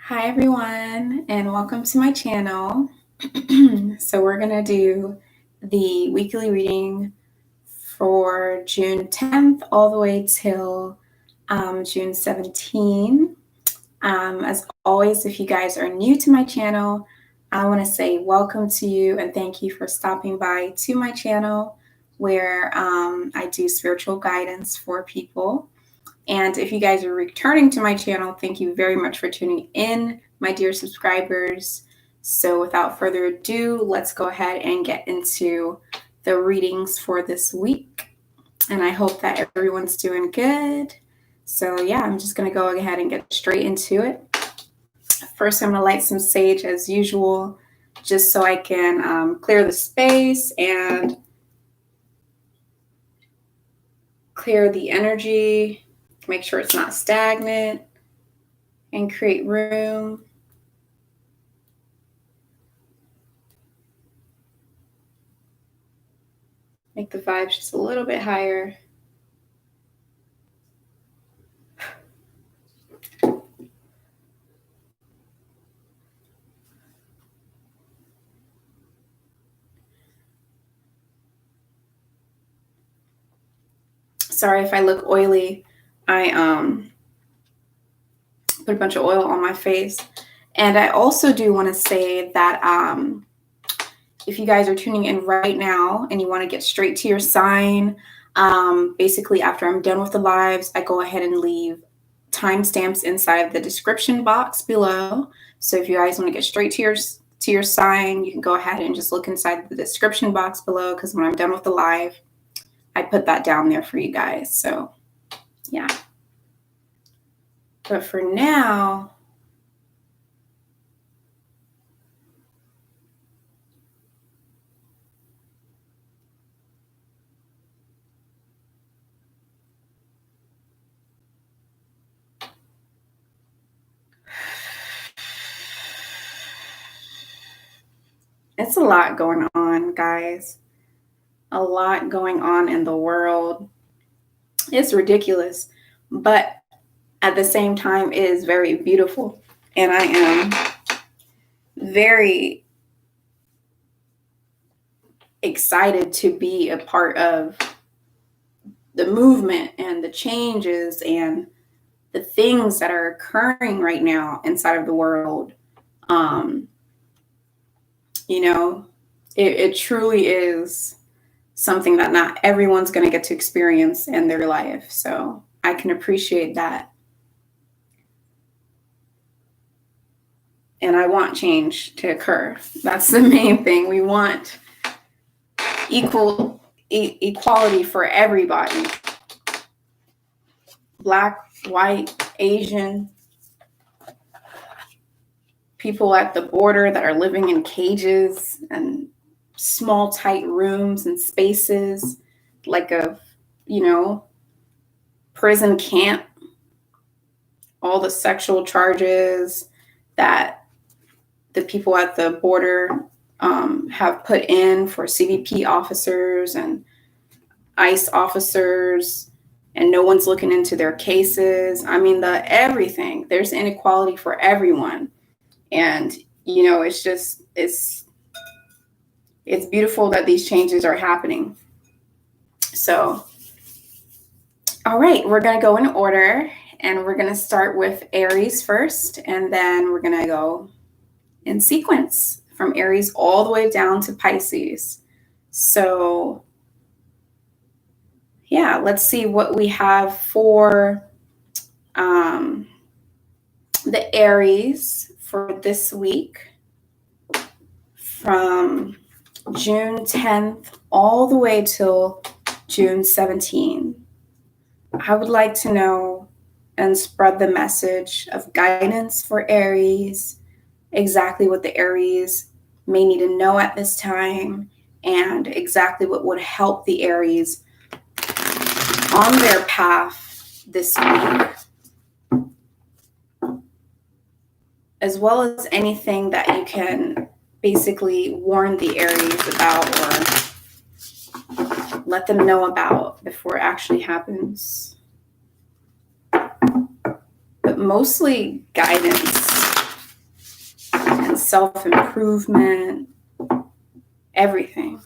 Hi everyone, and welcome to my channel. So we're gonna do the weekly reading for June 10th all the way till June 17th. As always, if you guys are new to my channel, I want to say welcome to you and thank you for stopping by to my channel where I do spiritual guidance for people. And if you guys are returning to my channel, thank you very much for tuning in, my dear subscribers. So without further ado, let's go ahead and get into the readings for this week. And I hope that everyone's doing good. So yeah, I'm just going to go ahead and get straight into it. First, I'm going to light some sage as usual, just so I can clear the space and clear the energy. Make sure it's not stagnant and create room. Make the vibes just a little bit higher. Sorry if I look oily. I put a bunch of oil on my face. And I also do want to say that if you guys are tuning in right now and you want to get straight to your sign, basically after I'm done with the lives, I go ahead and leave timestamps inside of the description box below. So if you guys want to get straight to your sign, you can go ahead and just look inside the description box below, because when I'm done with the live, I put that down there for you guys. So yeah. But for now, it's a lot going on, guys. A lot going on in the world. It's ridiculous, but at the same time, it is very beautiful. And I am very excited to be a part of the movement and the changes and the things that are occurring right now inside of the world. It truly is something that not everyone's going to get to experience in their life. So I can appreciate that. And I want change to occur. That's the main thing. We want equality for everybody. Black, white, Asian, people at the border that are living in cages and small, tight rooms and spaces, like a, prison camp. All the sexual charges that the people at the border have put in for CBP officers and ICE officers, and no one's looking into their cases. I mean, everything. There's inequality for everyone. And, it's beautiful that these changes are happening. So, all right, we're going to go in order, and we're going to start with Aries first, and then we're going to go in sequence from Aries all the way down to Pisces. So, yeah, let's see what we have for the Aries for this week from June 10th all the way till June 17th. I would like to know and spread the message of guidance for Aries, exactly what the Aries may need to know at this time, and exactly what would help the Aries on their path this week, as well as anything that you can basically warn the Aries about or let them know about before it actually happens. But mostly guidance self-improvement, everything.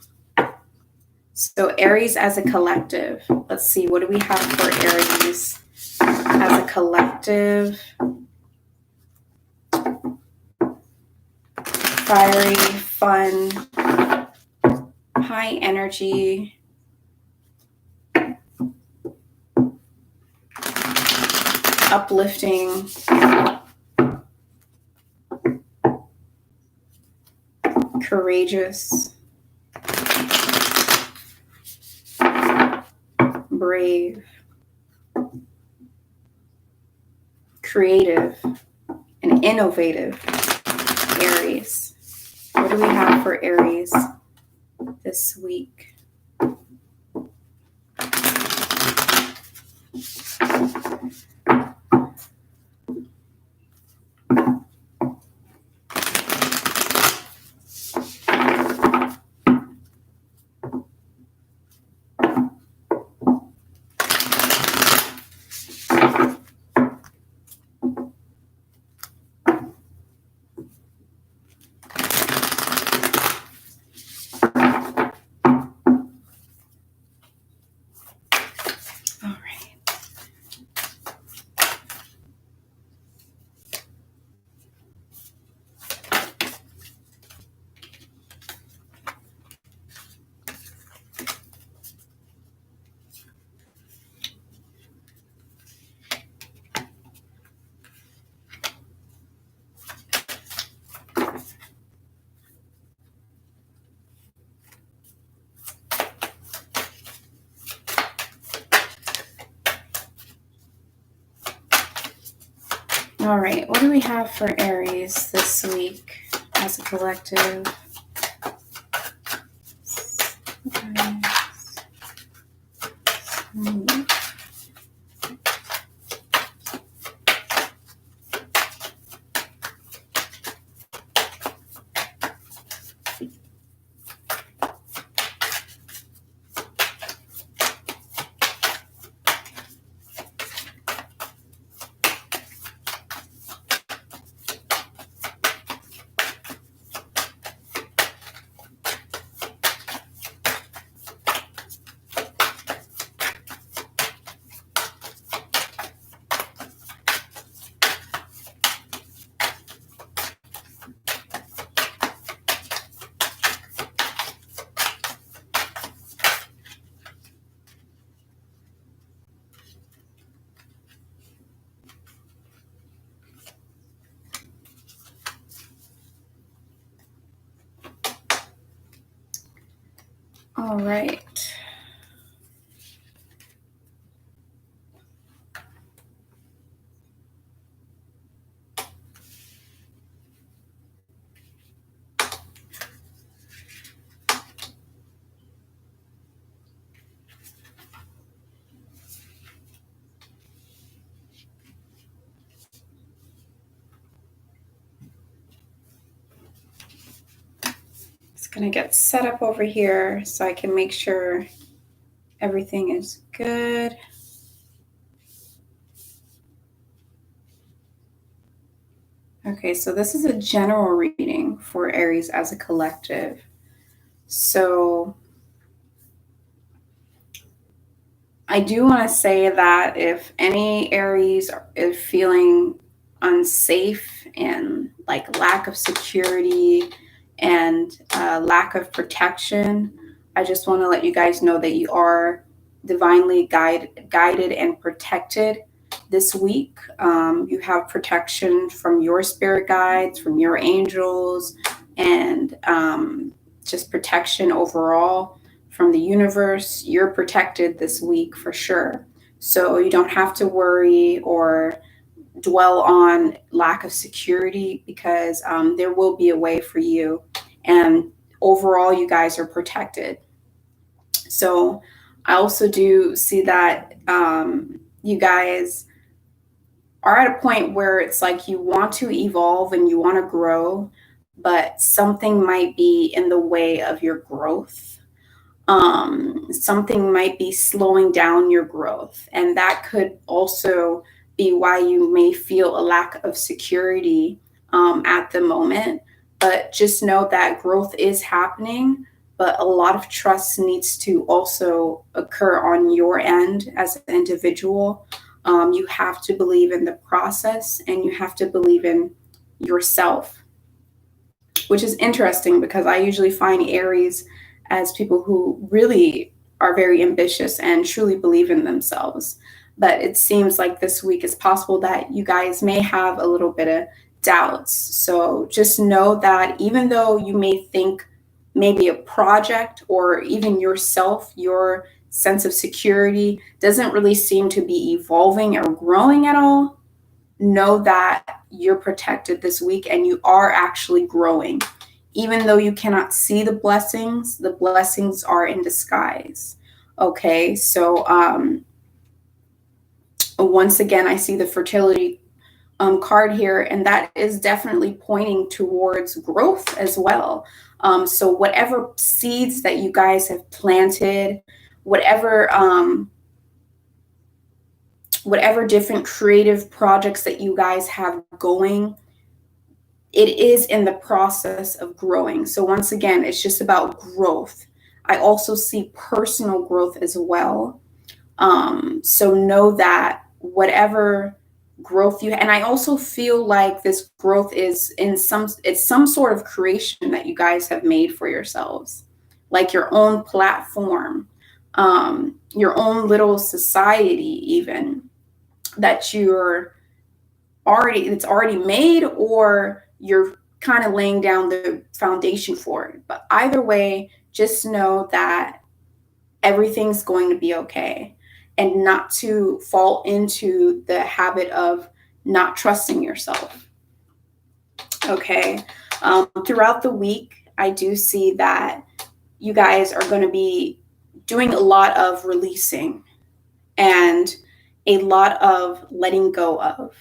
So Aries as a collective. Let's see, what do we have for Aries as a collective? Fiery, fun, high energy, uplifting, courageous, brave, creative, and innovative. Aries. What do we have for Aries this week? All right, what do we have for Aries this week as a collective? All right. Going to get set up over here so I can make sure everything is good. Okay, so this is a general reading for Aries as a collective. So I do want to say that if any Aries is feeling unsafe and like lack of security and lack of protection, I just want to let you guys know that you are divinely guided and protected this week. You have protection from your spirit guides, from your angels, and just protection overall from the universe. You're protected this week for sure. So you don't have to worry or dwell on lack of security, because there will be a way for you, and overall you guys are protected. So I also do see that you guys are at a point where it's like you want to evolve and you want to grow, but something might be in the way of your growth. Something might be slowing down your growth, and that could also be why you may feel a lack of security at the moment. but just know that growth is happening, but a lot of trust needs to also occur on your end as an individual. You have to believe in the process, and you have to believe in yourself, which is interesting because I usually find Aries as people who really are very ambitious and truly believe in themselves. But it seems like this week it's possible that you guys may have a little bit of doubts. So just know that even though you may think maybe a project or even yourself, your sense of security doesn't really seem to be evolving or growing at all, know that you're protected this week and you are actually growing. Even though you cannot see the blessings are in disguise. Okay, so once again, I see the fertility card here, and that is definitely pointing towards growth as well. So whatever seeds that you guys have planted, whatever different creative projects that you guys have going, it is in the process of growing. So once again, it's just about growth. I also see personal growth as well. So know that whatever growth and I also feel like this growth is it's some sort of creation that you guys have made for yourselves, like your own platform, your own little society, even that it's already made, or you're kind of laying down the foundation for it. But either way, just know that everything's going to be okay, and not to fall into the habit of not trusting yourself. Okay. Throughout the week, I do see that you guys are going to be doing a lot of releasing and a lot of letting go of,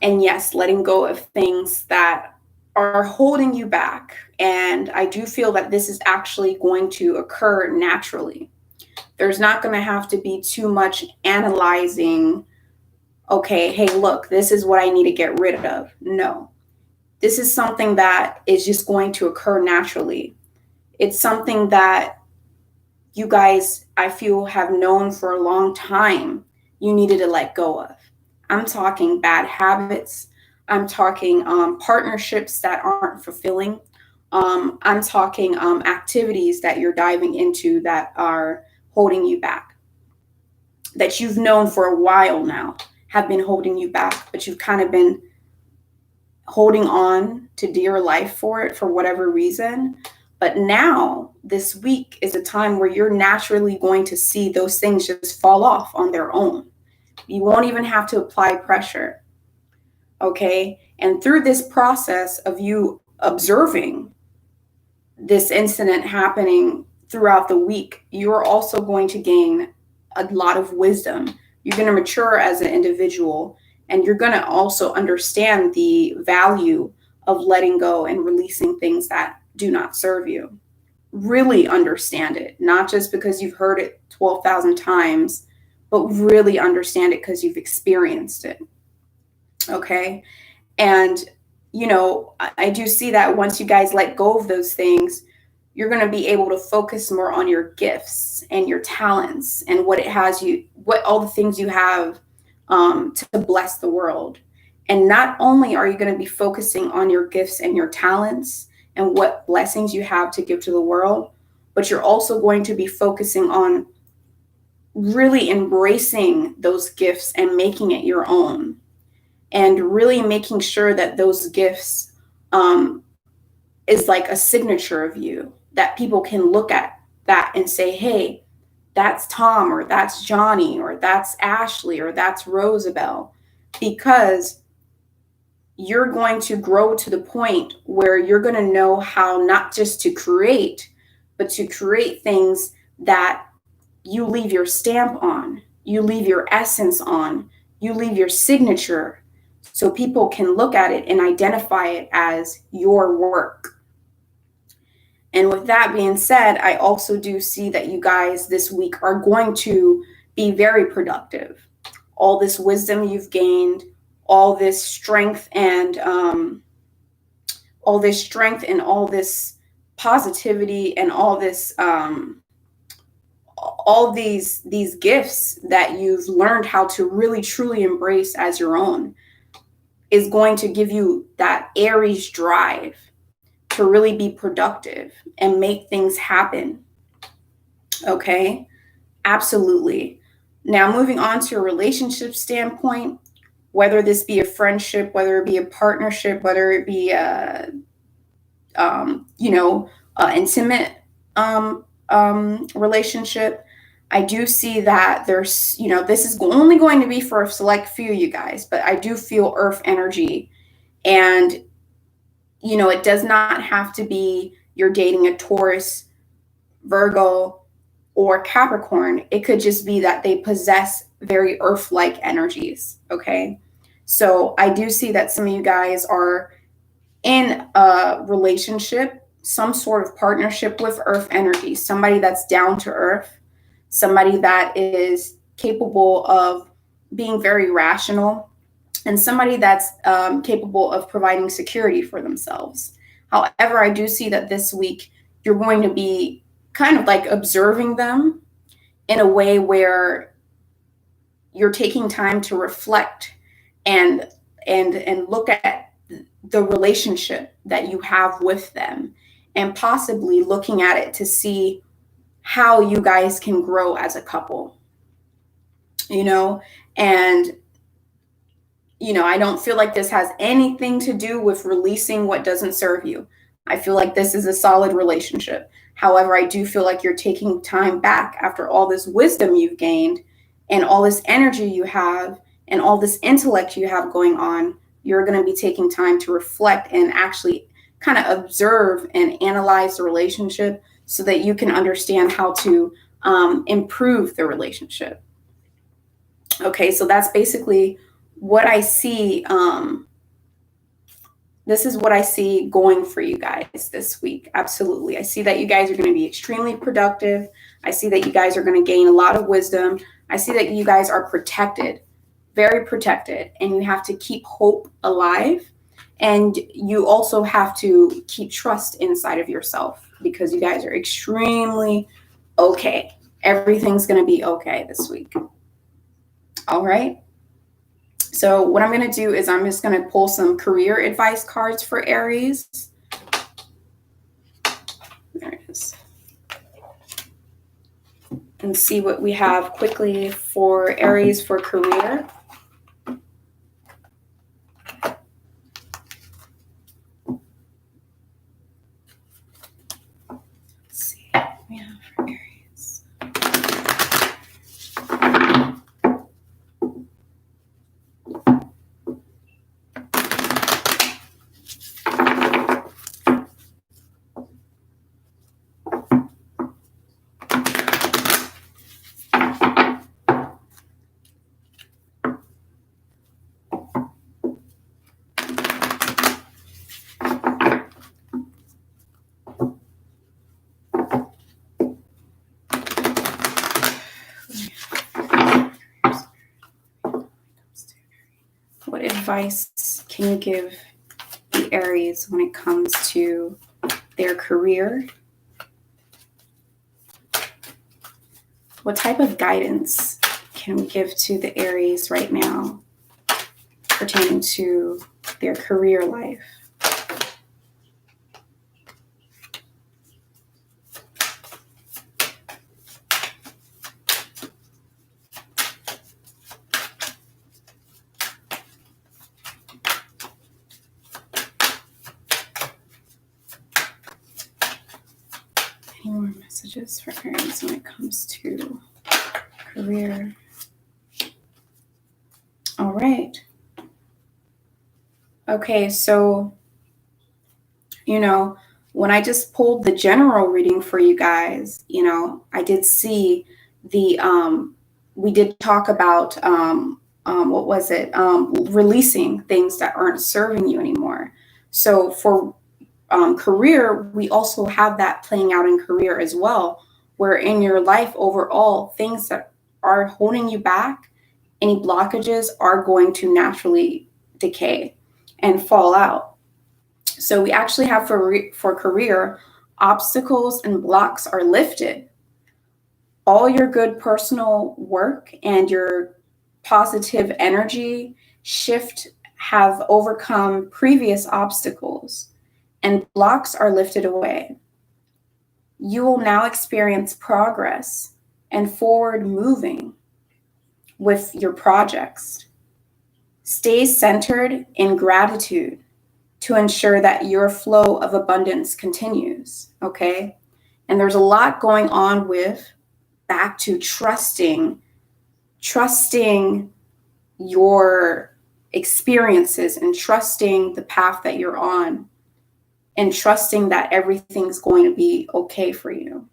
and yes, letting go of things that are holding you back. And I do feel that this is actually going to occur naturally. There's not going to have to be too much analyzing. Okay, hey, look, this is what I need to get rid of. No, this is something that is just going to occur naturally. It's something that you guys, I feel, have known for a long time you needed to let go of. I'm talking bad habits. I'm talking partnerships that aren't fulfilling. I'm talking activities that you're diving into that are holding you back, that you've known for a while now have been holding you back, but you've kind of been holding on to dear life for it for whatever reason. But now this week is a time where you're naturally going to see those things just fall off on their own. You won't even have to apply pressure. Okay. And through this process of you observing this incident happening throughout the week, you're also going to gain a lot of wisdom. You're going to mature as an individual, and you're going to also understand the value of letting go and releasing things that do not serve you. Really understand it, not just because you've heard it 12,000 times, but really understand it because you've experienced it. Okay. And, I do see that once you guys let go of those things, you're going to be able to focus more on your gifts and your talents and what all the things you have to bless the world. And not only are you going to be focusing on your gifts and your talents and what blessings you have to give to the world, but you're also going to be focusing on really embracing those gifts and making it your own, and really making sure that those gifts is like a signature of you, that people can look at that and say, hey, that's Tom, or that's Johnny, or that's Ashley, or that's Rosabelle, because you're going to grow to the point where you're going to know how not just to create, but to create things that you leave your stamp on, you leave your essence on, you leave your signature, so people can look at it and identify it as your work. And with that being said, I also do see that you guys this week are going to be very productive. All this wisdom you've gained, all this strength and all this strength and all this positivity and all this all these gifts that you've learned how to really truly embrace as your own is going to give you that Aries drive to really be productive and make things happen. Okay, absolutely. Now, moving on to a relationship standpoint, whether this be a friendship, whether it be a partnership, whether it be a intimate relationship, I do see that there's, this is only going to be for a select few, you guys, but I do feel earth energy. And, it does not have to be you're dating a Taurus, Virgo, or Capricorn. It could just be that they possess very earth-like energies. Okay. So I do see that some of you guys are in a relationship, some sort of partnership with earth energy, somebody that's down to earth, somebody that is capable of being very rational, and somebody that's capable of providing security for themselves. However, I do see that this week you're going to be kind of like observing them in a way where you're taking time to reflect and look at the relationship that you have with them, and possibly looking at it to see how you guys can grow as a couple, and I don't feel like this has anything to do with releasing what doesn't serve you. I feel like this is a solid relationship. However, I do feel like you're taking time back after all this wisdom you've gained and all this energy you have and all this intellect you have going on. You're going to be taking time to reflect and actually kind of observe and analyze the relationship so that you can understand how to improve the relationship. Okay, so that's basically what I see. This is what I see going for you guys this week. Absolutely. I see that you guys are going to be extremely productive. I see that you guys are going to gain a lot of wisdom. I see that you guys are protected, very protected, and you have to keep hope alive. And you also have to keep trust inside of yourself because you guys are extremely okay. Everything's going to be okay this week. All right. So what I'm going to do is I'm just going to pull some career advice cards for Aries. There it is. And see what we have quickly for Aries for career. Let's see what we have for Aries. What advice can you give the Aries when it comes to their career? What type of guidance can we give to the Aries right now pertaining to their career life? Any more messages for Aries when it comes to career? All right. Okay, so, when I just pulled the general reading for you guys, I did see we did talk about, what was it? Releasing things that aren't serving you anymore. So for career, we also have that playing out in career as well, where in your life overall, things that are holding you back, any blockages are going to naturally decay and fall out. So we actually have for career, obstacles and blocks are lifted. All your good personal work and your positive energy shift have overcome previous obstacles, and blocks are lifted away. You will now experience progress and forward moving with your projects. Stay centered in gratitude to ensure that your flow of abundance continues, okay? And there's a lot going on with back to trusting your experiences and trusting the path that you're on and trusting that everything's going to be okay for you.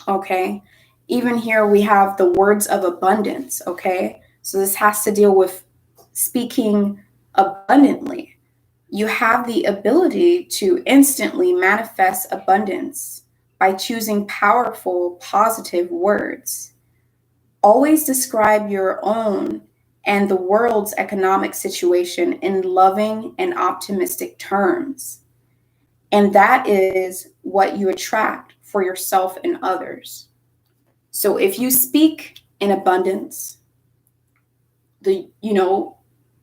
Okay? Even here we have the words of abundance, okay? So this has to deal with speaking abundantly. You have the ability to instantly manifest abundance by choosing powerful, positive words. Always describe your own and the world's economic situation in loving and optimistic terms. And that is what you attract for yourself and others. So if you speak in abundance,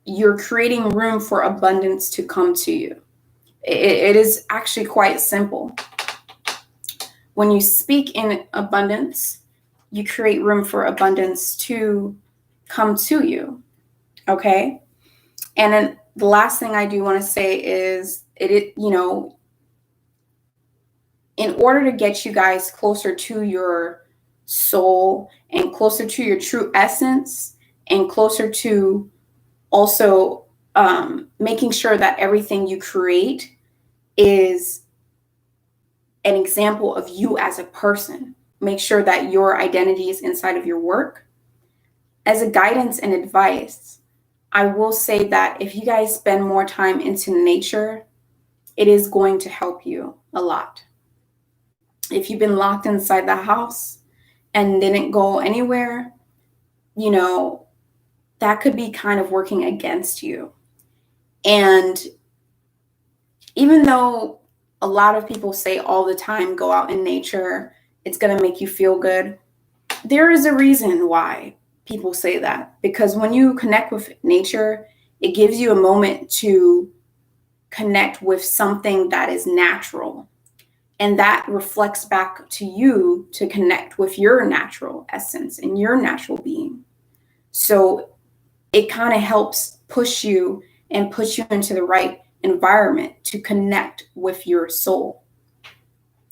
you're creating room for abundance to come to you. It is actually quite simple. When you speak in abundance, you create room for abundance to come to you. Okay? And then the last thing I do want to say is in order to get you guys closer to your soul and closer to your true essence and closer to also making sure that everything you create is an example of you as a person. Make sure that your identity is inside of your work. As a guidance and advice, I will say that if you guys spend more time into nature, it is going to help you a lot. If you've been locked inside the house and didn't go anywhere, that could be kind of working against you. And even though a lot of people say all the time, go out in nature, it's going to make you feel good, there is a reason why people say that. Because when you connect with nature, it gives you a moment to connect with something that is natural. And that reflects back to you to connect with your natural essence and your natural being. So it kind of helps push you and push you into the right environment to connect with your soul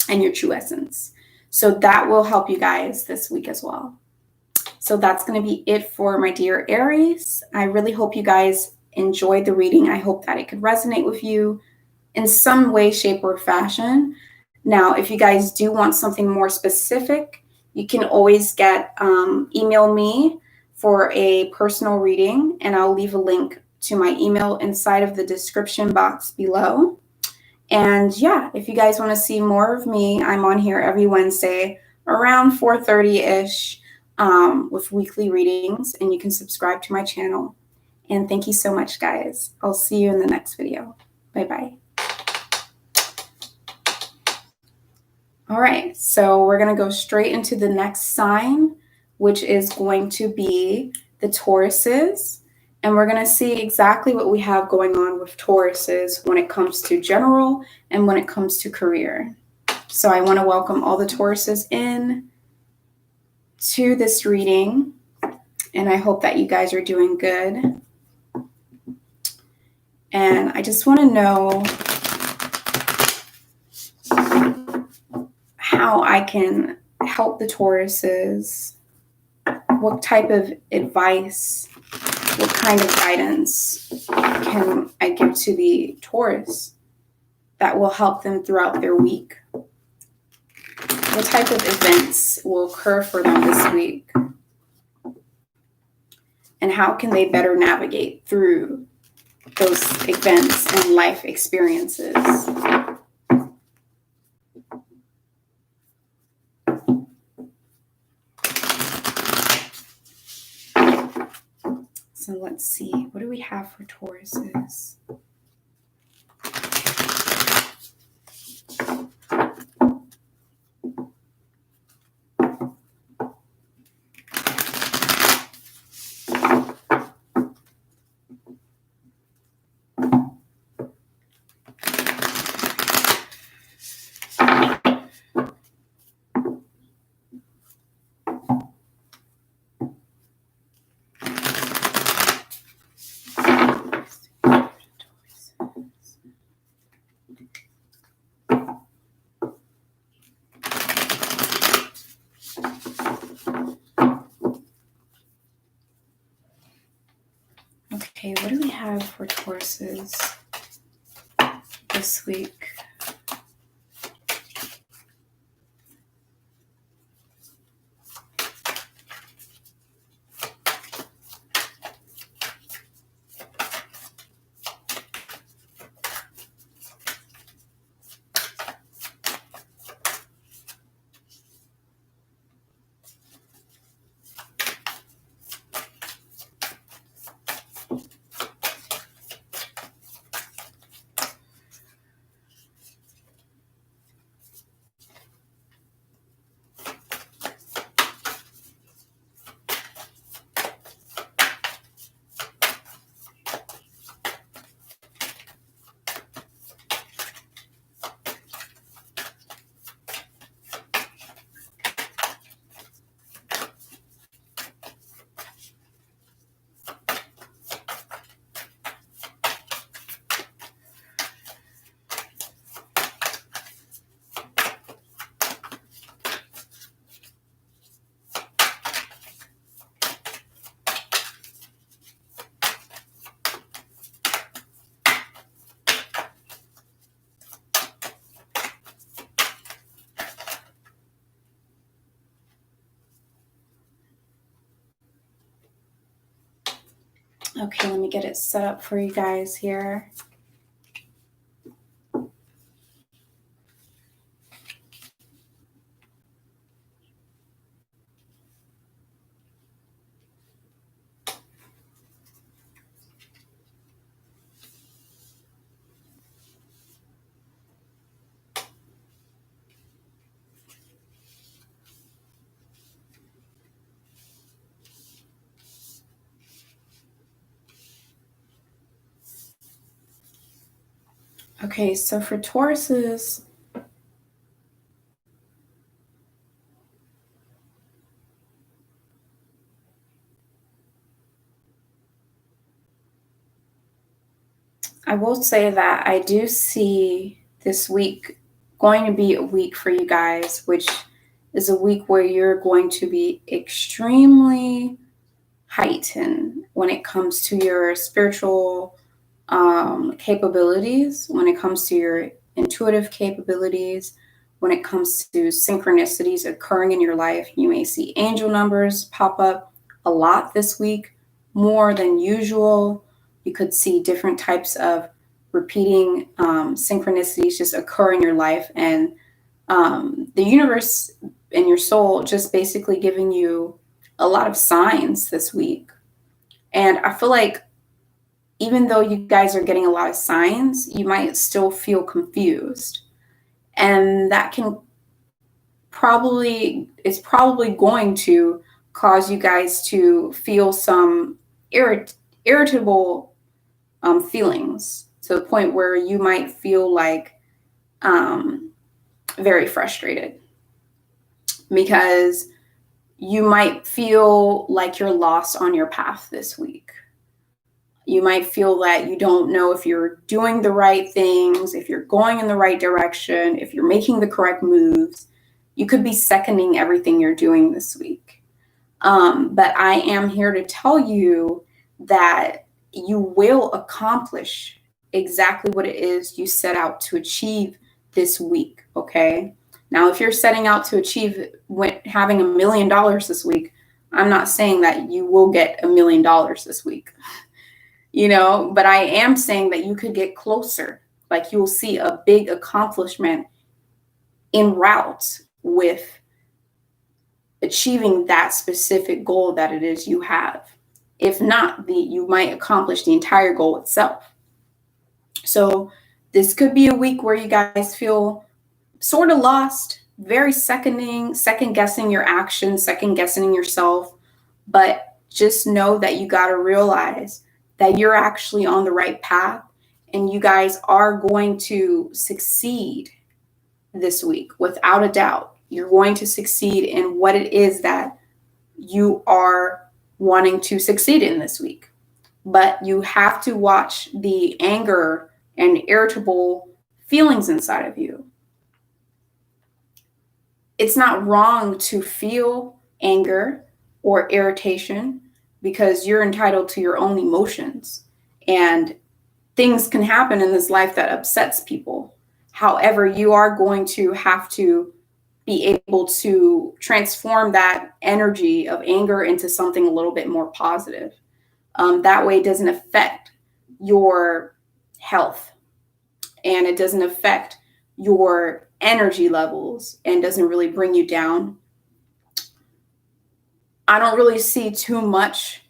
and your true essence. So that will help you guys this week as well. So that's going to be it for my dear Aries. I really hope you guys enjoyed the reading. I hope that it could resonate with you in some way, shape, or fashion. Now, if you guys do want something more specific, you can always email me for a personal reading, and I'll leave a link to my email inside of the description box below. And yeah, if you guys want to see more of me, I'm on here every Wednesday around 4:30-ish with weekly readings, and you can subscribe to my channel. And thank you so much, guys. I'll see you in the next video. Bye-bye. All right, so we're going to go straight into the next sign, which is going to be the Tauruses. And we're going to see exactly what we have going on with Tauruses when it comes to general and when it comes to career. So I want to welcome all the Tauruses in to this reading. And I hope that you guys are doing good. And I just want to know how I can help the Tauruses, what type of advice, what kind of guidance can I give to the Taurus that will help them throughout their week? What type of events will occur for them this week? And how can they better navigate through those events and life experiences? So let's see, what do we have for Tauruses? Okay, what do we have for Tauruses this week? Okay, let me get it set up for you guys here. Okay, so for Tauruses, I will say that I do see this week going to be a week for you guys, which is a week where you're going to be extremely heightened when it comes to your spiritual capabilities, when it comes to your intuitive capabilities, when it comes to synchronicities occurring in your life. You may see angel numbers pop up a lot this week, more than usual. You could see different types of repeating synchronicities just occur in your life, and the universe and your soul just basically giving you a lot of signs this week. And I feel like even though you guys are getting a lot of signs, you might still feel confused. And that is probably going to cause you guys to feel some irritable feelings, to the point where you might feel like very frustrated, because you might feel like you're lost on your path this week. You might feel that you don't know if you're doing the right things, if you're going in the right direction, if you're making the correct moves. You could be seconding everything you're doing this week. But I am here to tell you that you will accomplish exactly what it is you set out to achieve this week, okay? Now, if you're setting out to achieve having $1 million this week, I'm not saying that you will get $1 million this week. But I am saying that you could get closer. Like, you'll see a big accomplishment en route with achieving that specific goal that it is you have. If not, you might accomplish the entire goal itself. So this could be a week where you guys feel sort of lost, very second guessing your actions, second guessing yourself. But just know that you got to realize that you're actually on the right path, and you guys are going to succeed this week without a doubt. You're going to succeed in what it is that you are wanting to succeed in this week. But you have to watch the anger and irritable feelings inside of you. It's not wrong to feel anger or irritation, because you're entitled to your own emotions. And things can happen in this life that upsets people. However, you are going to have to be able to transform that energy of anger into something a little bit more positive. That way it doesn't affect your health, and it doesn't affect your energy levels, and doesn't really bring you down. I don't really see too much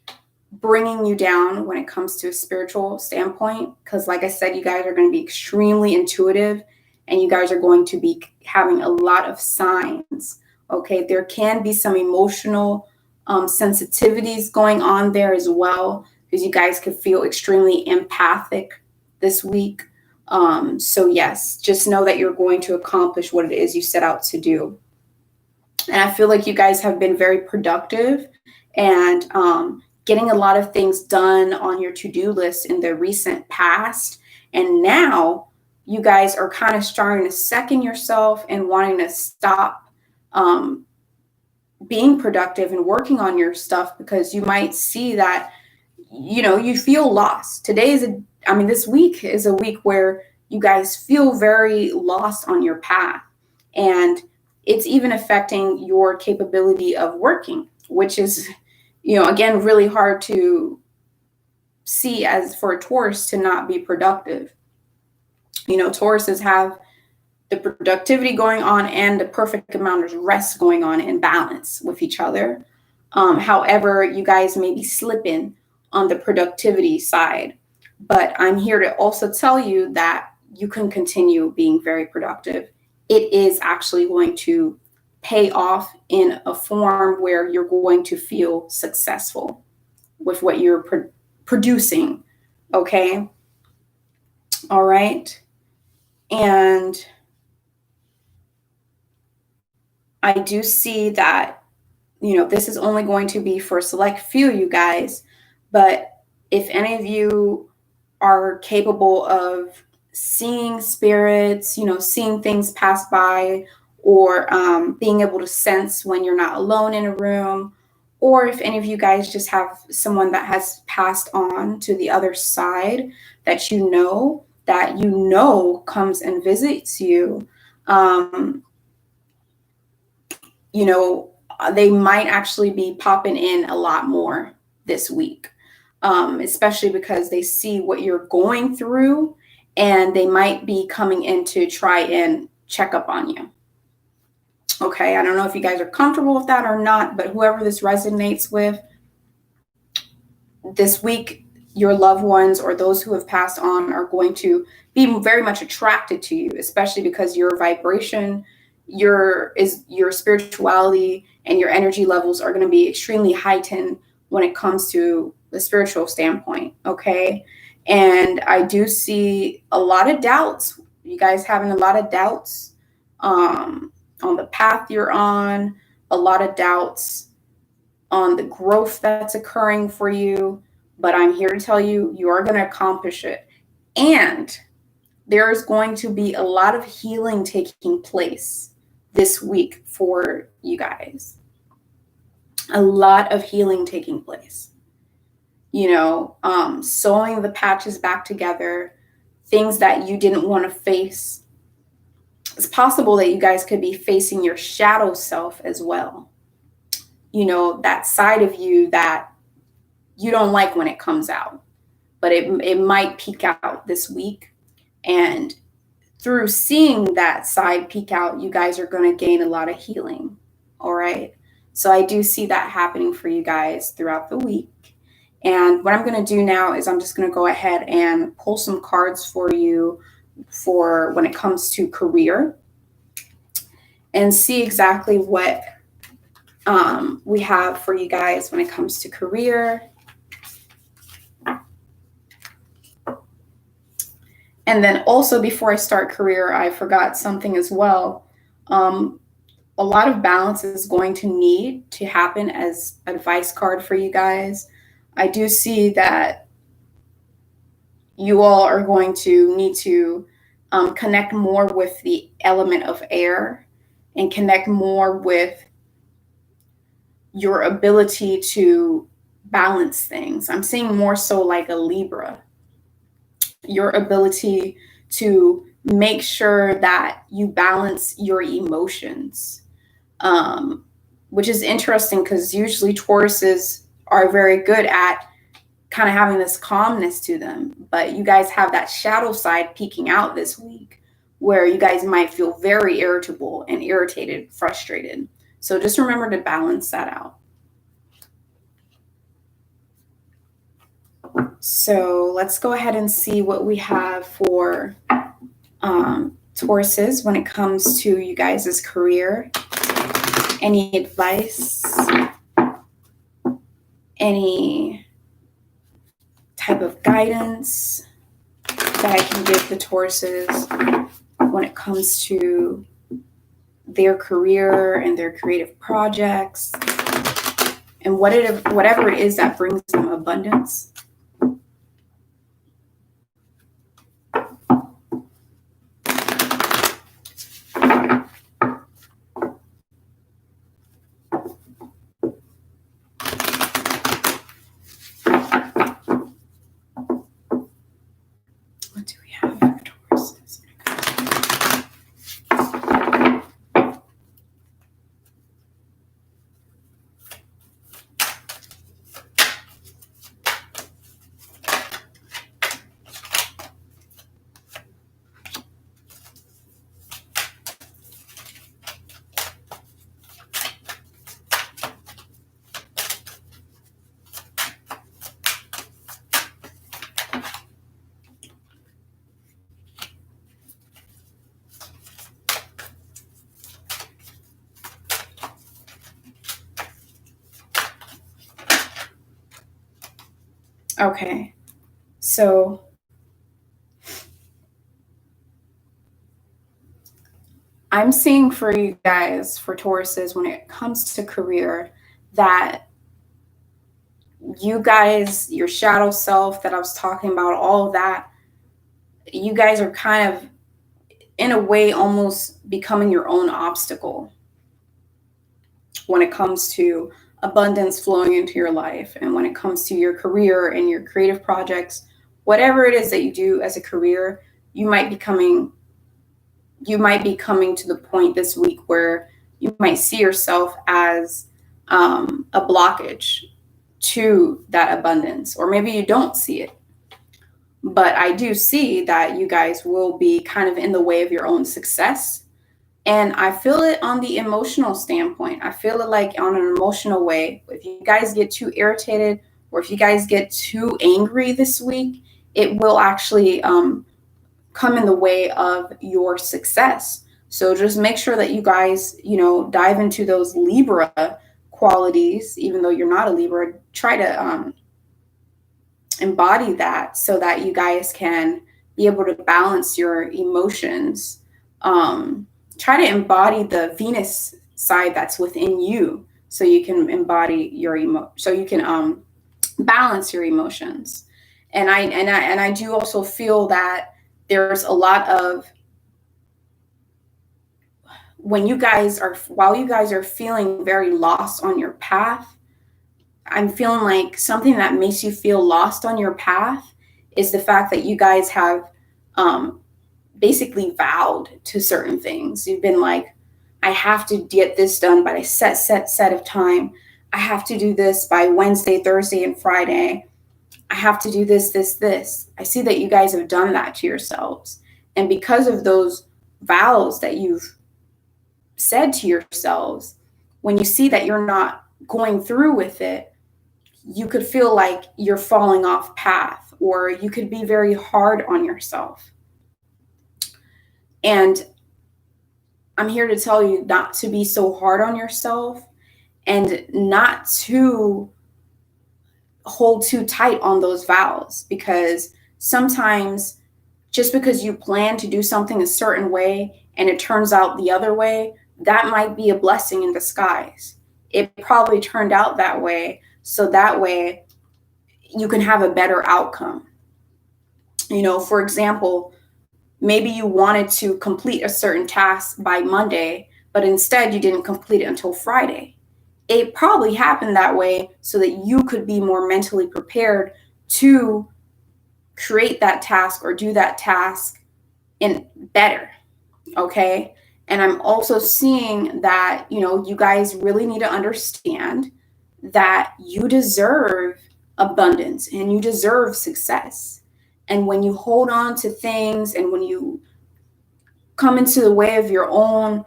bringing you down when it comes to a spiritual standpoint, because like I said, you guys are going to be extremely intuitive, and you guys are going to be having a lot of signs. Okay, there can be some emotional sensitivities going on there as well, because you guys could feel extremely empathic this week. So yes, just know that you're going to accomplish what it is you set out to do. And I feel like you guys have been very productive and getting a lot of things done on your to-do list in the recent past. And now you guys are kind of starting to second yourself and wanting to stop being productive and working on your stuff, because you might see that, you know, you feel lost. This week is a week where you guys feel very lost on your path. And it's even affecting your capability of working, which is, again, really hard to see as for a Taurus to not be productive. Tauruses have the productivity going on and the perfect amount of rest going on in balance with each other. However, you guys may be slipping on the productivity side, but I'm here to also tell you that you can continue being very productive. It is actually going to pay off in a form where you're going to feel successful with what you're producing. Okay. All right. And I do see that, this is only going to be for a select few, you guys, but if any of you are capable of seeing spirits, seeing things pass by, or being able to sense when you're not alone in a room, or if any of you guys just have someone that has passed on to the other side that comes and visits you, they might actually be popping in a lot more this week, especially because they see what you're going through, and they might be coming in to try and check up on you. Okay, I don't know if you guys are comfortable with that or not, but whoever this resonates with, this week, your loved ones or those who have passed on are going to be very much attracted to you, especially because your vibration, your spirituality, and your energy levels are going to be extremely heightened when it comes to the spiritual standpoint. Okay. And I do see a lot of doubts. You guys having a lot of doubts on the path you're on, a lot of doubts on the growth that's occurring for you. But I'm here to tell you, you are going to accomplish it. And there's going to be a lot of healing taking place this week for you guys. A lot of healing taking place. Sewing the patches back together, things that you didn't want to face. It's possible that you guys could be facing your shadow self as well. That side of you that you don't like when it comes out, but it might peek out this week. And through seeing that side peek out, you guys are going to gain a lot of healing. All right. So I do see that happening for you guys throughout the week. And what I'm going to do now is I'm just going to go ahead and pull some cards for you for when it comes to career, and see exactly what we have for you guys when it comes to career. And then also, before I start career, I forgot something as well. A lot of balance is going to need to happen as advice card for you guys. I do see that you all are going to need to connect more with the element of air and connect more with your ability to balance things. I'm seeing more so like a Libra. your ability to make sure that you balance your emotions, which is interesting because usually Tauruses are very good at kind of having this calmness to them, but you guys have that shadow side peeking out this week where you guys might feel very irritable and irritated, frustrated. So just remember to balance that out. So let's go ahead and see what we have for Tauruses when it comes to you guys' career. Any advice? Any type of guidance that I can give the Tauruses when it comes to their career and their creative projects and whatever it is that brings them abundance? What do we have for Tauruses? Okay, so I'm seeing for you guys, for Tauruses, when it comes to career, that you guys, your shadow self that I was talking about, all of that, you guys are kind of, in a way, almost becoming your own obstacle when it comes to abundance flowing into your life, and when it comes to your career and your creative projects, whatever it is that you do as a career, you might be coming to the point this week where you might see yourself as a blockage to that abundance, or maybe you don't see it. But I do see that you guys will be kind of in the way of your own success. And I feel it on the emotional standpoint. I feel it like on an emotional way. If you guys get too irritated, or if you guys get too angry this week, it will actually come in the way of your success. So just make sure that you guys, dive into those Libra qualities. Even though you're not a Libra, try to embody that so that you guys can be able to balance your emotions. Try to embody the Venus side that's within you, so you can embody your so you can balance your emotions. And I do also feel that there's a lot of, while you guys are feeling very lost on your path, I'm feeling like something that makes you feel lost on your path is the fact that you guys have basically vowed to certain things. You've been like, I have to get this done by a set of time. I have to do this by Wednesday, Thursday, and Friday. I have to do this. I see that you guys have done that to yourselves. And because of those vows that you've said to yourselves, when you see that you're not going through with it, you could feel like you're falling off path, or you could be very hard on yourself. And I'm here to tell you not to be so hard on yourself, and not to hold too tight on those vows, because sometimes just because you plan to do something a certain way and it turns out the other way, that might be a blessing in disguise. It probably turned out that way, so that way you can have a better outcome. For example, maybe you wanted to complete a certain task by Monday, but instead you didn't complete it until Friday. It probably happened that way so that you could be more mentally prepared to create that task or do that task in better. Okay. And I'm also seeing that, you guys really need to understand that you deserve abundance and you deserve success. And when you hold on to things and when you come into the way of your own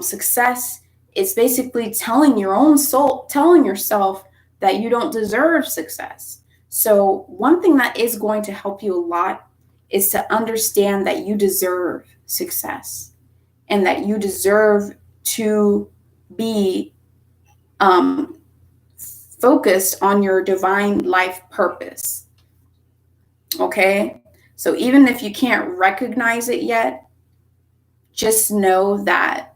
success, it's basically telling your own soul, telling yourself that you don't deserve success. So one thing that is going to help you a lot is to understand that you deserve success and that you deserve to be focused on your divine life purpose. Okay? So even if you can't recognize it yet, just know that,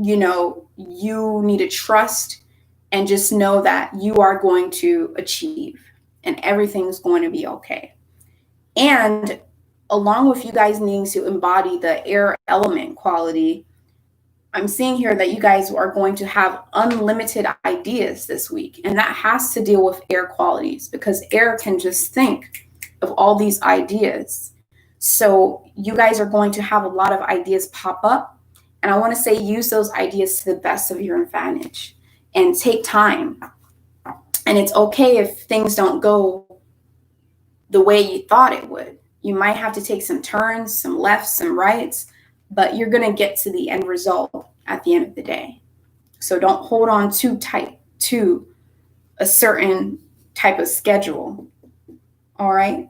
you need to trust and just know that you are going to achieve and everything's going to be okay. And along with you guys needing to embody the air element quality, I'm seeing here that you guys are going to have unlimited ideas this week. And that has to deal with air qualities because air can just think of all these ideas. So you guys are going to have a lot of ideas pop up. And I want to say use those ideas to the best of your advantage and take time. And it's okay if things don't go the way you thought it would. You might have to take some turns, some lefts, some rights, but you're going to get to the end result at the end of the day. So don't hold on too tight to a certain type of schedule. All right.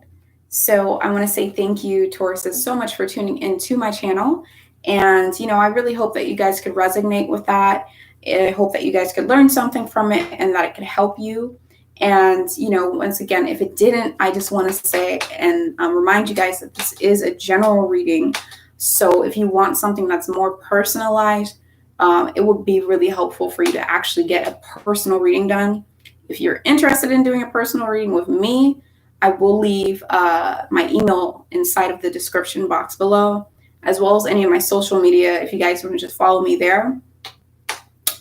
So I want to say thank you, Tauruses, so much for tuning into my channel. And, I really hope that you guys could resonate with that. I hope that you guys could learn something from it and that it could help you. And, once again, if it didn't, I just want to say and remind you guys that this is a general reading. So if you want something that's more personalized, it would be really helpful for you to actually get a personal reading done. If you're interested in doing a personal reading with me, I will leave my email inside of the description box below, as well as any of my social media if you guys want to just follow me there.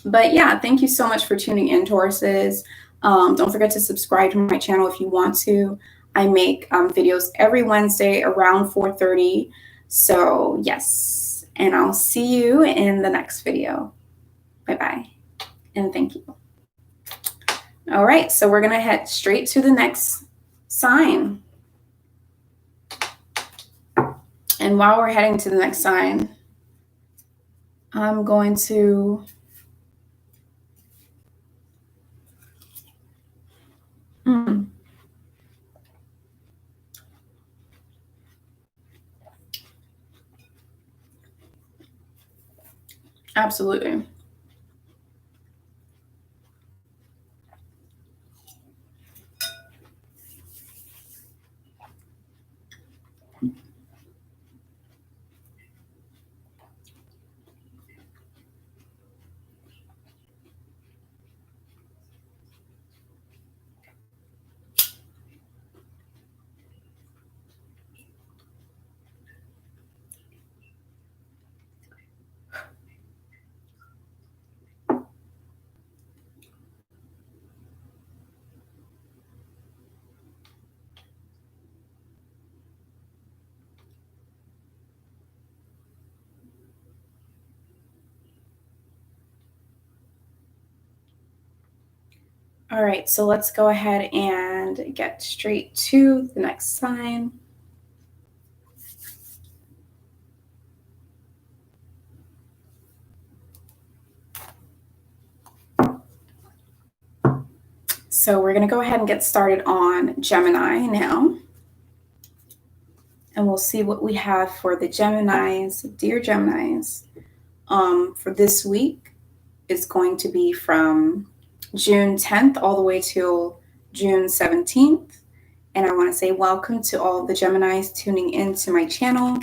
But yeah, thank you so much for tuning in, Tauruses. Don't forget to subscribe to my channel if you want to. I make videos every Wednesday around 4:30. So yes, and I'll see you in the next video. Bye-bye, and thank you. All right, so we're going to head straight to the next sign. And while we're heading to the next sign, I'm going to absolutely. All right, so let's go ahead and get straight to the next sign. So we're going to go ahead and get started on Gemini now. And we'll see what we have for the Geminis. Dear Geminis, for this week, it's going to be from June 10th all the way till June 17th. And I want to say welcome to all the Geminis tuning into my channel.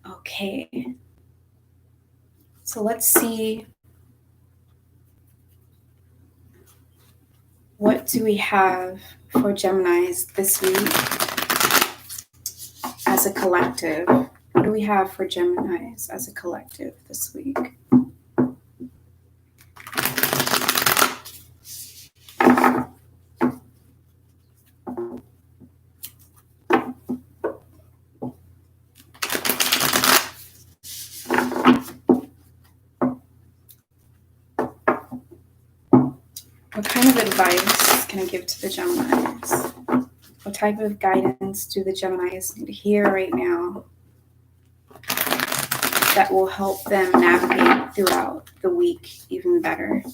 Okay. So let's see. What do we have for Geminis this week as a collective? What do we have for Geminis as a collective this week? What kind of advice can I give to the Geminis? What type of guidance do the Geminis need to hear right now that will help them navigate throughout the week even better?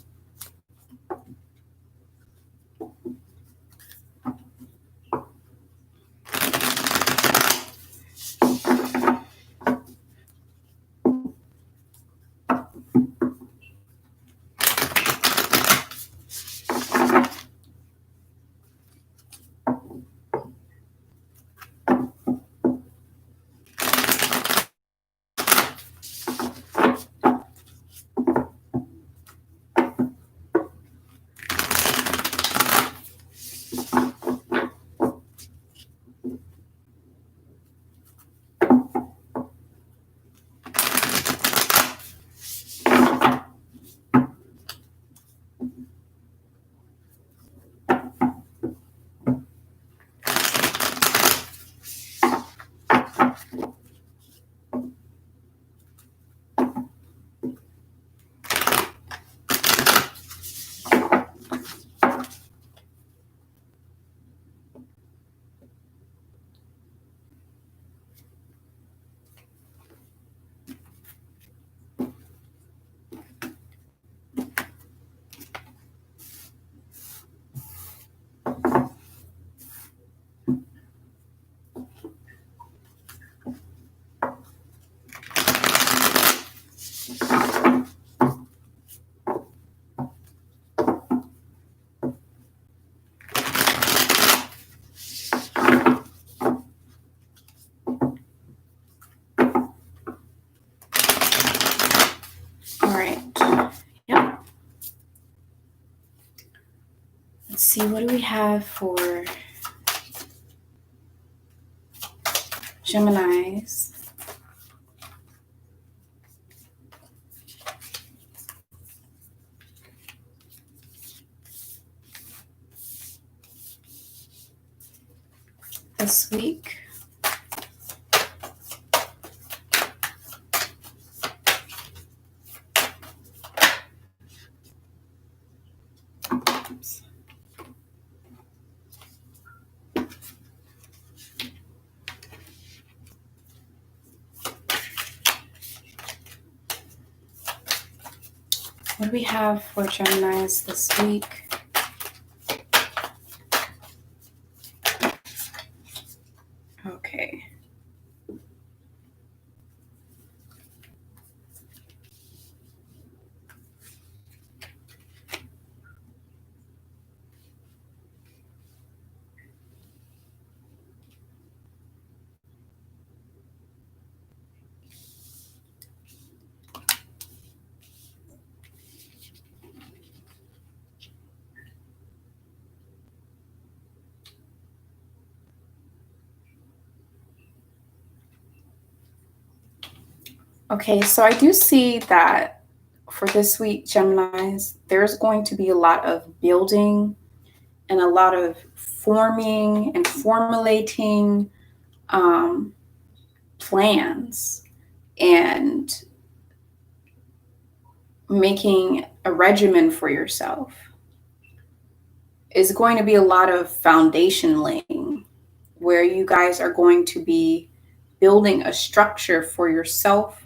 Let's see, what do we have for Geminis? This week. What do we have for Geminis this week? Okay. Okay, so I do see that for this week, Geminis, there's going to be a lot of building and a lot of forming and formulating plans and making a regimen for yourself. Is going to be a lot of foundation laying where you guys are going to be building a structure for yourself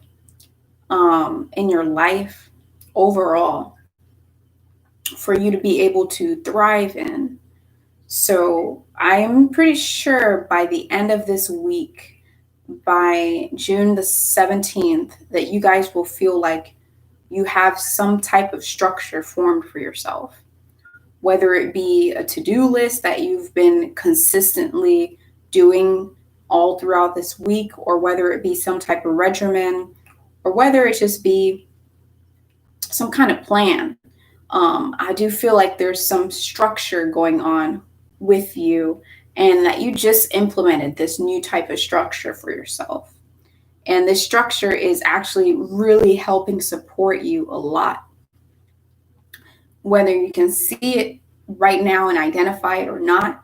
in your life overall for you to be able to thrive in. So I'm pretty sure by the end of this week, by June the 17th, that you guys will feel like you have some type of structure formed for yourself, whether it be a to-do list that you've been consistently doing all throughout this week, or whether it be some type of regimen, or whether it just be some kind of plan. I do feel like there's some structure going on with you, and that you just implemented this new type of structure for yourself. And this structure is actually really helping support you a lot. Whether you can see it right now and identify it or not,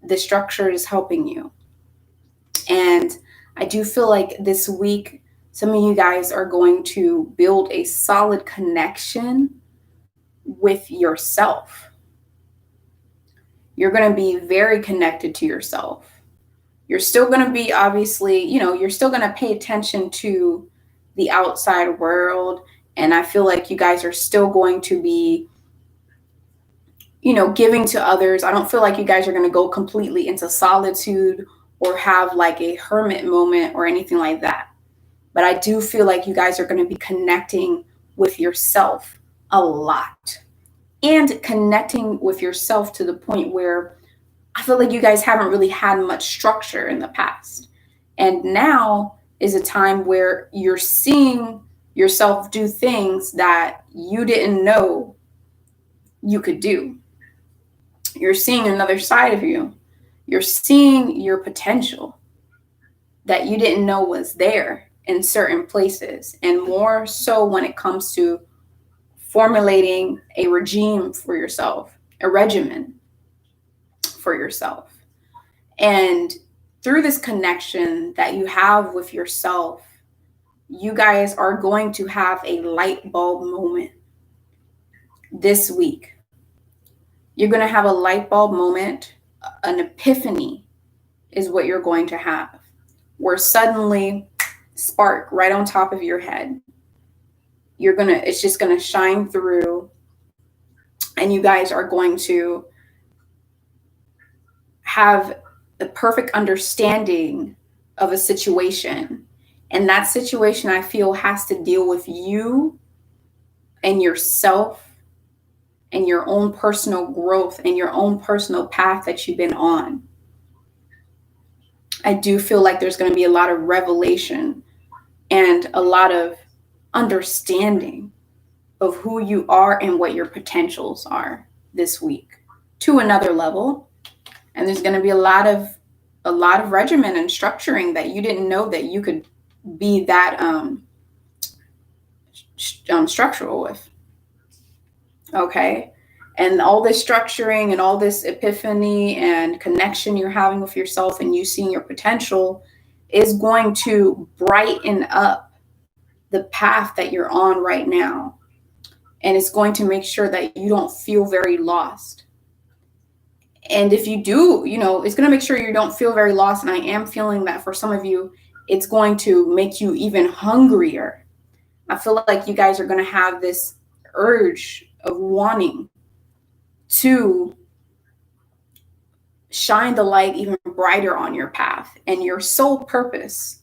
the structure is helping you. And I do feel like this week, some of you guys are going to build a solid connection with yourself. You're going to be very connected to yourself. You're still going to be, obviously, you're still going to pay attention to the outside world. And I feel like you guys are still going to be, giving to others. I don't feel like you guys are going to go completely into solitude or have like a hermit moment or anything like that. But I do feel like you guys are going to be connecting with yourself a lot, and connecting with yourself to the point where I feel like you guys haven't really had much structure in the past. And now is a time where you're seeing yourself do things that you didn't know you could do. You're seeing another side of you. You're seeing your potential that you didn't know was there in certain places. And more so when it comes to formulating a regime for yourself, a regimen for yourself. And through this connection that you have with yourself, you guys are going to have a light bulb moment this week. You're going to have a light bulb moment, an epiphany is what you're going to have, where suddenly spark right on top of your head. It's just going to shine through, and you guys are going to have the perfect understanding of a situation. And that situation, I feel, has to deal with you and yourself and your own personal growth and your own personal path that you've been on. I do feel like there's going to be a lot of revelation and a lot of understanding of who you are and what your potentials are this week to another level. And there's going to be a lot of regimen and structuring that you didn't know that you could be that structural with. Okay. And all this structuring and all this epiphany and connection you're having with yourself and you seeing your potential is going to brighten up the path that you're on right now. And it's going to make sure that you don't feel very lost. And if you do, it's going to make sure you don't feel very lost. And I am feeling that for some of you, it's going to make you even hungrier. I feel like you guys are going to have this urge of wanting to shine the light even brighter on your path and your sole purpose.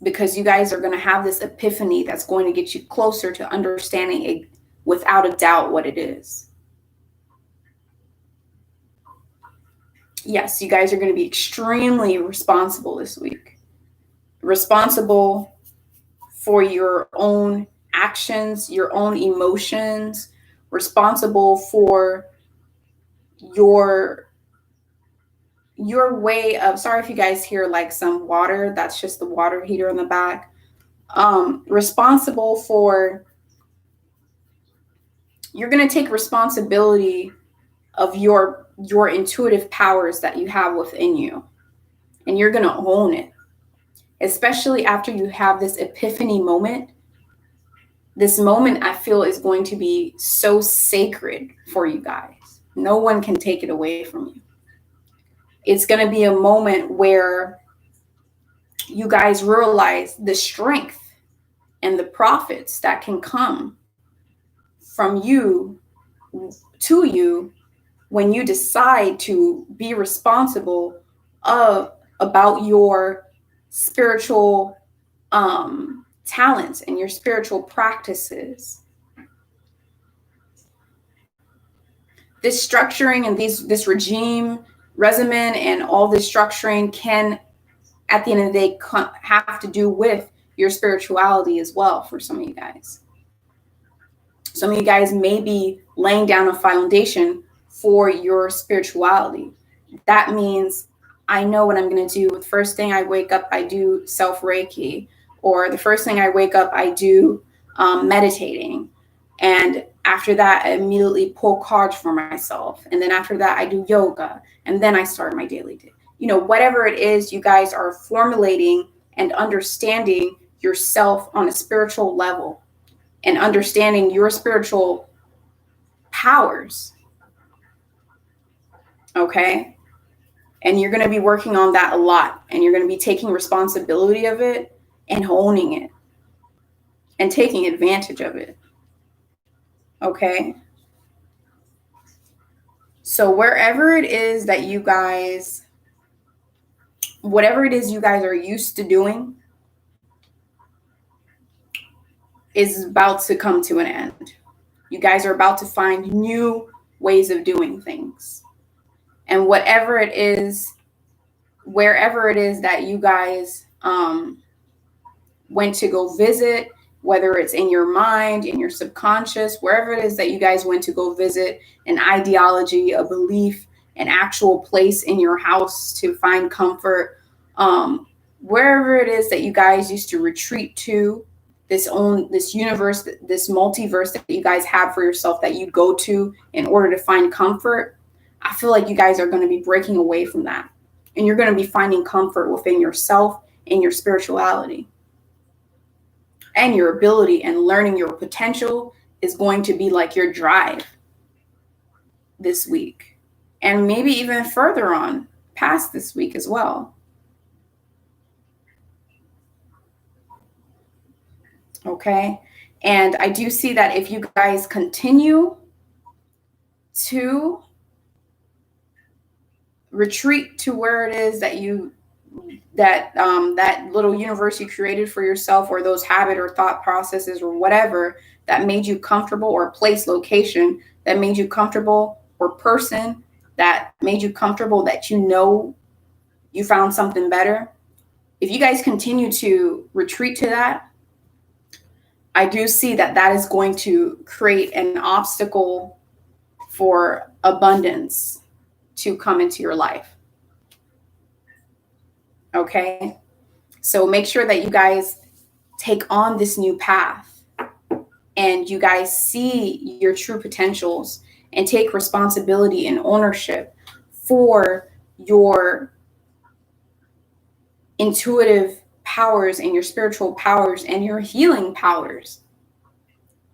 Because you guys are going to have this epiphany that's going to get you closer to understanding without a doubt what it is. Yes, you guys are going to be extremely responsible this week. Responsible for your own actions, your own emotions, responsible for your way of, sorry if you guys hear like some water, that's just the water heater in the back. Responsible for, you're going to take responsibility of your intuitive powers that you have within you, and you're going to own it, especially after you have this epiphany moment. This moment, I feel, is going to be so sacred for you guys. No one can take it away from you. It's going to be a moment where you guys realize the strength and the profits that can come from you to you when you decide to be responsible about your spiritual talents and your spiritual practices. This structuring and this regime, regimen, and all this structuring can, at the end of the day, have to do with your spirituality as well for some of you guys. Some of you guys may be laying down a foundation for your spirituality. That means I know what I'm going to do. The first thing I wake up, I do self-Reiki. Or the first thing I wake up, I do meditating. And after that, I immediately pull cards for myself. And then after that, I do yoga. And then I start my daily day. Whatever it is, you guys are formulating and understanding yourself on a spiritual level and understanding your spiritual powers. Okay? And you're going to be working on that a lot. And you're going to be taking responsibility of it and owning it and taking advantage of it. Okay? So wherever it is that you guys, whatever it is you guys are used to doing is about to come to an end. You guys are about to find new ways of doing things. And whatever it is, wherever it is that you guys went to go visit, whether it's in your mind, in your subconscious, wherever it is that you guys went to go visit, an ideology, a belief, an actual place in your house to find comfort, wherever it is that you guys used to retreat to, this universe, this multiverse that you guys have for yourself that you go to in order to find comfort, I feel like you guys are going to be breaking away from that. And you're going to be finding comfort within yourself and your spirituality. And your ability and learning your potential is going to be like your drive this week. And maybe even further on past this week as well. Okay. And I do see that if you guys continue to retreat to where it is that that little universe you created for yourself, or those habit or thought processes or whatever that made you comfortable, or place, location that made you comfortable, or person that made you comfortable, that you found something better. If you guys continue to retreat to that, I do see that is going to create an obstacle for abundance to come into your life. Okay? So make sure that you guys take on this new path and you guys see your true potentials and take responsibility and ownership for your intuitive powers and your spiritual powers and your healing powers.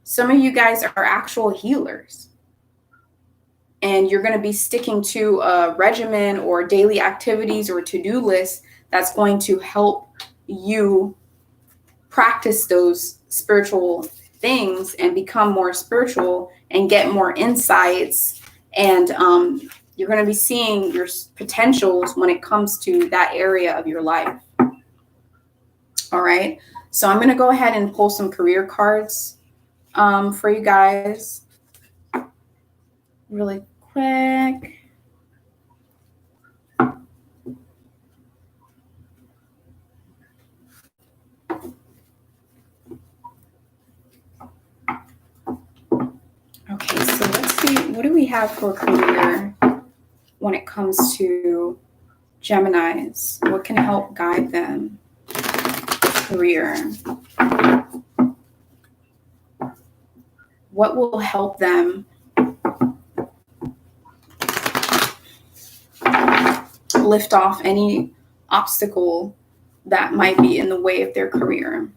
Some of you guys are actual healers. And you're going to be sticking to a regimen or daily activities or to-do list that's going to help you practice those spiritual things and become more spiritual and get more insights. And you're going to be seeing your potentials when it comes to that area of your life. All right. So I'm going to go ahead and pull some career cards for you guys really quick. Okay, so let's see, what do we have for career when it comes to Geminis? What can help guide them? Career. What will help them lift off any obstacle that might be in the way of their career?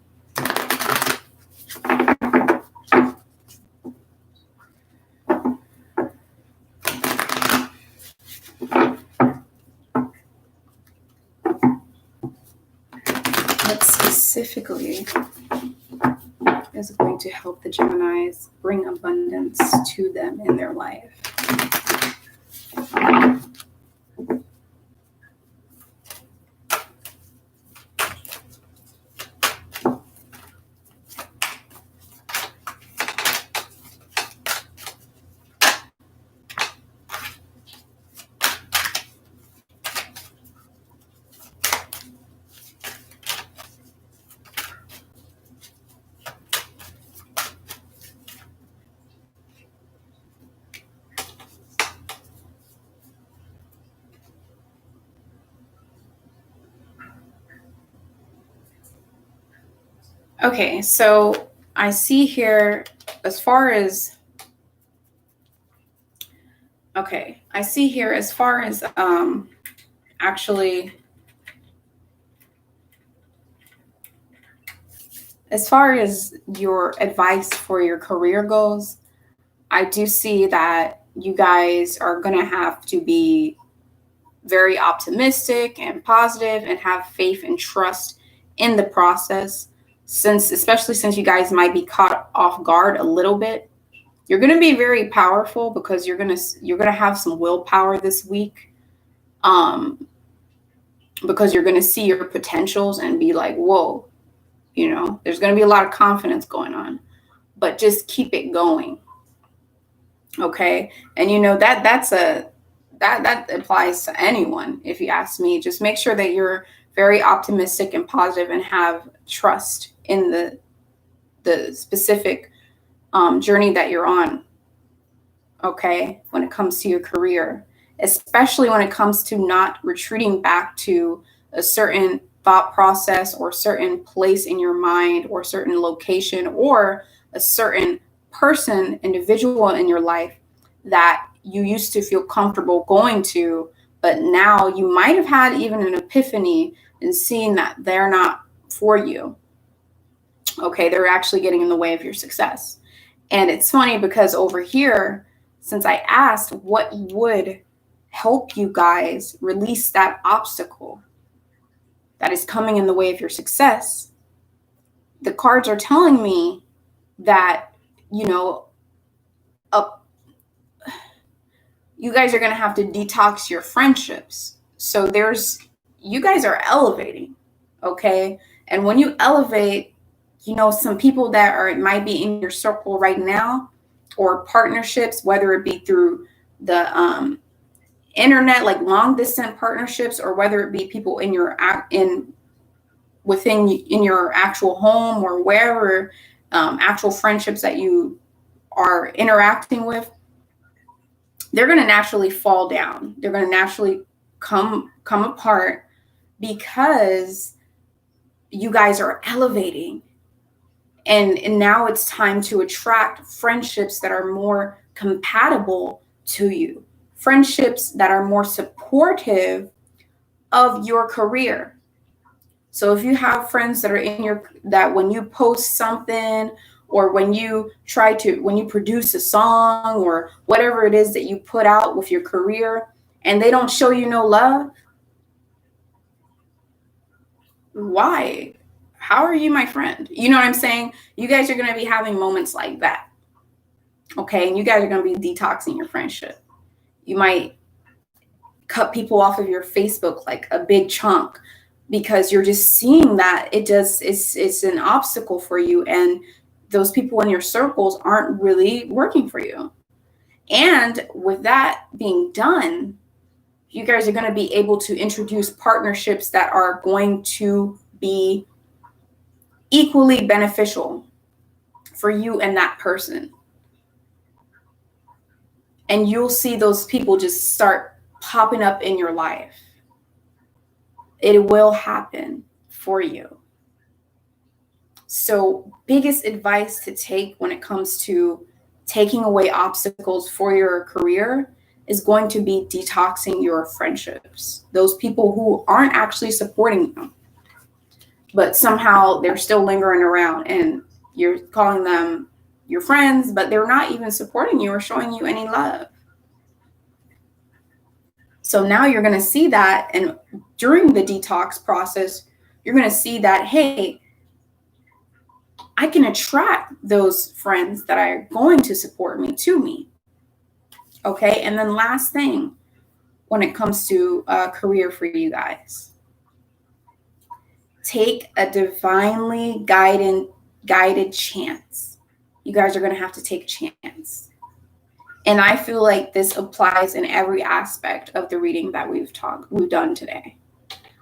What specifically is going to help the Geminis bring abundance to them in their life? Okay, so I see here as far as actually, as far as your advice for your career goes, I do see that you guys are going to have to be very optimistic and positive and have faith and trust in the process, especially since you guys might be caught off guard a little bit. You're going to be very powerful because you're going to have some willpower this week. Because you're going to see your potentials and be like, whoa, there's going to be a lot of confidence going on, but just keep it going. Okay. And that applies to anyone. If you ask me, just make sure that you're very optimistic and positive and have trust in the specific journey that you're on. Okay. When it comes to your career, especially when it comes to not retreating back to a certain thought process or certain place in your mind or certain location or a certain person, individual in your life that you used to feel comfortable going to, but now you might have had even an epiphany and seeing that they're not for you. Okay, they're actually getting in the way of your success. And it's funny because over here, since I asked what would help you guys release that obstacle that is coming in the way of your success, the cards are telling me that, you guys are going to have to detox your friendships. So you guys are elevating, okay? And when you elevate, some people that might be in your circle right now or partnerships, whether it be through the internet, like long distance partnerships, or whether it be people in your actual home or wherever, actual friendships that you are interacting with, they're going to naturally fall down. They're going to naturally come apart because you guys are elevating. And now it's time to attract friendships that are more compatible to you, friendships that are more supportive of your career. So if you have friends that are that when you post something or when you produce a song or whatever it is that you put out with your career and they don't show you no love, why? How are you my friend? You know what I'm saying? You guys are going to be having moments like that. Okay. And you guys are going to be detoxing your friendship. You might cut people off of your Facebook, like a big chunk, because you're just seeing that it's an obstacle for you. And those people in your circles aren't really working for you. And with that being done, you guys are going to be able to introduce partnerships that are going to be equally beneficial for you and that person. And you'll see those people just start popping up in your life. It will happen for you. So, biggest advice to take when it comes to taking away obstacles for your career is going to be detoxing your friendships. Those people who aren't actually supporting you, but somehow they're still lingering around and you're calling them your friends, but they're not even supporting you or showing you any love. So now you're going to see that. And during the detox process, you're going to see that, hey, I can attract those friends that are going to support me to me. Okay. And then last thing, when it comes to a career for you guys, take a divinely guided chance. You guys are going to have to take a chance. And I feel like this applies in every aspect of the reading that we've done today.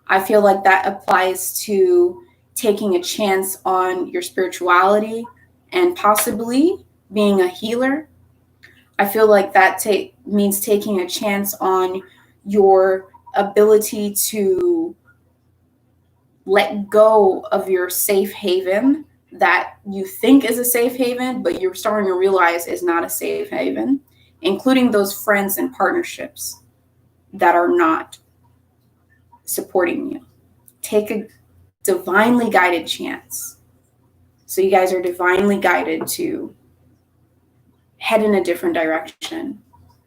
I feel like that applies to taking a chance on your spirituality and possibly being a healer. I feel like that means taking a chance on your ability to let go of your safe haven that you think is a safe haven, but you're starting to realize is not a safe haven, including those friends and partnerships that are not supporting you. Take a divinely guided chance. So you guys are divinely guided to head in a different direction.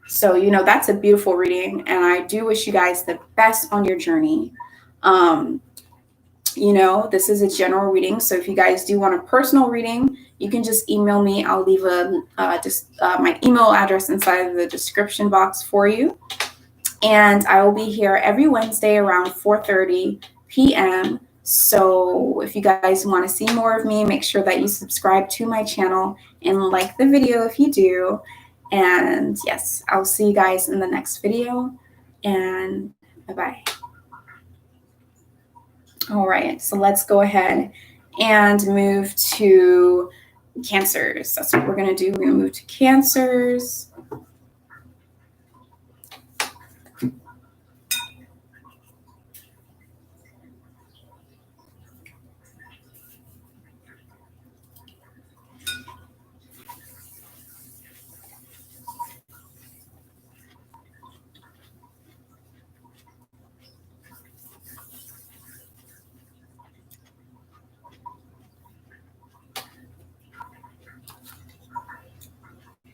So, you know, that's a beautiful reading, and I do wish you guys the best on your journey. You know, this is a general reading, so if you guys do want a personal reading, you can just email me. I'll leave my email address inside of the description box for you. And I will be here every Wednesday around 4:30 p.m. So if you guys want to see more of me, make sure that you subscribe to my channel and like the video if you do. And yes, I'll see you guys in the next video, and bye-bye. All right, so let's go ahead and move to Cancers. That's what we're going to do. We're going to move to Cancers.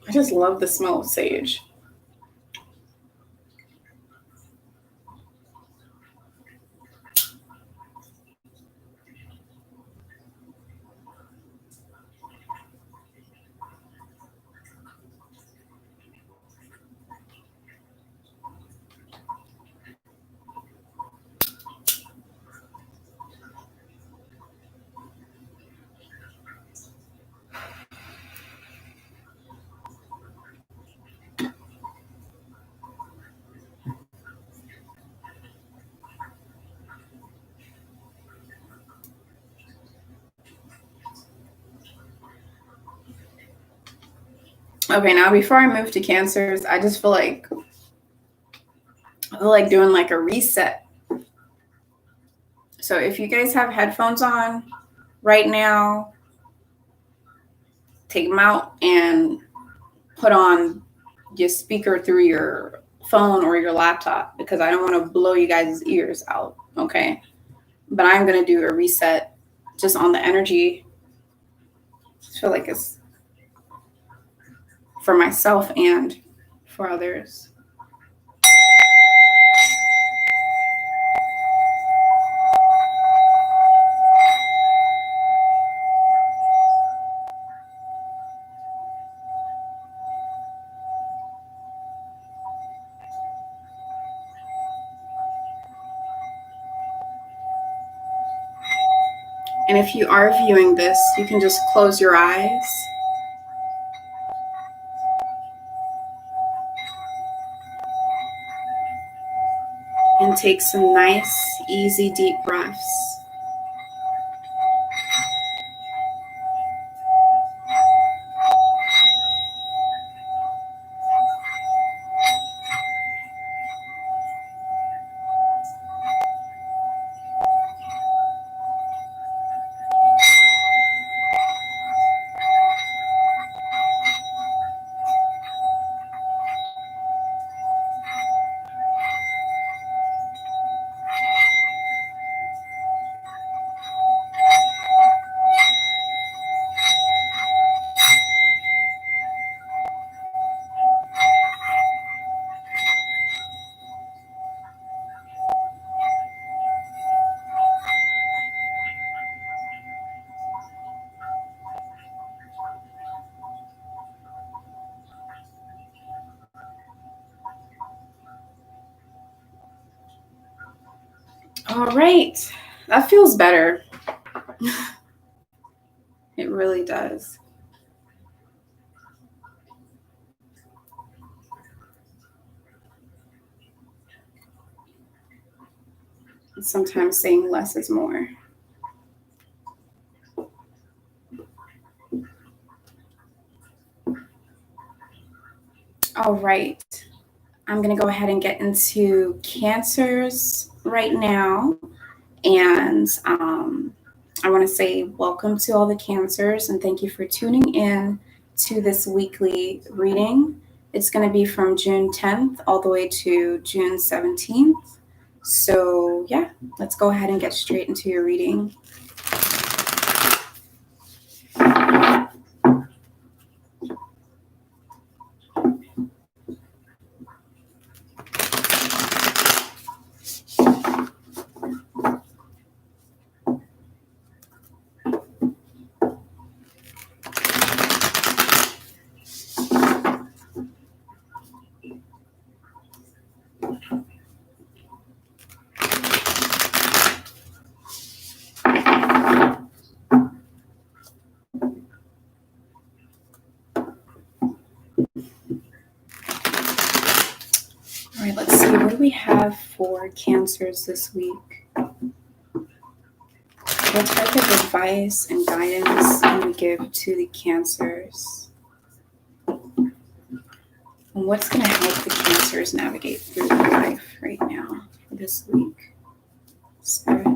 I just love the smell of sage. Okay, now before I move to Cancers, I just feel like doing like a reset. So if you guys have headphones on right now, take them out and put on your speaker through your phone or your laptop, because I don't want to blow you guys' ears out, okay? But I'm going to do a reset just on the energy. I feel like it's for myself and for others. And if you are viewing this, you can just close your eyes. And take some nice, easy, deep breaths. All right, that feels better. It really does. And sometimes saying less is more. All right, I'm going to go ahead and get into Cancers right now. And I want to say welcome to all the Cancers, and thank you for tuning in to this weekly reading. It's going to be from June 10th all the way to June 17th. So yeah, let's go ahead and get straight into your reading. All right, let's see. What do we have for Cancers this week? What type of advice and guidance can we give to the Cancers? And what's going to help the Cancers navigate through their life right now for this week? Spirit.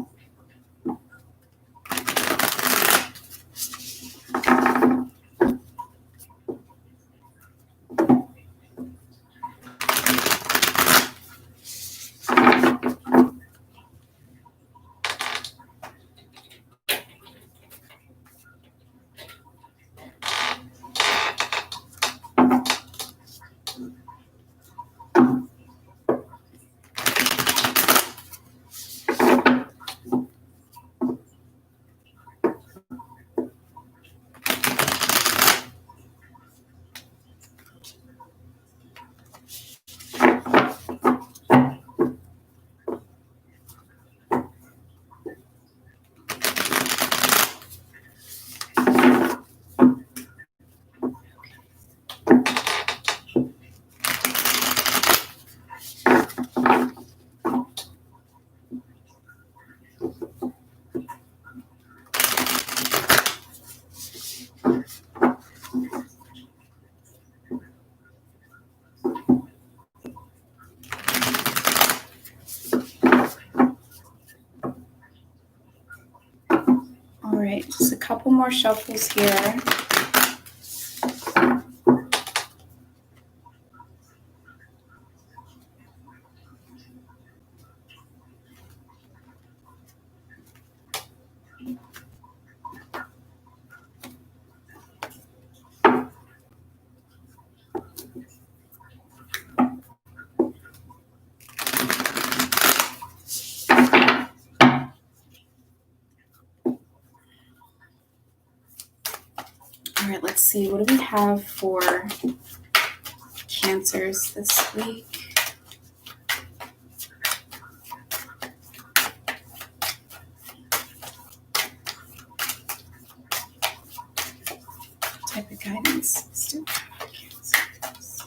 All right, just a couple more shuffles here. All right, let's see. What do we have for Cancers this week? What type of guidance still have Cancers?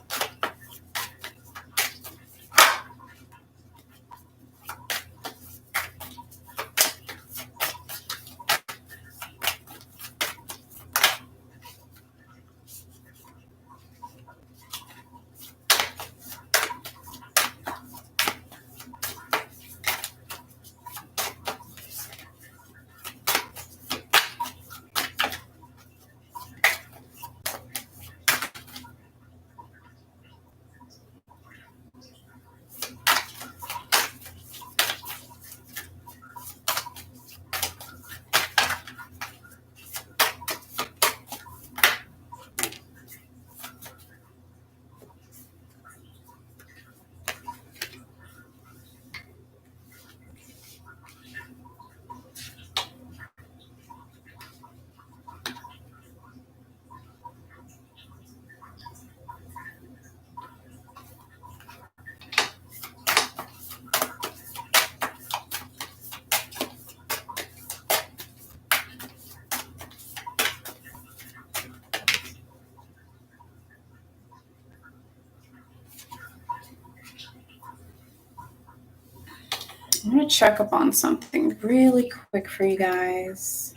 I'm going to check up on something really quick for you guys.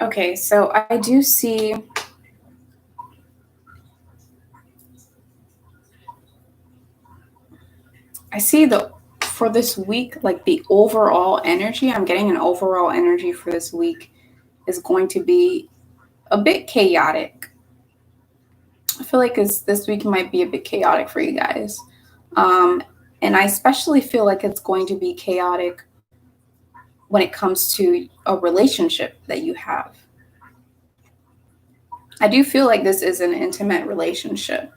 Okay, so I do see for this week, like the overall energy, I'm getting an overall energy for this week is going to be a bit chaotic. I feel like this week might be a bit chaotic for you guys. And I especially feel like it's going to be chaotic when it comes to a relationship that you have. I do feel like this is an intimate relationship.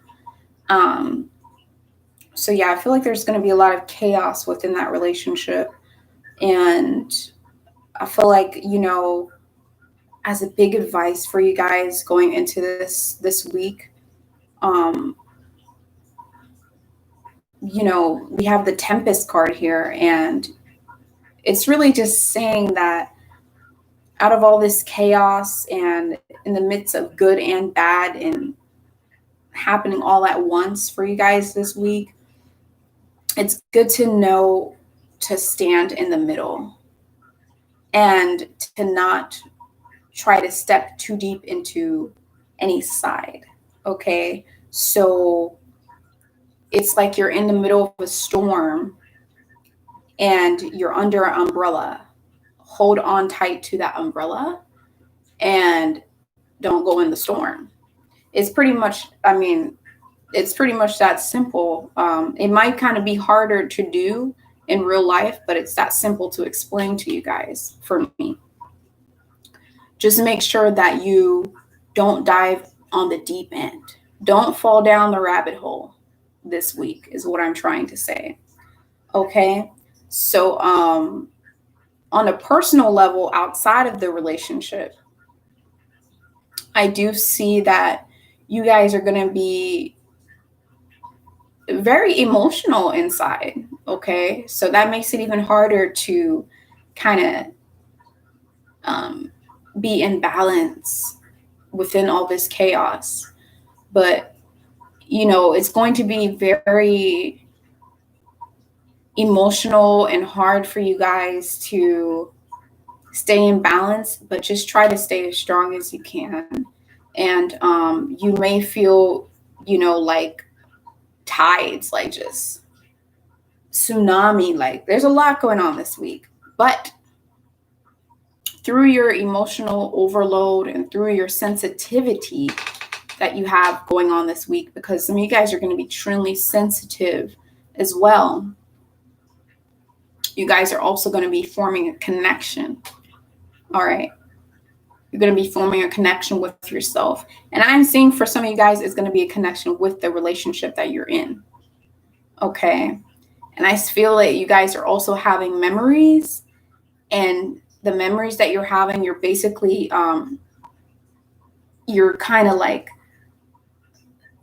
So yeah, I feel like there's going to be a lot of chaos within that relationship. And I feel like, as a big advice for you guys going into this week, we have the Tempest card here, and it's really just saying that out of all this chaos and in the midst of good and bad and happening all at once for you guys this week, it's good to know to stand in the middle and to not try to step too deep into any side. Okay. So it's like you're in the middle of a storm and you're under an umbrella. Hold on tight to that umbrella and don't go in the storm. It's pretty much that simple. It might kind of be harder to do in real life, but it's that simple to explain to you guys for me. Just make sure that you don't dive on the deep end. Don't fall down the rabbit hole this week is what I'm trying to say. Okay. So, on a personal level outside of the relationship, I do see that you guys are going to be very emotional inside. Okay. So that makes it even harder to kind of be in balance within all this chaos. But, it's going to be very emotional and hard for you guys to stay in balance, but just try to stay as strong as you can. And you may feel, like tides, like just tsunami, like there's a lot going on this week. But through your emotional overload and through your sensitivity that you have going on this week, because some of you guys are going to be truly sensitive as well, you guys are also going to be forming a connection. All right. You're going to be forming a connection with yourself. And I'm seeing for some of you guys, it's going to be a connection with the relationship that you're in. Okay. And I feel that you guys are also having memories, and the memories that you're having, you're basically, you're kind of like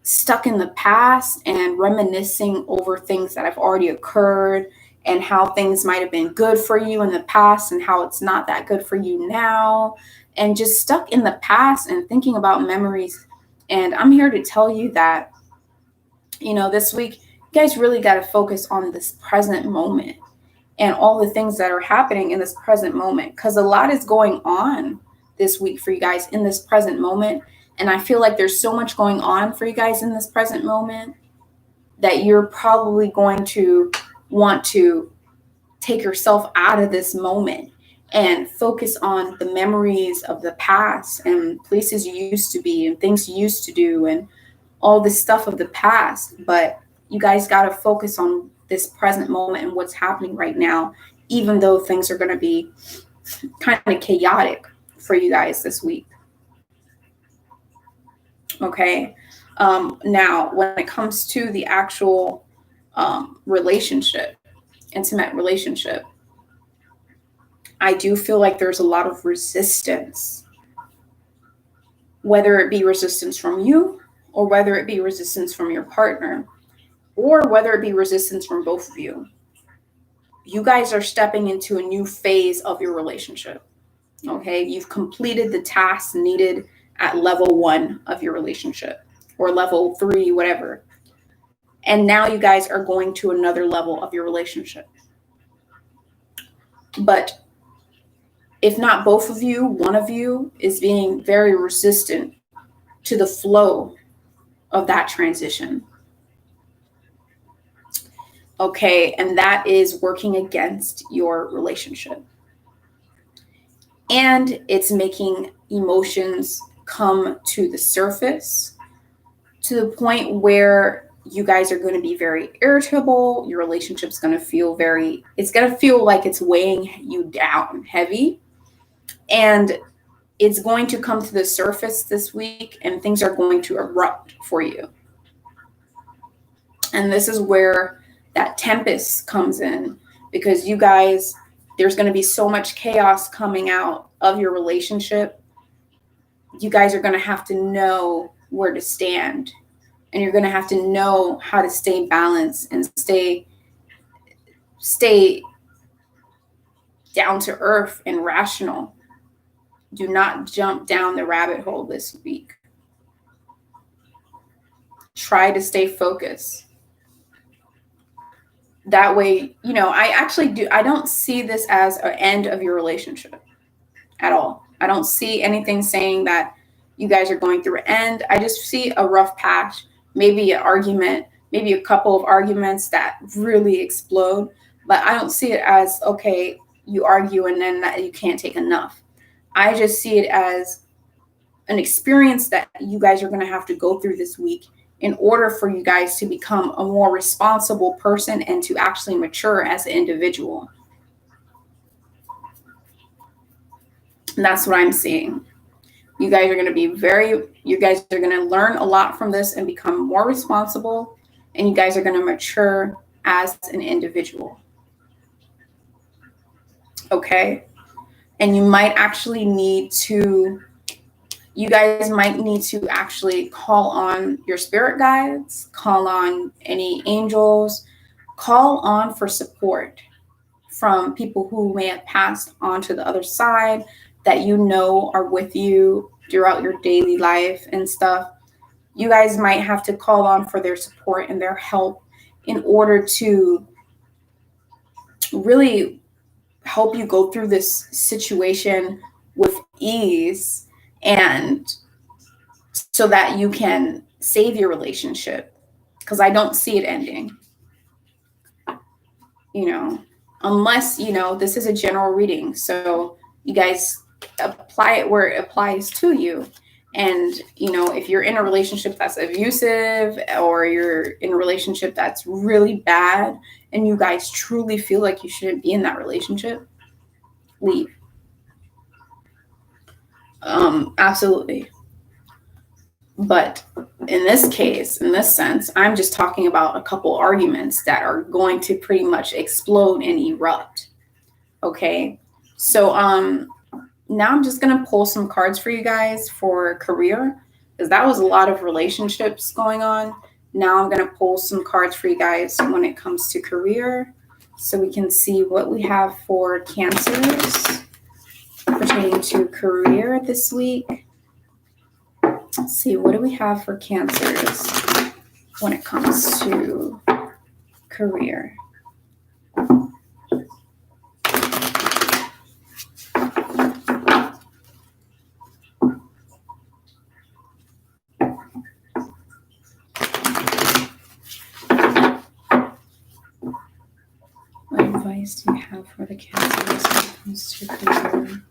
stuck in the past and reminiscing over things that have already occurred and how things might have been good for you in the past and how it's not that good for you now, and just stuck in the past and thinking about memories. And I'm here to tell you that, this week, you guys really got to focus on this present moment and all the things that are happening in this present moment, because a lot is going on this week for you guys in this present moment. And I feel like there's so much going on for you guys in this present moment that you're probably going to want to take yourself out of this moment and focus on the memories of the past and places you used to be and things you used to do and all this stuff of the past. But you guys got to focus on this present moment and what's happening right now, even though things are going to be kind of chaotic for you guys this week. Okay. Now, when it comes to the actual relationship, intimate relationship, I do feel like there's a lot of resistance, whether it be resistance from you or whether it be resistance from your partner or whether it be resistance from both of you. You guys are stepping into a new phase of your relationship. Okay. You've completed the tasks needed at level 1 of your relationship or level 3, whatever. And now you guys are going to another level of your relationship. But if not both of you, one of you is being very resistant to the flow of that transition. Okay, and that is working against your relationship. And it's making emotions come to the surface to the point where you guys are going to be very irritable. Your relationship's going to feel it's going to feel like it's weighing you down heavy. And it's going to come to the surface this week, and things are going to erupt for you. And this is where that tempest comes in, because you guys, there's going to be so much chaos coming out of your relationship. You guys are going to have to know where to stand, and you're going to have to know how to stay balanced and stay down to earth and rational. Do not jump down the rabbit hole this week. Try to stay focused. That way, you know, I don't see this as an end of your relationship at all. I don't see anything saying that you guys are going through an end. I just see a rough patch, maybe an argument, maybe a couple of arguments that really explode. But I don't see it as, okay, you argue and then that you can't take enough. I just see it as an experience that you guys are going to have to go through this week in order for you guys to become a more responsible person and to actually mature as an individual. And that's what I'm seeing. You guys are going to learn a lot from this and become more responsible, and you guys are going to mature as an individual. Okay? And you guys might need to actually call on your spirit guides, call on any angels, call on for support from people who may have passed on to the other side that you know are with you throughout your daily life and stuff. You guys might have to call on for their support and their help in order to really help you go through this situation with ease, and so that you can save your relationship, because I don't see it ending, unless, this is a general reading. So you guys apply it where it applies to you. And, if you're in a relationship that's abusive, or you're in a relationship that's really bad and you guys truly feel like you shouldn't be in that relationship, leave. Absolutely. But in this case, in this sense, I'm just talking about a couple arguments that are going to pretty much explode and erupt. Okay. So, now I'm just going to pull some cards for you guys for career, because that was a lot of relationships going on. Now I'm going to pull some cards for you guys when it comes to career, so we can see what we have for Cancers pertaining to career this week. Let's see, what do we have for Cancers when it comes to career? What advice do you have for the Cancers when it comes to career?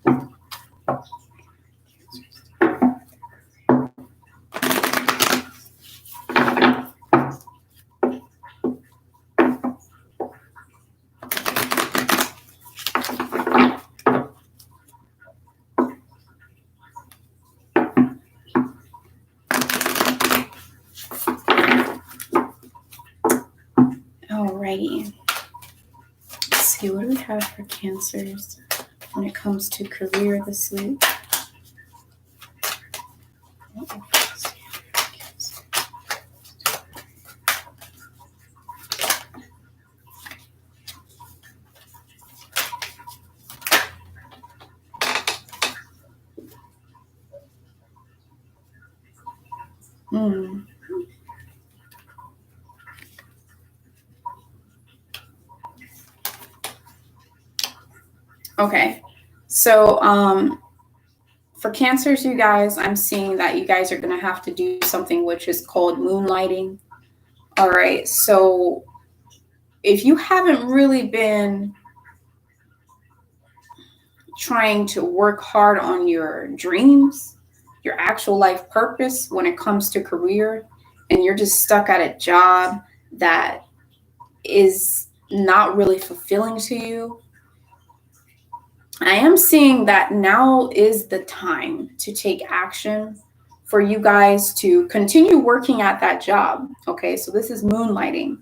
Alrighty. Let's see, what do we have for Cancers when it comes to career this week? Okay, so for Cancers, you guys, I'm seeing that you guys are going to have to do something which is called moonlighting. All right, so if you haven't really been trying to work hard on your dreams, your actual life purpose when it comes to career, and you're just stuck at a job that is not really fulfilling to you, I am seeing that now is the time to take action for you guys to continue working at that job. Okay, so this is moonlighting.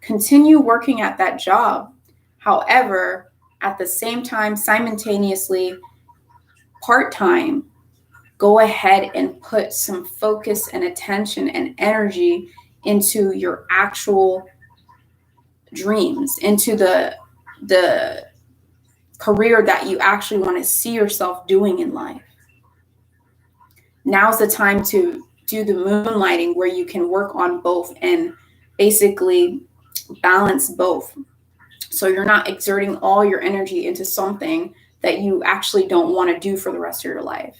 Continue working at that job. However, at the same time, simultaneously, part-time, go ahead and put some focus and attention and energy into your actual dreams, into the career that you actually want to see yourself doing in life. Now's the time to do the moonlighting where you can work on both and basically balance both. So you're not exerting all your energy into something that you actually don't want to do for the rest of your life.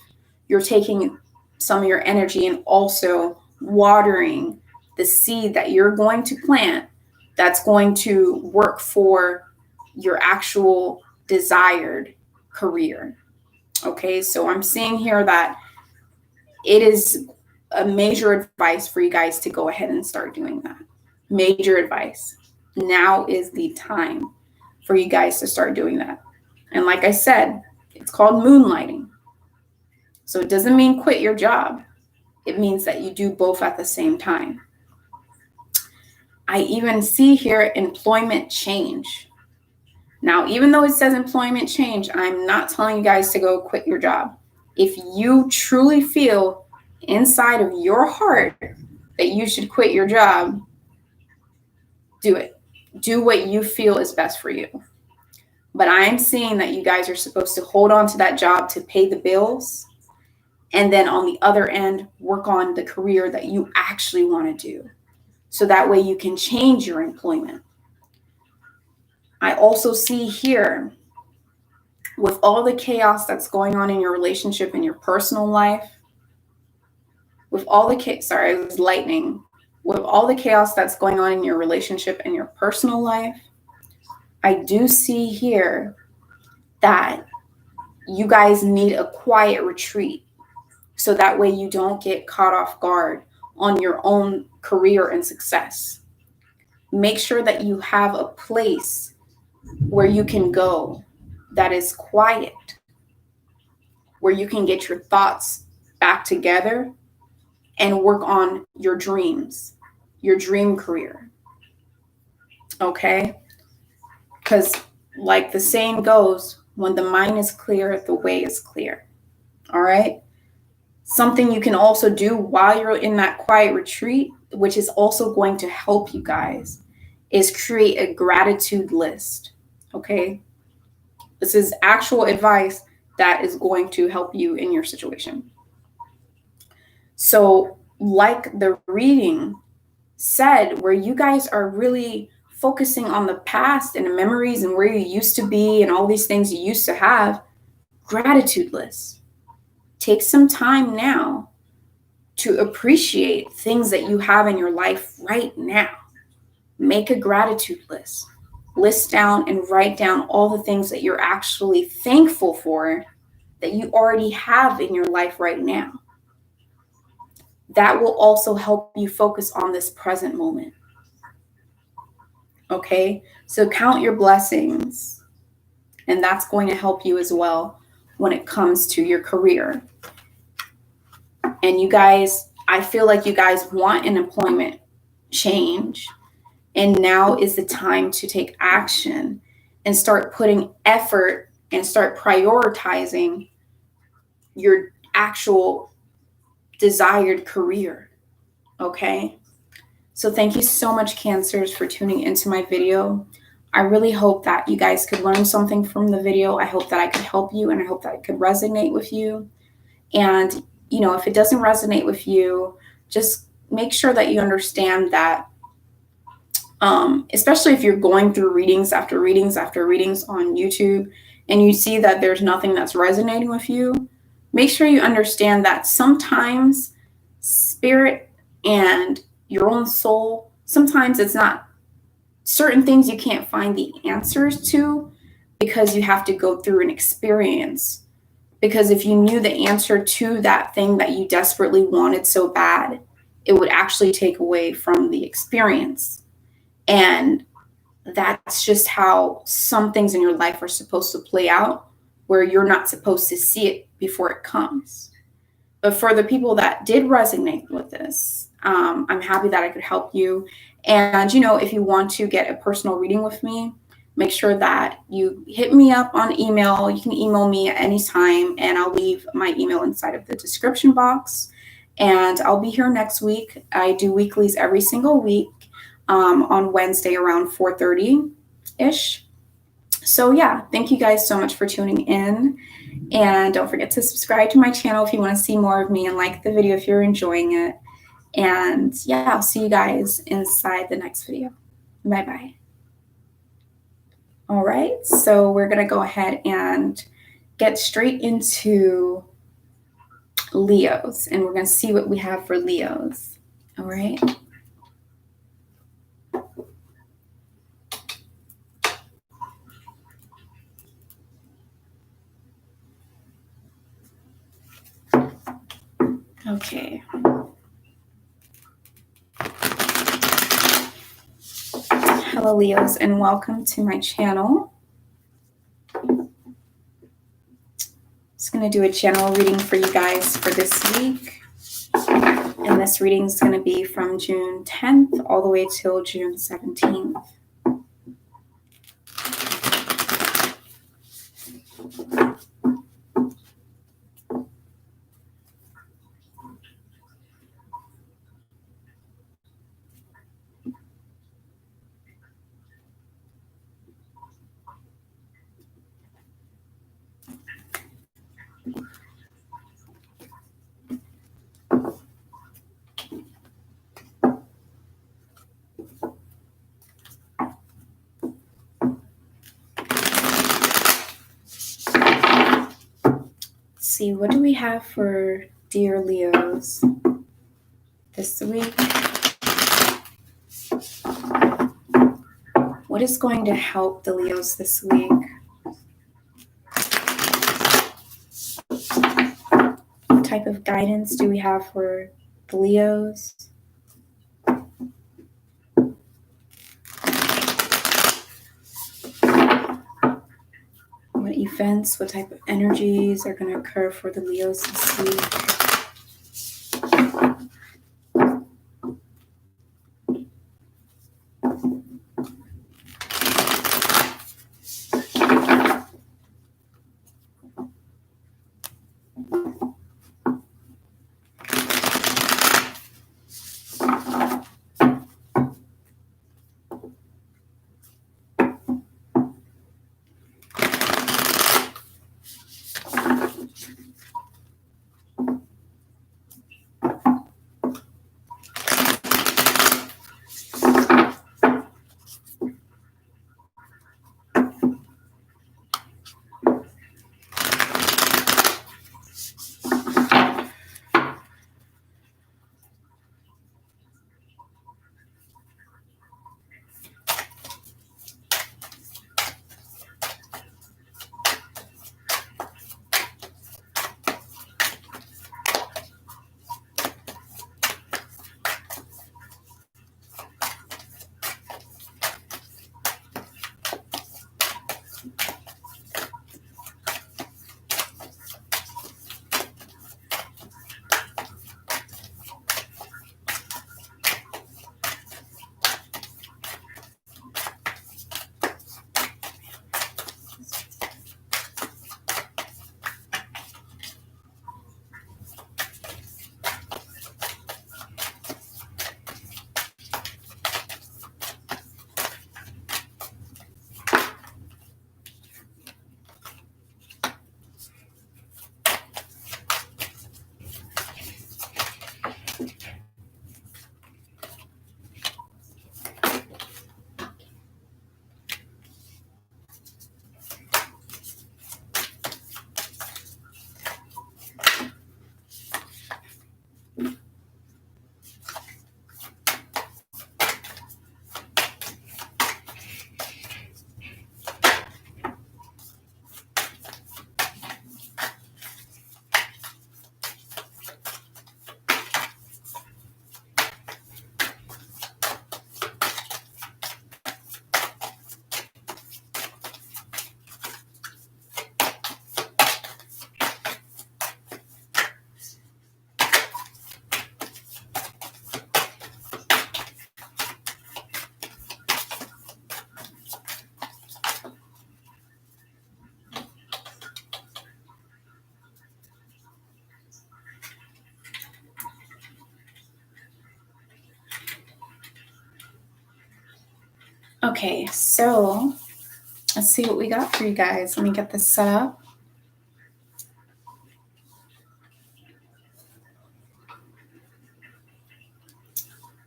You're taking some of your energy and also watering the seed that you're going to plant that's going to work for your actual desired career. Okay, so I'm seeing here that it is a major advice for you guys to go ahead and start doing that. Major advice. Now is the time for you guys to start doing that. And like I said, it's called moonlighting. So it doesn't mean quit your job. It means that you do both at the same time. I even see here employment change. Now, even though it says employment change, I'm not telling you guys to go quit your job. If you truly feel inside of your heart that you should quit your job, do it. Do what you feel is best for you. But I'm seeing that you guys are supposed to hold on to that job to pay the bills. And then on the other end, work on the career that you actually want to do. So that way you can change your employment. I also see here, with all the chaos that's going on in your relationship and your personal life, with all the sorry, it was lightning. With all the chaos that's going on in your relationship and your personal life, I do see here that you guys need a quiet retreat. So that way you don't get caught off guard on your own career and success. Make sure that you have a place where you can go that is quiet, where you can get your thoughts back together and work on your dreams, your dream career. Okay? Because like the saying goes, when the mind is clear, the way is clear. All right? Something you can also do while you're in that quiet retreat, which is also going to help you guys, is create a gratitude list. Okay? This is actual advice that is going to help you in your situation. So, like the reading said, where you guys are really focusing on the past and the memories and where you used to be and all these things you used to have, gratitude list. Take some time now to appreciate things that you have in your life right now. Make a gratitude list. List down and write down all the things that you're actually thankful for that you already have in your life right now. That will also help you focus on this present moment. Okay, so count your blessings, and that's going to help you as well when it comes to your career. And you guys, I feel like you guys want an employment change, and now is the time to take action and start putting effort and start prioritizing your actual desired career. Okay? So thank you so much, Cancers, for tuning into my video. I really hope that you guys could learn something from the video. I hope that I could help you, and I hope that it could resonate with you. And, you know, if it doesn't resonate with you, just make sure that you understand that, especially if you're going through readings after readings after readings on YouTube and you see that there's nothing that's resonating with you, make sure you understand that sometimes spirit and your own soul, sometimes it's not certain things you can't find the answers to because you have to go through an experience. Because if you knew the answer to that thing that you desperately wanted so bad, it would actually take away from the experience. And that's just how some things in your life are supposed to play out where you're not supposed to see it before it comes. But for the people that did resonate with this, I'm happy that I could help you. And, if you want to get a personal reading with me, make sure that you hit me up on email. You can email me at any time, and I'll leave my email inside of the description box. And I'll be here next week. I do weeklies every single week on Wednesday around 4:30-ish. So yeah, thank you guys so much for tuning in. And don't forget to subscribe to my channel if you want to see more of me, and like the video if you're enjoying it. And yeah, I'll see you guys inside the next video. Bye-bye. All right, so we're going to go ahead and get straight into Leos, and we're going to see what we have for Leos. All right. Okay. Hello, Leos, and welcome to my channel. Just going to do a general reading for you guys for this week. And this reading is going to be from June 10th all the way till June 17th. See, what do we have for dear Leos this week? What is going to help the Leos this week? What type of guidance do we have for the Leos? What events, what type of energies are going to occur for the Leos this week? Okay, so let's see what we got for you guys. Let me get this set up.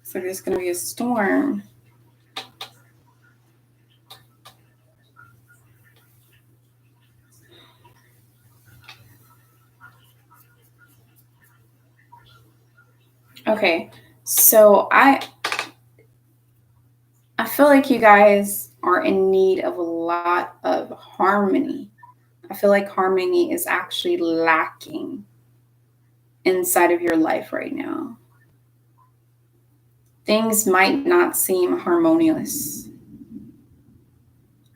So there's going to be a storm. Okay, so I feel like you guys are in need of a lot of harmony. I feel like harmony is actually lacking inside of your life right now. Things might not seem harmonious,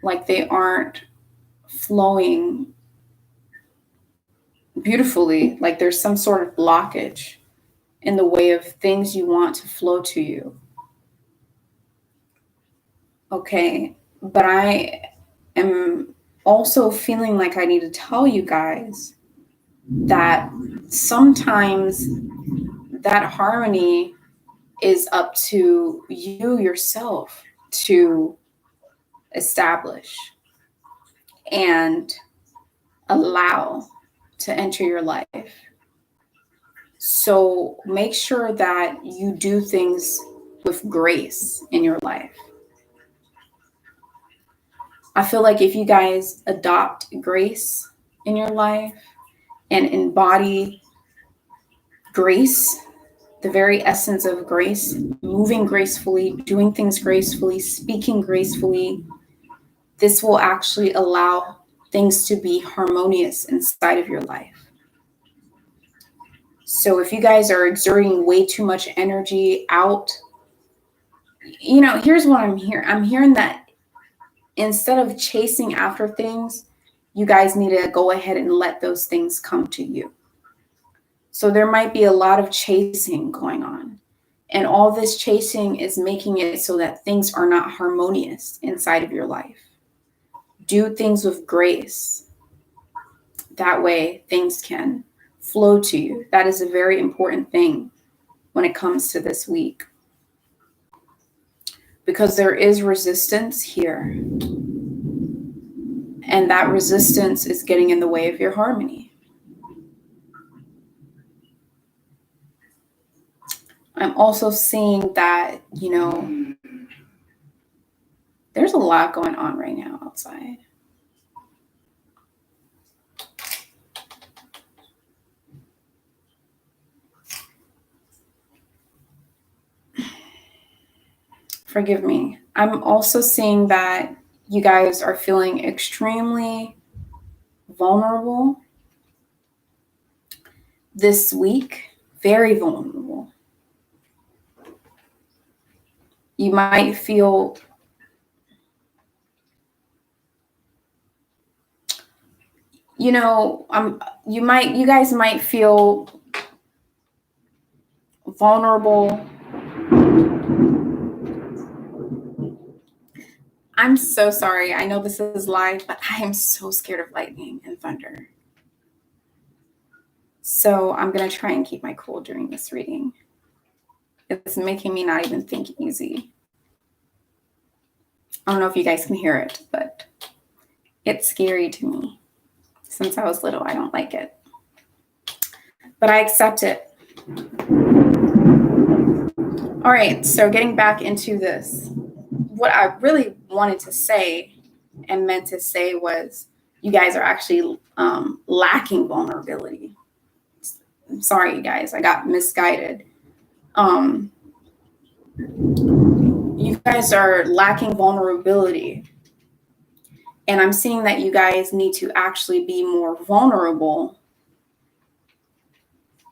like they aren't flowing beautifully, like there's some sort of blockage in the way of things you want to flow to you. Okay, but I am also feeling like I need to tell you guys that sometimes that harmony is up to you yourself to establish and allow to enter your life. So make sure that you do things with grace in your life. I feel like if you guys adopt grace in your life and embody grace, the very essence of grace, moving gracefully, doing things gracefully, speaking gracefully, this will actually allow things to be harmonious inside of your life. So if you guys are exerting way too much energy out, here's what I'm hearing. I'm hearing that instead of chasing after things, you guys need to go ahead and let those things come to you. So there might be a lot of chasing going on. And all this chasing is making it so that things are not harmonious inside of your life. Do things with grace. That way things can flow to you. That is a very important thing when it comes to this week. Because there is resistance here. And that resistance is getting in the way of your harmony. I'm also seeing that, there's a lot going on right now outside. Forgive me. I'm also seeing that you guys are feeling extremely vulnerable this week. Very vulnerable. You might feel you guys might feel vulnerable. I'm so sorry. I know this is live, but I am so scared of lightning and thunder. So I'm going to try and keep my cool during this reading. It's making me not even think easy. I don't know if you guys can hear it, but it's scary to me. Since I was little, I don't like it. But I accept it. All right, so getting back into this. What I really wanted to say and meant to say was you guys are actually lacking vulnerability. I'm sorry, you guys. I got misguided. You guys are lacking vulnerability. And I'm seeing that you guys need to actually be more vulnerable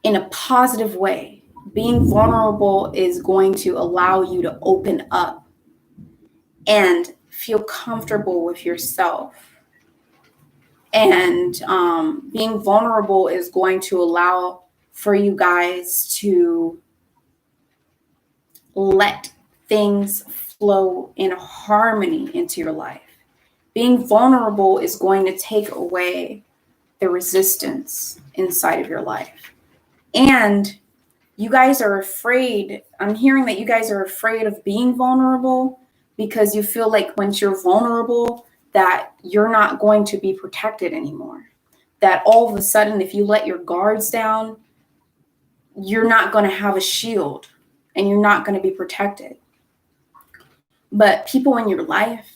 in a positive way. Being vulnerable is going to allow you to open up and feel comfortable with yourself. And being vulnerable is going to allow for you guys to let things flow in harmony into your life. Being vulnerable is going to take away the resistance inside of your life. And you guys are afraid. I'm hearing that you guys are afraid of being vulnerable because you feel like once you're vulnerable, that you're not going to be protected anymore. That all of a sudden, if you let your guards down, you're not going to have a shield and you're not going to be protected. But people in your life,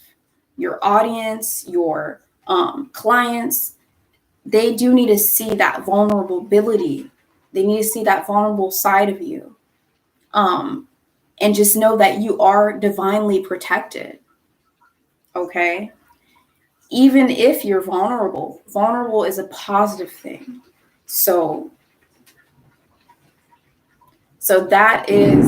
your audience, your clients, they do need to see that vulnerability. They need to see that vulnerable side of you. And just know that you are divinely protected. Okay? Even if you're vulnerable, vulnerable is a positive thing. So that is,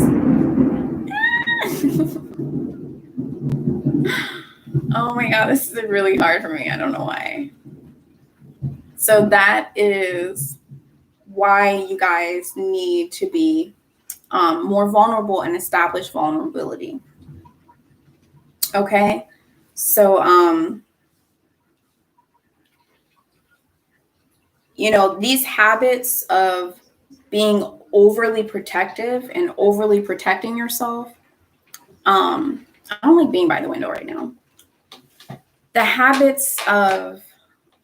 oh my God, this is really hard for me. I don't know why. So that is why you guys need to be more vulnerable and establish vulnerability. Okay. So, these habits of being overly protective and overly protecting yourself. I don't like being by the window right now. The habits of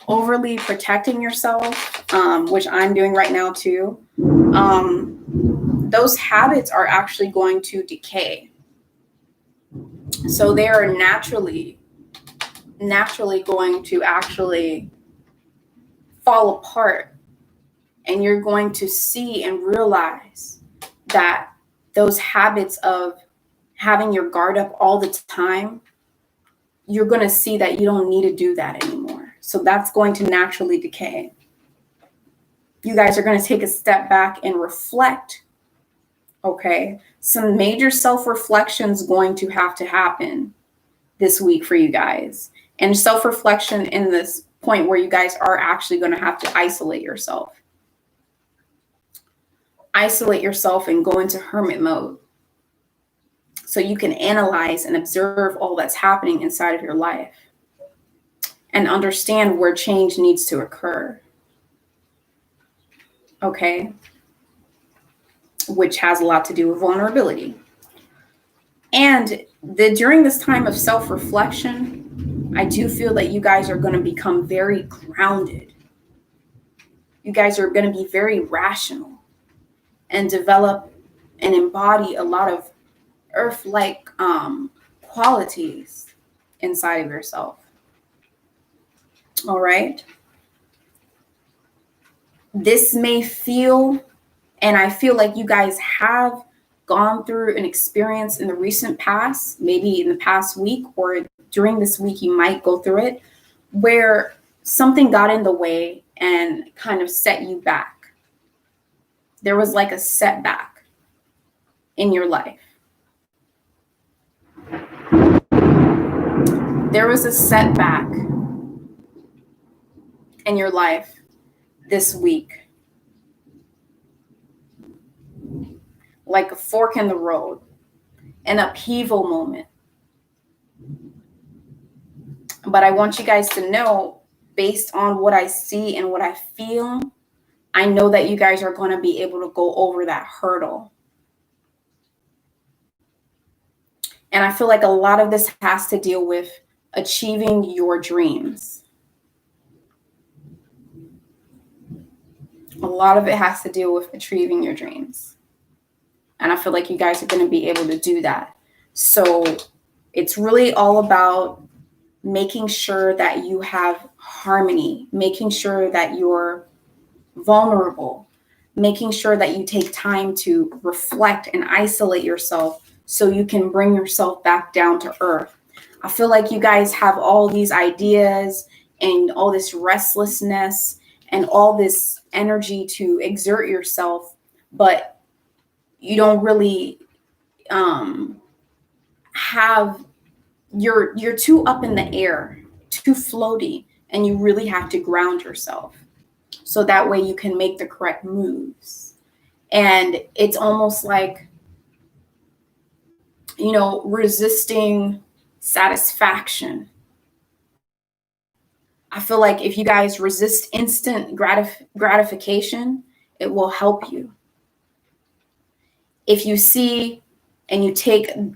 overly protecting yourself, which I'm doing right now too, those habits are actually going to decay. So they are naturally going to actually fall apart. And you're going to see and realize that those habits of having your guard up all the time, you're going to see that you don't need to do that anymore. So that's going to naturally decay. You guys are going to take a step back and reflect. Okay. Some major self-reflection is going to have to happen this week for you guys. And self-reflection in this point where you guys are actually going to have to isolate yourself. Isolate yourself and go into hermit mode so you can analyze and observe all that's happening inside of your life and understand where change needs to occur. Okay. Which has a lot to do with vulnerability. And during this time of self-reflection, I do feel that you guys are going to become very grounded. You guys are going to be very rational and develop and embody a lot of earth-like qualities inside of yourself. All right. This may feel, and I feel like you guys have gone through an experience in the recent past, maybe in the past week or during this week, you might go through it, where something got in the way and kind of set you back. There was like a setback in your life. There was a setback in your life this week. Like a fork in the road, an upheaval moment. But I want you guys to know, based on what I see and what I feel, I know that you guys are going to be able to go over that hurdle. And I feel like a lot of this has to deal with achieving your dreams. A lot of it has to deal with achieving your dreams. And I feel like you guys are going to be able to do that. So it's really all about making sure that you have harmony, making sure that you're vulnerable, making sure that you take time to reflect and isolate yourself so you can bring yourself back down to earth. I feel like you guys have all these ideas and all this restlessness and all this energy to exert yourself, but you don't really have, you're too up in the air, too floaty, and you really have to ground yourself so that way you can make the correct moves. And it's almost like, resisting satisfaction. I feel like if you guys resist instant gratification, it will help you. If you see and you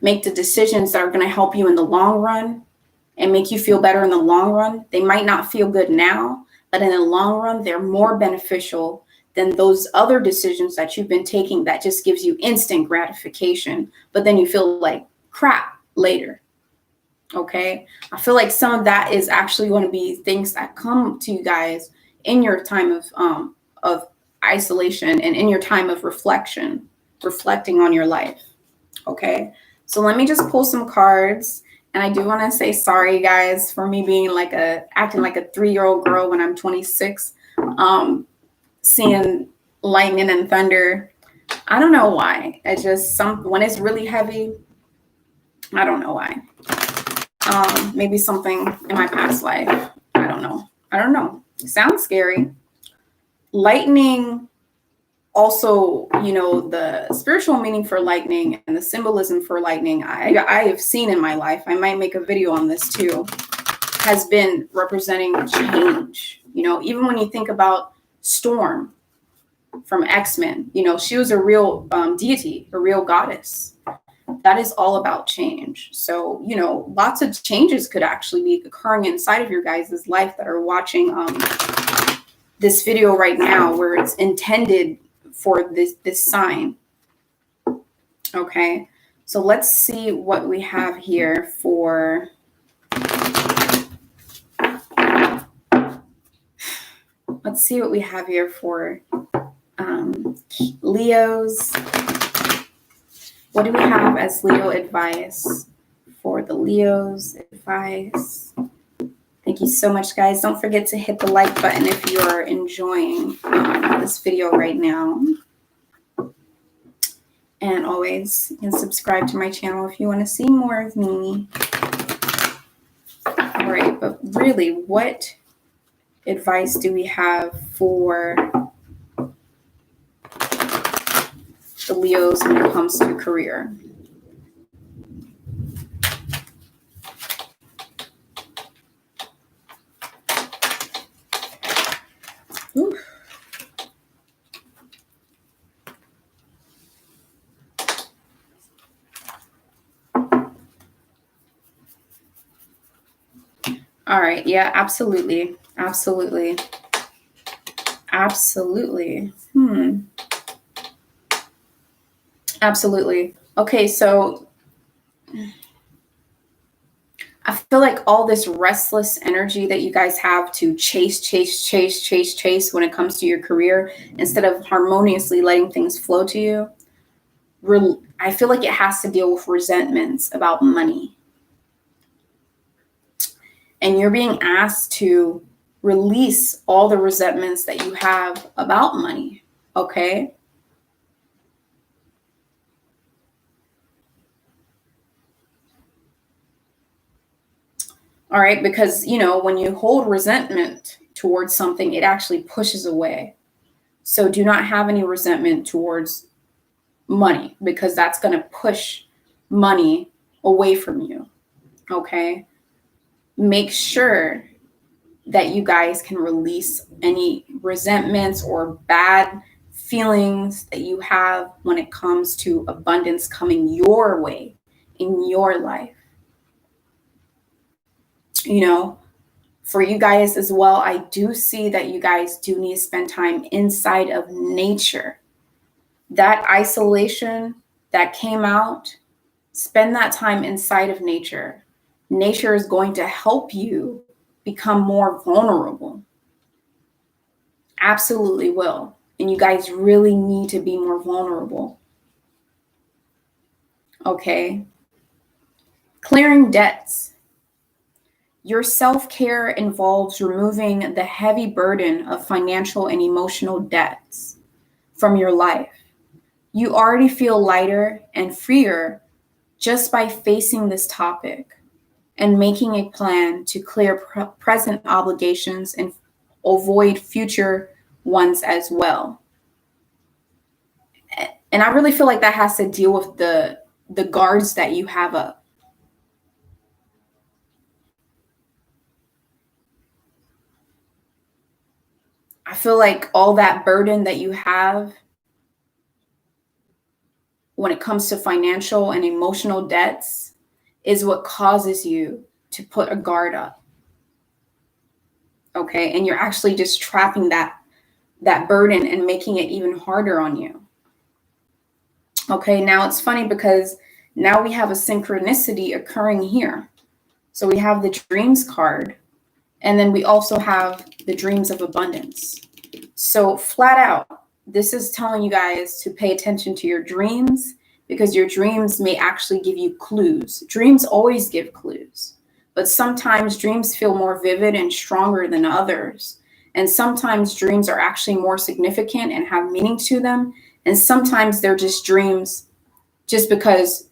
make the decisions that are going to help you in the long run and make you feel better in the long run, they might not feel good now, but in the long run, they're more beneficial than those other decisions that you've been taking that just gives you instant gratification, but then you feel like crap later. Okay. I feel like some of that is actually going to be things that come to you guys in your time of isolation and in your time of reflecting on your life. Okay. So let me just pull some cards. And I do want to say sorry, guys, for me being acting like a 3-year-old girl when I'm 26, seeing lightning and thunder. I don't know why. It's just when it's really heavy, I don't know why. Maybe something in my past life. I don't know. It sounds scary. Lightning, also, the spiritual meaning for lightning and the symbolism for lightning, I have seen in my life, I might make a video on this too, has been representing change. Even when you think about Storm from X-Men, she was a real deity, a real goddess. That is all about change. So, lots of changes could actually be occurring inside of your guys' life that are watching this video right now, where it's intended for this sign. Okay, so let's see what we have here for Leos. What do we have as Leo advice for the Leos advice? Thank you so much, guys. Don't forget to hit the like button if you're enjoying this video right now. And always, you can subscribe to my channel if you want to see more of me. All right, but really, what advice do we have for the Leos when it comes to career? Ooh. All right. Yeah, absolutely. Absolutely. Absolutely. Absolutely. Okay, so I feel like all this restless energy that you guys have to chase when it comes to your career, instead of harmoniously letting things flow to you, I feel like it has to deal with resentments about money. And you're being asked to release all the resentments that you have about money, okay? All right, because, when you hold resentment towards something, it actually pushes away. So do not have any resentment towards money, because that's going to push money away from you, okay? Make sure that you guys can release any resentments or bad feelings that you have when it comes to abundance coming your way in your life. For you guys as well, I do see that you guys do need to spend time inside of nature. That isolation that came out, spend that time inside of nature. Nature is going to help you become more vulnerable. Absolutely will. And you guys really need to be more vulnerable. Okay. Clearing debts. Your self-care involves removing the heavy burden of financial and emotional debts from your life. You already feel lighter and freer just by facing this topic and making a plan to clear present obligations and avoid future ones as well. And I really feel like that has to deal with the guards that you have up. I feel like all that burden that you have when it comes to financial and emotional debts is what causes you to put a guard up. Okay, and you're actually just trapping that burden and making it even harder on you. Okay, now it's funny because now we have a synchronicity occurring here. So we have the dreams card, and then we also have the dreams of abundance. So flat out, this is telling you guys to pay attention to your dreams, because your dreams may actually give you clues. Dreams always give clues, but sometimes dreams feel more vivid and stronger than others. And sometimes dreams are actually more significant and have meaning to them. And sometimes they're just dreams just because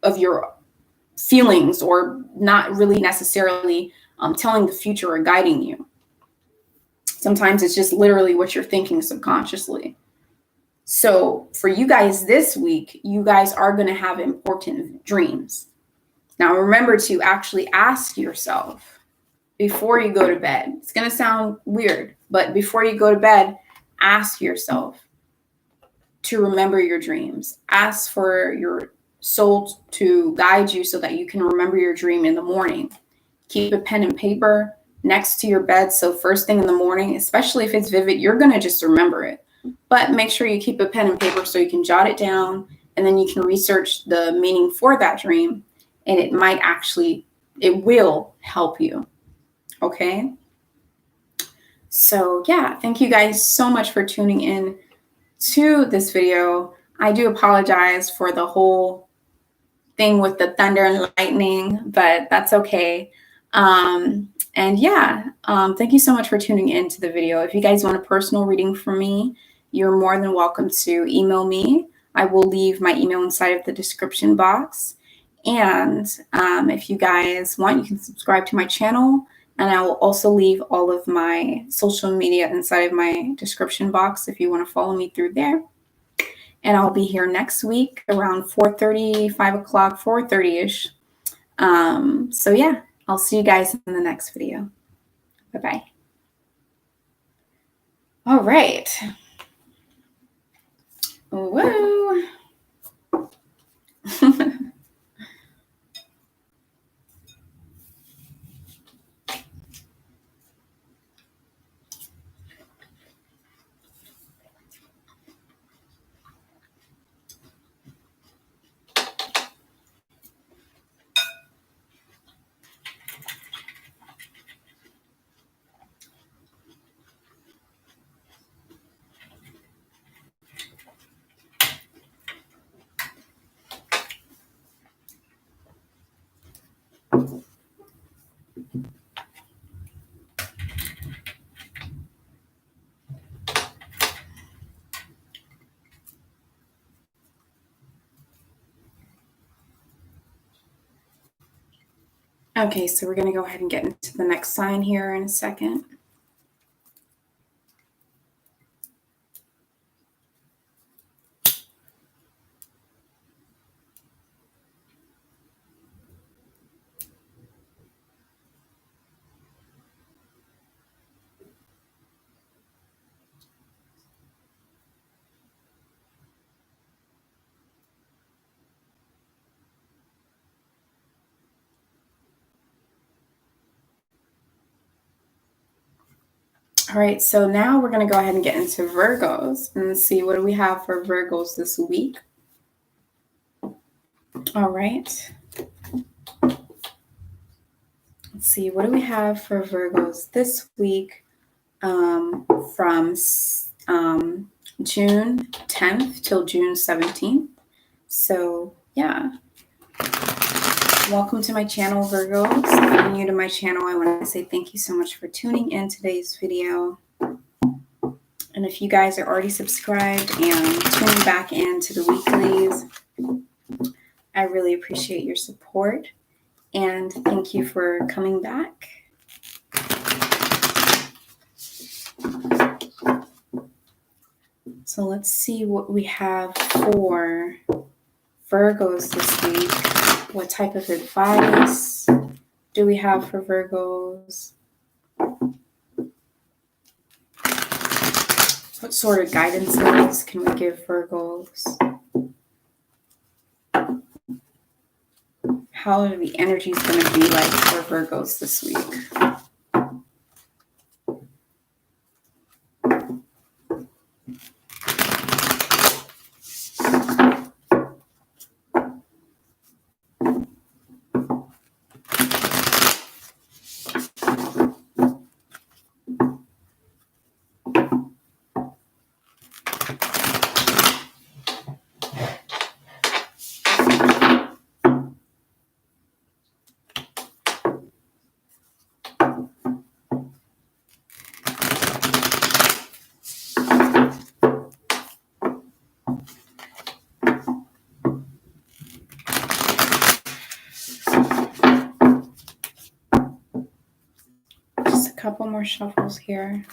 of your feelings, or not really necessarily telling the future or guiding you. Sometimes it's just literally what you're thinking subconsciously. So for you guys this week, you guys are going to have important dreams. Now remember to actually ask yourself before you go to bed. It's going to sound weird, but before you go to bed, ask yourself to remember your dreams. Ask for your soul to guide you so that you can remember your dream in the morning. Keep a pen and paper next to your bed. So first thing in the morning, especially if it's vivid, you're going to just remember it. But make sure you keep a pen and paper so you can jot it down, and then you can research the meaning for that dream, and it will help you. Okay? So yeah, thank you guys so much for tuning in to this video. I do apologize for the whole thing with the thunder and lightning, but that's okay. And yeah, thank you so much for tuning into the video. If you guys want a personal reading from me, you're more than welcome to email me. I will leave my email inside of the description box. And if you guys want, you can subscribe to my channel, and I will also leave all of my social media inside of my description box if you want to follow me through there. And I'll be here next week around 4:30, 5 o'clock, 4:30-ish. So yeah, I'll see you guys in the next video. Bye-bye. All right. Whoa. Okay, so we're going to go ahead and get into the next sign here in a second. All right, so now we're going to go ahead and get into Virgos and see what do we have for Virgos this week. All right. Let's see, what do we have for Virgos this week from June 10th till June 17th. So yeah. Welcome to my channel, Virgos. If you're new to my channel, I want to say thank you so much for tuning in today's video. And if you guys are already subscribed and tuning back into the weeklies, I really appreciate your support. And thank you for coming back. So let's see what we have for Virgos this week. What type of advice do we have for Virgos? What sort of guidances can we give Virgos? how the energy is going to be like for Virgos this week. Just a couple more shuffles here.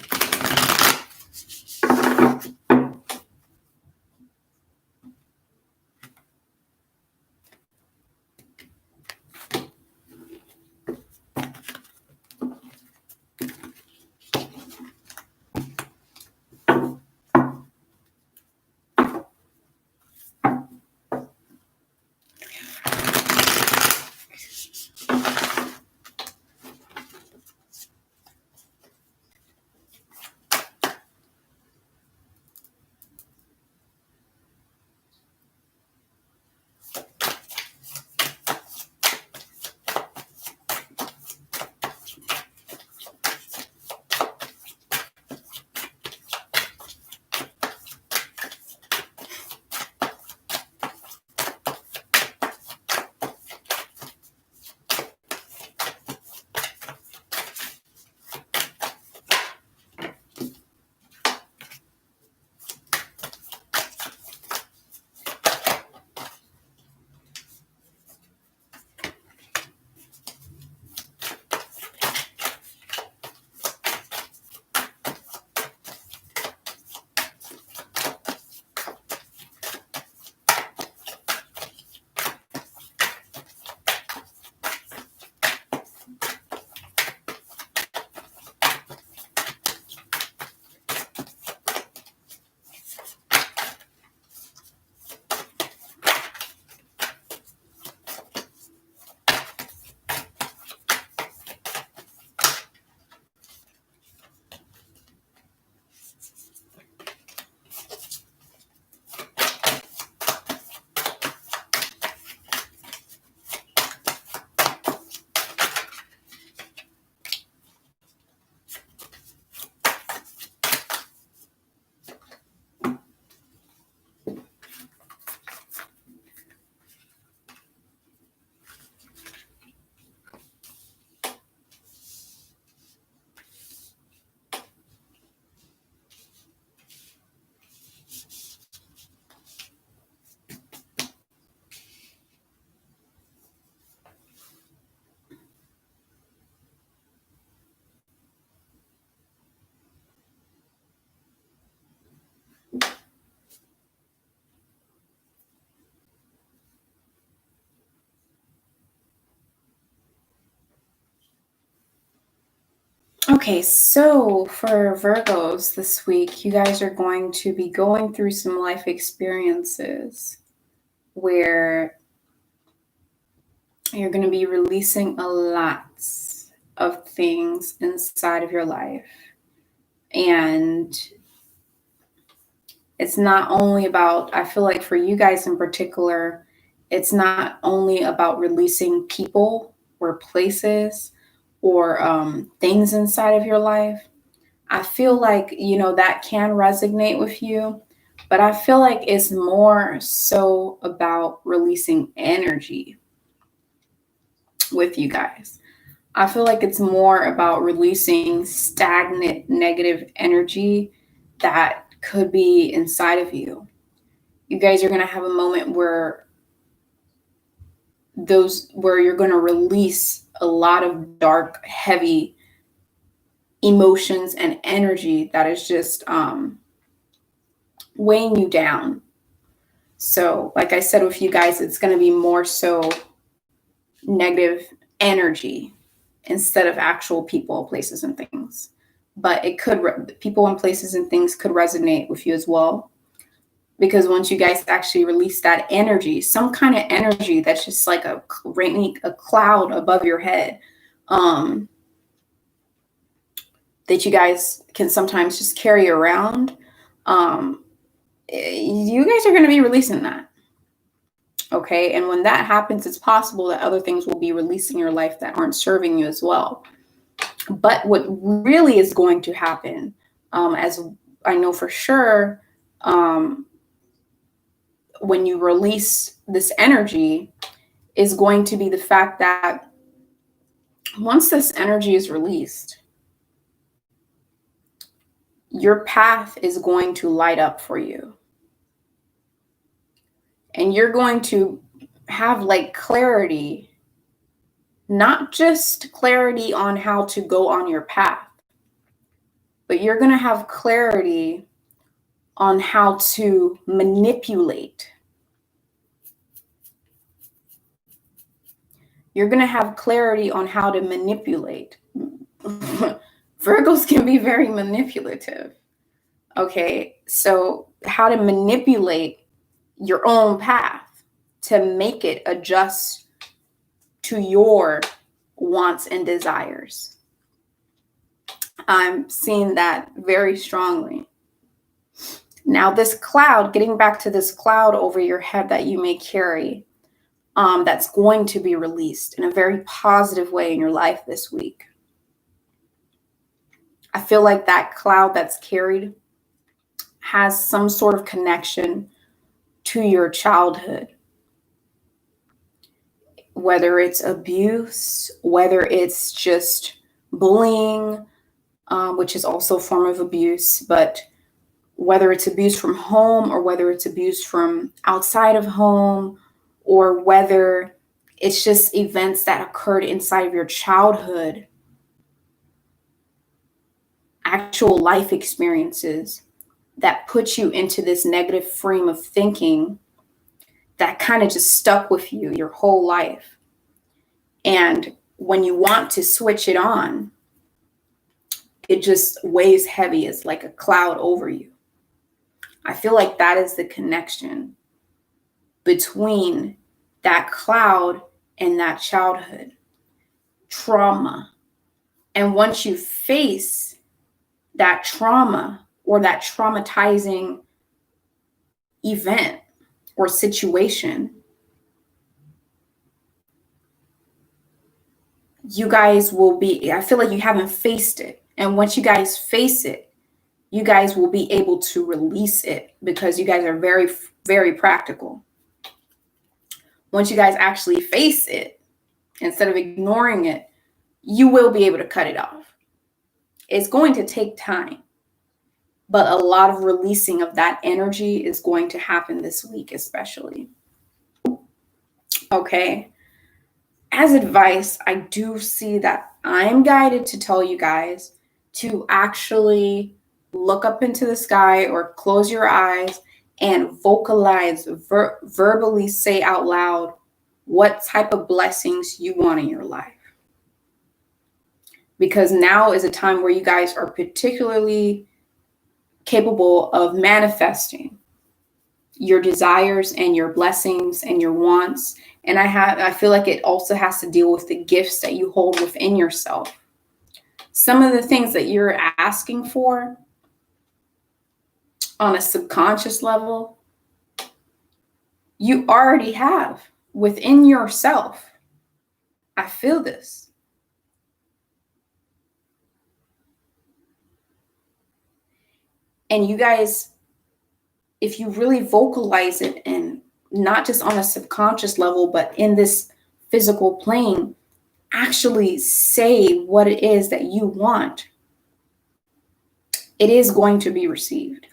Okay, so for Virgos this week, you guys are going to be going through some life experiences where you're going to be releasing a lot of things inside of your life. And it's not only about, I feel like for you guys in particular, it's not only about releasing people or places or things inside of your life. I feel like, that can resonate with you, but I feel like it's more so about releasing energy with you guys. I feel like it's more about releasing stagnant negative energy that could be inside of you. You guys are going to have a moment where you're going to release a lot of dark, heavy emotions and energy that is just weighing you down. So, like I said with you guys, it's going to be more so negative energy instead of actual people, places, and things. But it could, people and places and things could resonate with you as well. Because once you guys actually release that energy, some kind of energy that's just like a cloud above your head, that you guys can sometimes just carry around, you guys are going to be releasing that. Okay. And when that happens, it's possible that other things will be released in your life that aren't serving you as well. But what really is going to happen, as I know for sure, when you release this energy, is going to be the fact that once this energy is released, your path is going to light up for you. And you're going to have like clarity, not just clarity on how to go on your path, but you're going to have clarity on how to manipulate. You're going to have clarity on how to manipulate. Virgos can be very manipulative. Okay, so how to manipulate your own path to make it adjust to your wants and desires. I'm seeing that very strongly. Now, this cloud, getting back to this cloud over your head that you may carry, that's going to be released in a very positive way in your life this week. I feel like that cloud that's carried has some sort of connection to your childhood. Whether it's abuse, whether it's just bullying, which is also a form of abuse, but whether it's abuse from home or whether it's abuse from outside of home, or whether it's just events that occurred inside of your childhood, actual life experiences that put you into this negative frame of thinking that kind of just stuck with you your whole life. And when you want to switch it on, it just weighs heavy as like a cloud over you. I feel like that is the connection between that cloud and that childhood trauma. And once you face that trauma or that traumatizing event or situation, you guys will be, I feel like you haven't faced it. And once you guys face it, you guys will be able to release it because you guys are very, very practical. Once you guys actually face it, instead of ignoring it, you will be able to cut it off. It's going to take time, but a lot of releasing of that energy is going to happen this week, especially. Okay. As advice, I do see that I'm guided to tell you guys to actually look up into the sky or close your eyes and vocalize, verbally say out loud what type of blessings you want in your life. Because now is a time where you guys are particularly capable of manifesting your desires and your blessings and your wants. And I feel like it also has to deal with the gifts that you hold within yourself. Some of the things that you're asking for on a subconscious level, you already have within yourself. I feel this. And you guys, if you really vocalize it, and not just on a subconscious level, but in this physical plane, actually say what it is that you want, it is going to be received.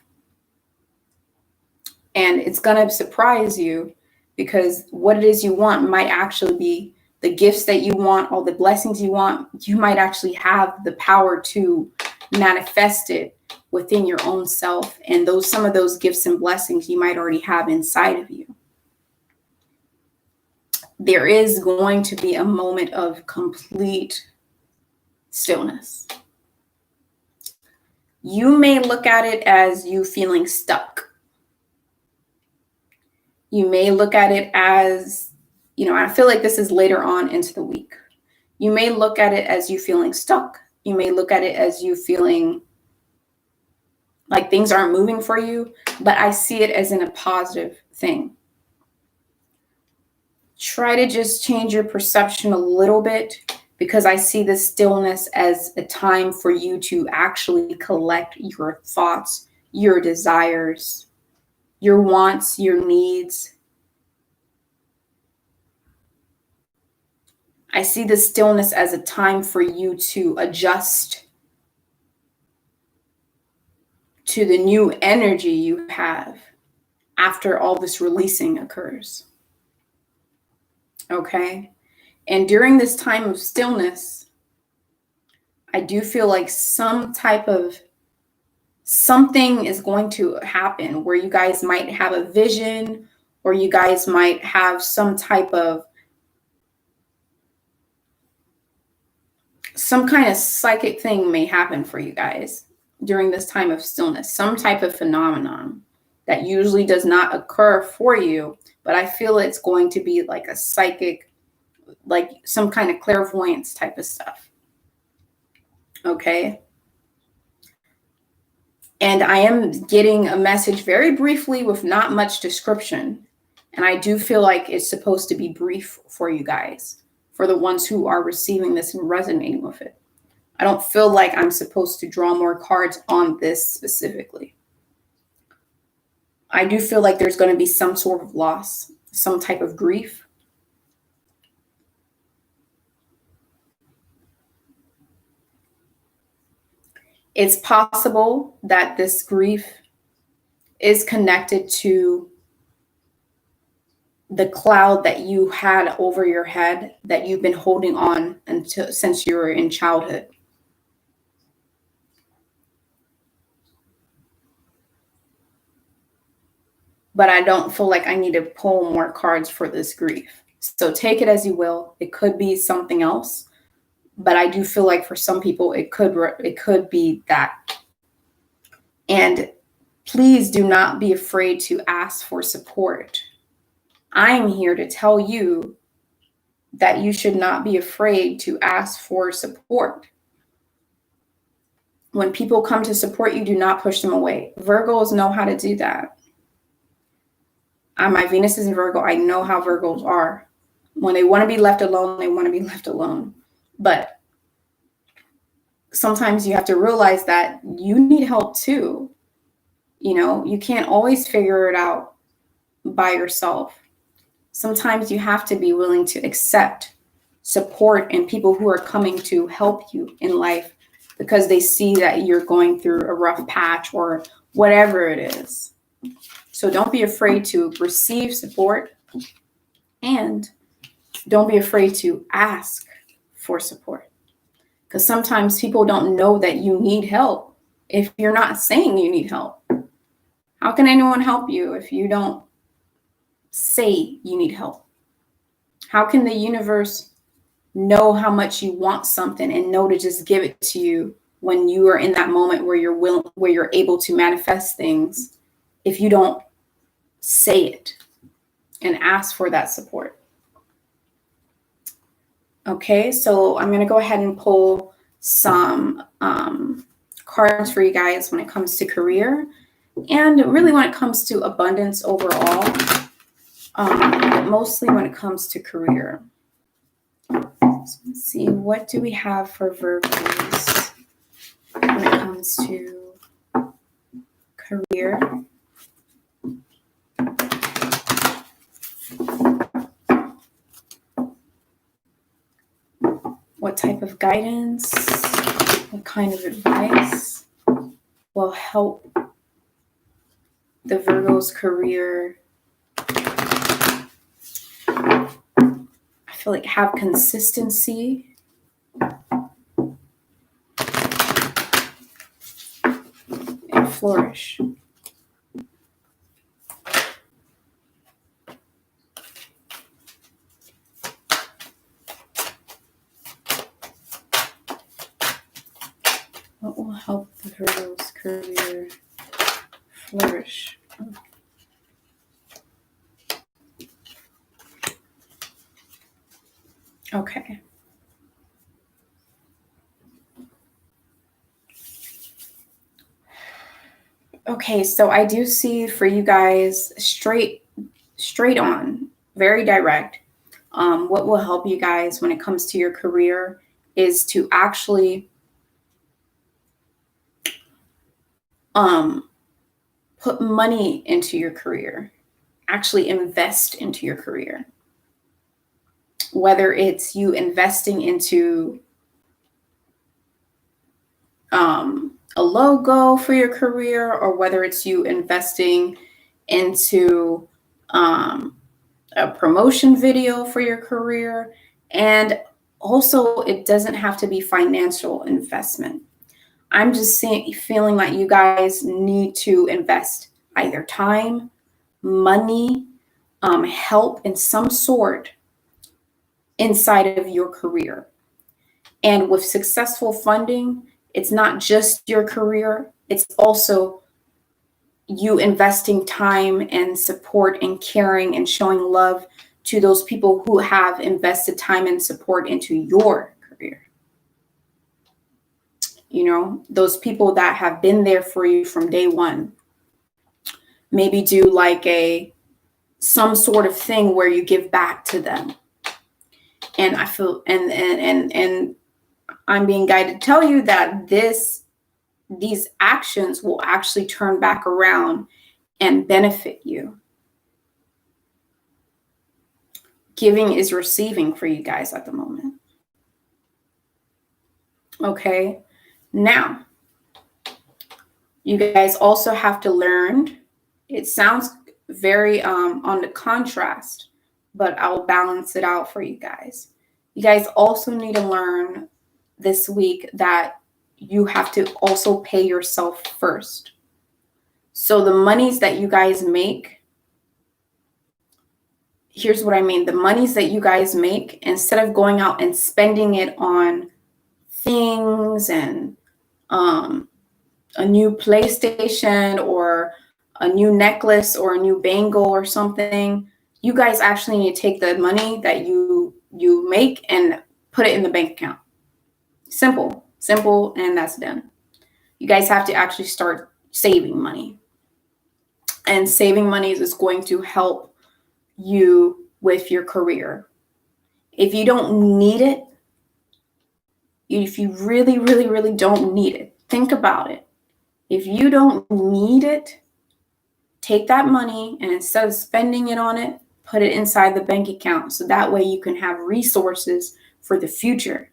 And it's going to surprise you, because what it is you want might actually be the gifts that you want, all the blessings you want. You might actually have the power to manifest it within your own self. And some of those gifts and blessings you might already have inside of you. There is going to be a moment of complete stillness. You may look at it as you feeling stuck. You may look at it as, I feel like this is later on into the week. You may look at it as you feeling stuck. You may look at it as you feeling like things aren't moving for you, but I see it as in a positive thing. Try to just change your perception a little bit, because I see the stillness as a time for you to actually collect your thoughts, your desires, your wants, your needs. I see the stillness as a time for you to adjust to the new energy you have after all this releasing occurs. Okay? And during this time of stillness, I do feel like something is going to happen where you guys might have a vision, or you guys might have some kind of psychic thing may happen for you guys during this time of stillness, some type of phenomenon that usually does not occur for you, but I feel it's going to be like a psychic, like some kind of clairvoyance type of stuff. Okay. And I am getting a message very briefly with not much description. And I do feel like it's supposed to be brief for you guys, for the ones who are receiving this and resonating with it. I don't feel like I'm supposed to draw more cards on this specifically. I do feel like there's going to be some sort of loss, some type of grief. It's possible that this grief is connected to the cloud that you had over your head that you've been holding on since you were in childhood. But I don't feel like I need to pull more cards for this grief. So take it as you will. It could be something else, but I do feel like for some people it could be that. And please do not be afraid to ask for support. I'm here to tell you that you should not be afraid to ask for support. When people come to support you, do not push them away. Virgos know how to do that. My Venus is in Virgo. I know how Virgos are. When they want to be left alone, they want to be left alone. But sometimes you have to realize that you need help too. You can't always figure it out by yourself. Sometimes you have to be willing to accept support and people who are coming to help you in life because they see that you're going through a rough patch or whatever it is. So don't be afraid to receive support, and don't be afraid to ask for support, because sometimes people don't know that you need help if you're not saying you need help. How can anyone help you if you don't say you need help? How can the universe know how much you want something and know to just give it to you when you are in that moment where you're able to manifest things if you don't say it and ask for that support? Okay, so I'm going to go ahead and pull some cards for you guys when it comes to career, and really when it comes to abundance overall, but mostly when it comes to career. So let's see, what do we have for Virgos when it comes to career? What type of guidance, what kind of advice will help the Virgo's career, I feel like, have consistency and flourish? What will help the Virgo's career flourish? Okay. Okay, so I do see for you guys straight on, very direct. What will help you guys when it comes to your career is to actually put money into your career, actually invest into your career. Whether it's you investing into a logo for your career, or whether it's you investing into a promotion video for your career. And also, it doesn't have to be financial investment. I'm just feeling like you guys need to invest either time, money, help in some sort inside of your career. And with successful funding, it's not just your career, it's also you investing time and support and caring and showing love to those people who have invested time and support into your career. You know, those people that have been there for you from day one. Maybe do like some sort of thing where you give back to them. And I feel and I'm being guided to tell you that these actions will actually turn back around and benefit you. Giving is receiving for you guys at the moment. Okay. Now, you guys also have to learn. It sounds very on the contrast, but I'll balance it out for you guys. You guys also need to learn this week that you have to also pay yourself first. So the monies that you guys make, here's what I mean. The monies that you guys make, instead of going out and spending it on things and a new PlayStation or a new necklace or a new bangle or something, you guys actually need to take the money that you make and put it in the bank account. Simple, and that's done. You guys have to actually start saving money. And saving money is going to help you with your career. If you don't need it, if you really, really, really don't need it, think about it. If you don't need it, take that money and instead of spending it on it, put it inside the bank account. So that way you can have resources for the future.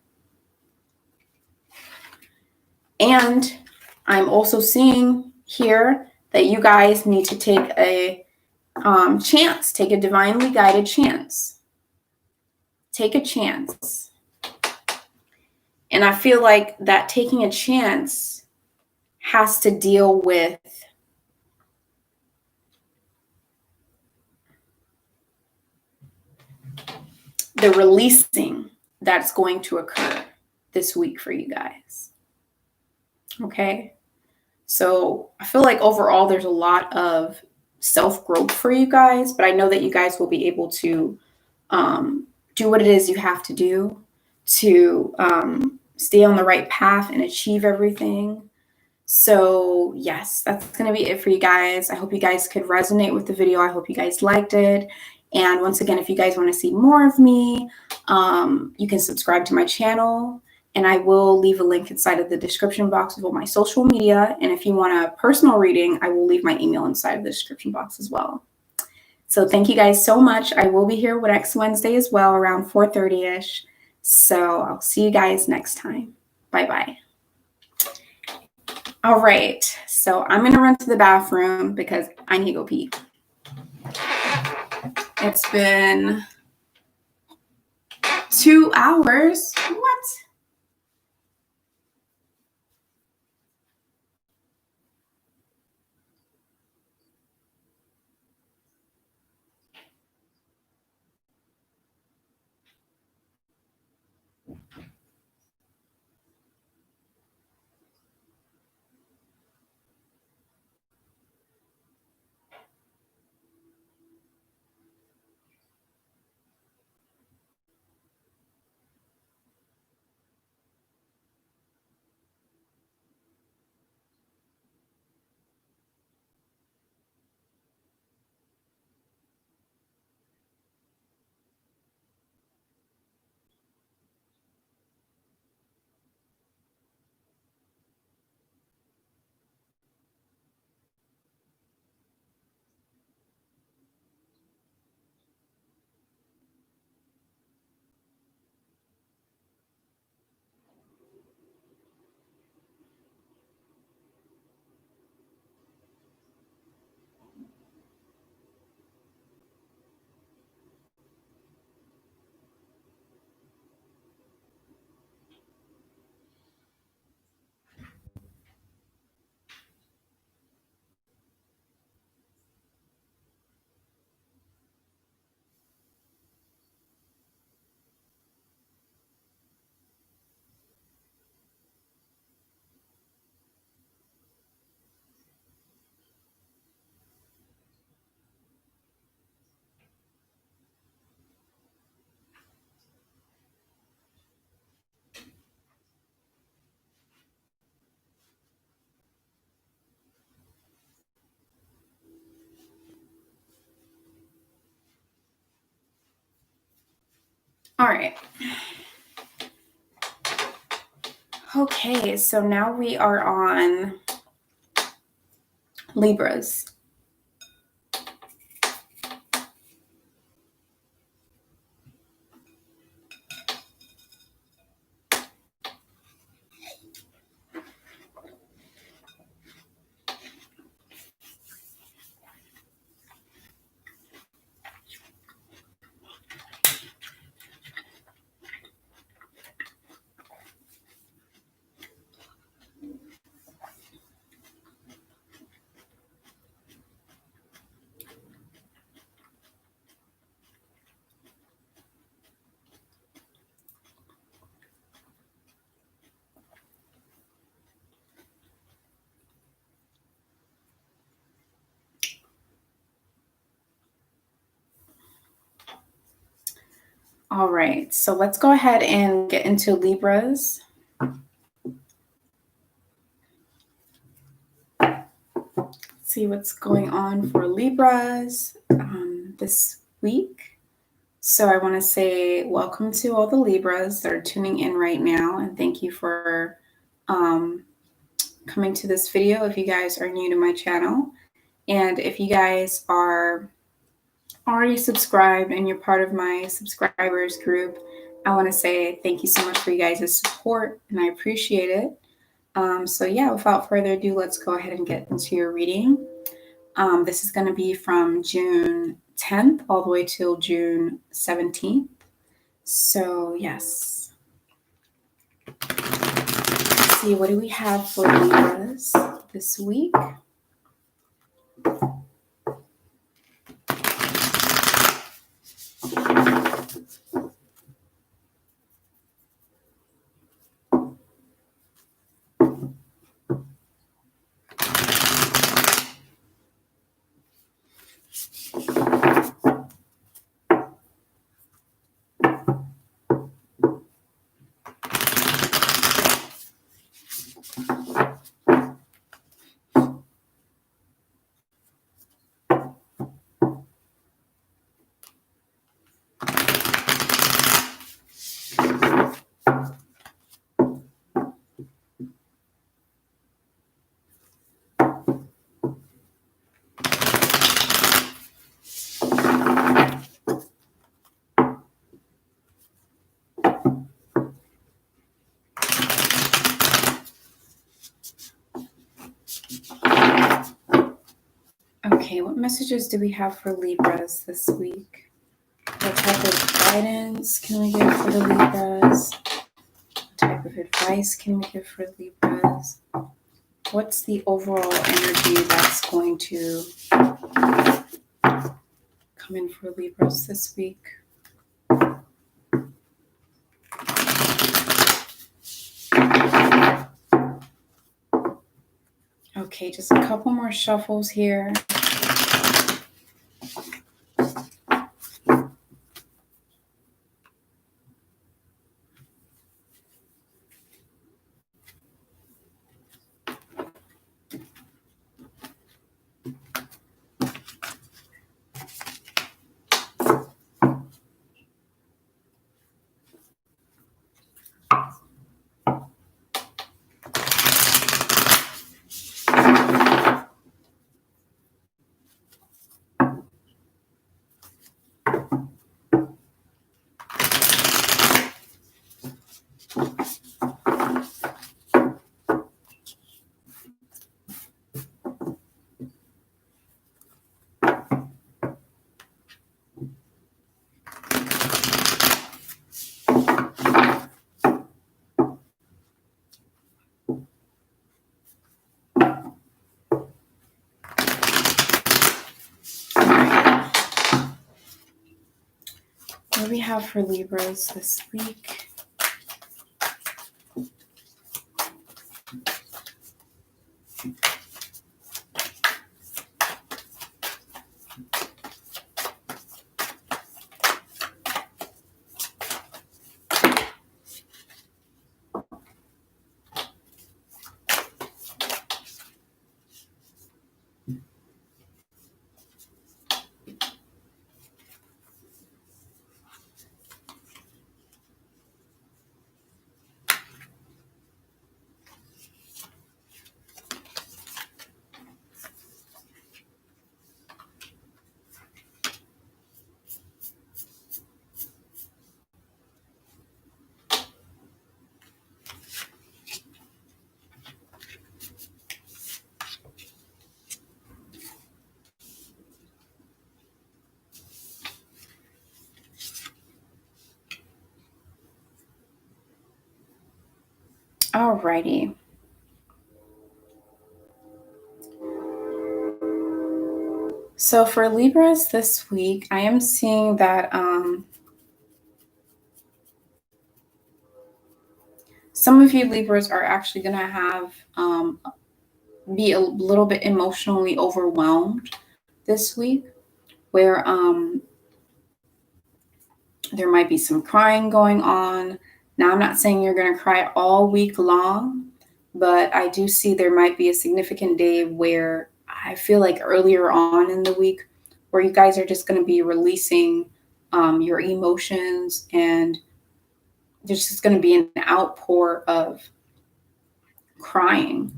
And I'm also seeing here that you guys need to take a chance, take a divinely guided chance. Take a chance. And I feel like that taking a chance has to deal with the releasing that's going to occur this week for you guys. Okay. So I feel like overall there's a lot of self-growth for you guys, but I know that you guys will be able to do what it is you have to do to stay on the right path and achieve everything. So yes, that's going to be it for you guys. I hope you guys could resonate with the video. I hope you guys liked it. And once again, if you guys want to see more of me, you can subscribe to my channel. And I will leave a link inside of the description box of all my social media. And if you want a personal reading, I will leave my email inside of the description box as well. So thank you guys so much. I will be here next Wednesday as well, around 4:30-ish. So I'll see you guys next time. Bye-bye. All right. So I'm going to run to the bathroom because I need to go pee. It's been 2 hours. What? All right. Okay, so now we are on Libras. All right, so let's go ahead and get into Libras. See what's going on for Libras this week. So I want to say welcome to all the Libras that are tuning in right now, and thank you for coming to this video if you guys are new to my channel. And if you guys are already subscribed and you're part of my subscribers group, I want to say thank you so much for you guys' support, and I appreciate it. So yeah, without further ado, let's go ahead and get into your reading. This is going to be from June 10th all the way till June 17th. So yes. Let's see, what do we have for Libras this week? Okay, what messages do we have for Libras this week? What type of guidance can we give for the Libras? What type of advice can we give for Libras? What's the overall energy that's going to come in for Libras this week? Okay, just a couple more shuffles here. What do we have for Libras this week? Alrighty. So for Libras this week, I am seeing that some of you Libras are actually going to have be a little bit emotionally overwhelmed this week, where there might be some crying going on. Now, I'm not saying you're going to cry all week long, but I do see there might be a significant day where I feel like earlier on in the week where you guys are just going to be releasing your emotions, and there's just going to be an outpour of crying,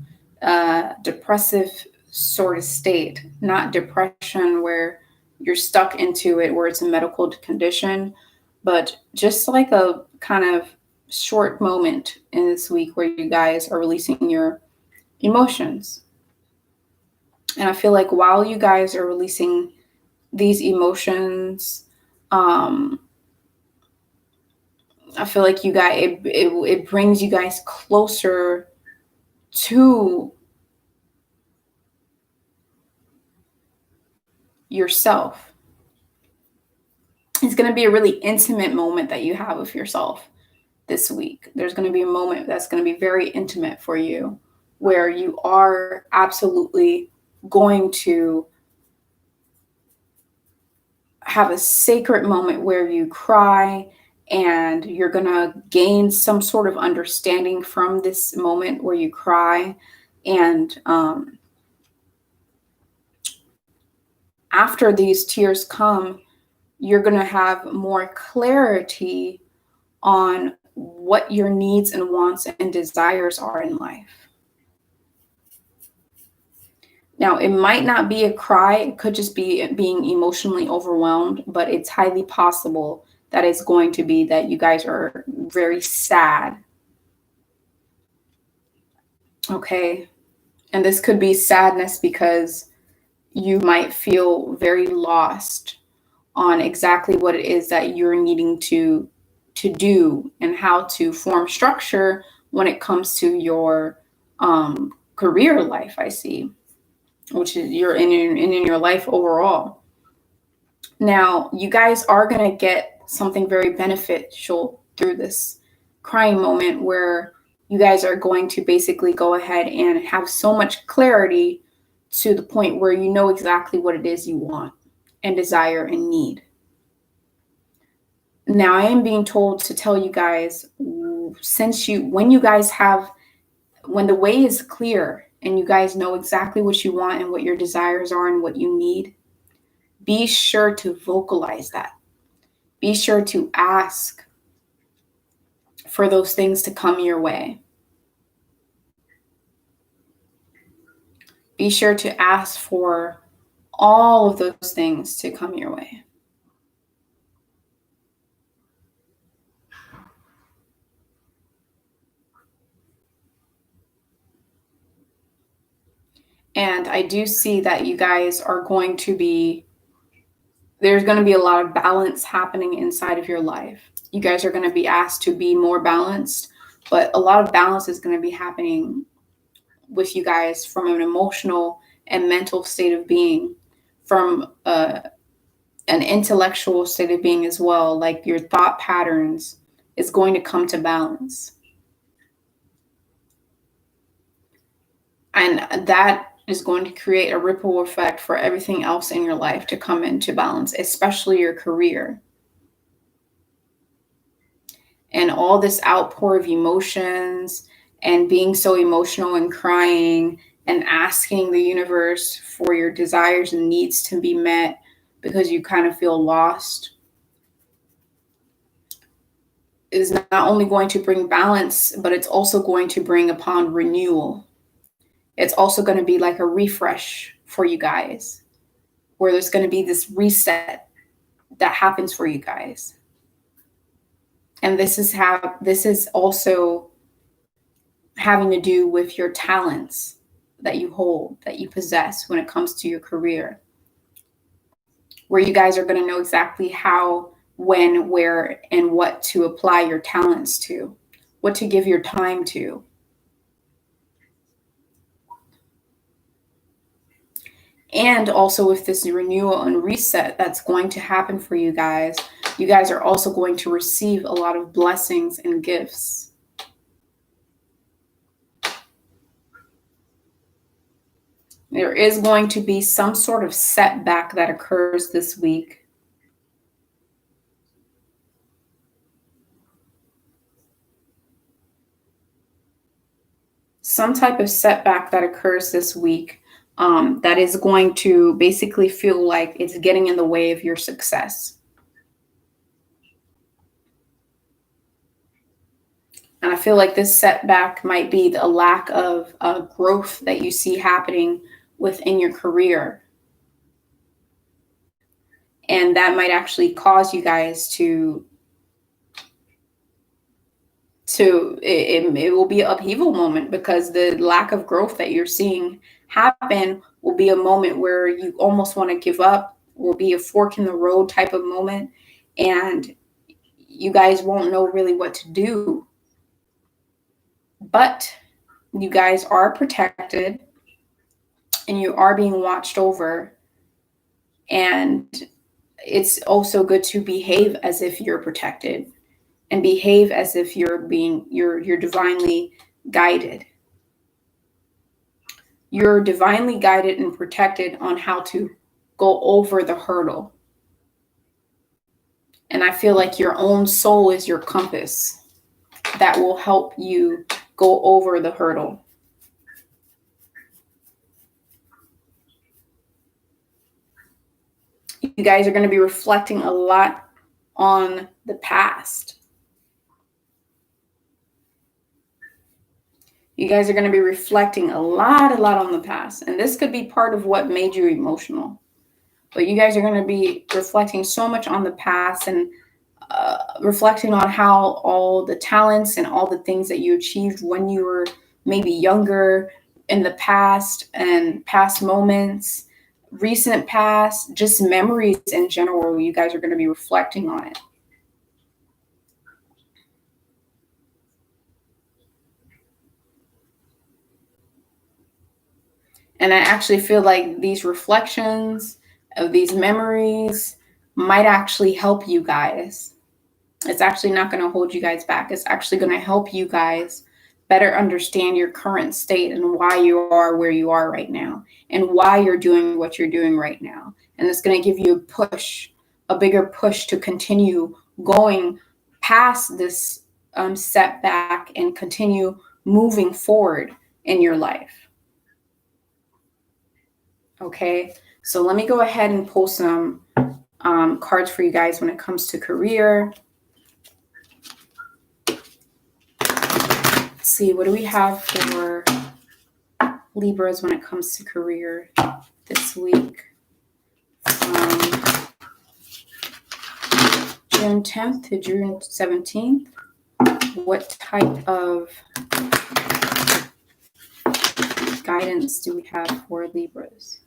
depressive sort of state, not depression where you're stuck into it, where it's a medical condition, but just like a kind of short moment in this week where you guys are releasing your emotions. And I feel like while you guys are releasing these emotions, I feel like you guys, it brings you guys closer to yourself. It's going to be a really intimate moment that you have with yourself this week. There's going to be a moment that's going to be very intimate for you, where you are absolutely going to have a sacred moment where you cry, and you're going to gain some sort of understanding from this moment where you cry. And after these tears come, you're going to have more clarity on what your needs and wants and desires are in life. Now, it might not be a cry. It could just be being emotionally overwhelmed, but it's highly possible that it's going to be that you guys are very sad. Okay. And this could be sadness because you might feel very lost on exactly what it is that you're needing to do and how to form structure when it comes to your career life, I see, which is you're in your life overall. Now, you guys are going to get something very beneficial through this crying moment, where you guys are going to basically go ahead and have so much clarity to the point where you know exactly what it is you want and desire and need. Now, I am being told to tell you guys, when the way is clear and you guys know exactly what you want and what your desires are and what you need, be sure to vocalize that. Be sure to ask for those things to come your way. Be sure to ask for all of those things to come your way. And I do see that you guys are there's going to be a lot of balance happening inside of your life. You guys are going to be asked to be more balanced, but a lot of balance is going to be happening with you guys from an emotional and mental state of being, from an intellectual state of being as well. Like your thought patterns is going to come to balance. And that is going to create a ripple effect for everything else in your life to come into balance, especially your career. And all this outpour of emotions and being so emotional and crying and asking the universe for your desires and needs to be met because you kind of feel lost is not only going to bring balance, but it's also going to bring upon renewal. It's also going to be like a refresh for you guys, where there's going to be this reset that happens for you guys. And this is also having to do with your talents that you hold, that you possess when it comes to your career, where you guys are going to know exactly how, when, where, and what to apply your talents to, what to give your time to. And also with this renewal and reset that's going to happen for you guys are also going to receive a lot of blessings and gifts. There is going to be some sort of setback that occurs this week. Some type of setback that occurs this week that is going to basically feel like it's getting in the way of your success. And I feel like this setback might be the lack of growth that you see happening within your career. And that might actually cause you guys it will be an upheaval moment, because the lack of growth that you're seeing happen will be a moment where you almost want to give up, will be a fork in the road type of moment, and you guys won't know really what to do. But you guys are protected and you are being watched over, and it's also good to behave as if you're protected and behave as if you're divinely guided. You're divinely guided and protected on how to go over the hurdle. And I feel like your own soul is your compass that will help you go over the hurdle. You guys are going to be reflecting a lot on the past. You guys are going to be reflecting a lot on the past. And this could be part of what made you emotional. But you guys are going to be reflecting so much on the past and reflecting on how all the talents and all the things that you achieved when you were maybe younger in the past, and past moments, recent past, just memories in general. You guys are going to be reflecting on it. And I actually feel like these reflections of these memories might actually help you guys. It's actually not going to hold you guys back. It's actually going to help you guys better understand your current state and why you are where you are right now, and why you're doing what you're doing right now. And it's going to give you a push, a bigger push to continue going past this setback and continue moving forward in your life. Okay, so let me go ahead and pull some cards for you guys when it comes to career. Let's see, what do we have for Libras when it comes to career this week? June 10th to June 17th. What type of guidance do we have for Libras?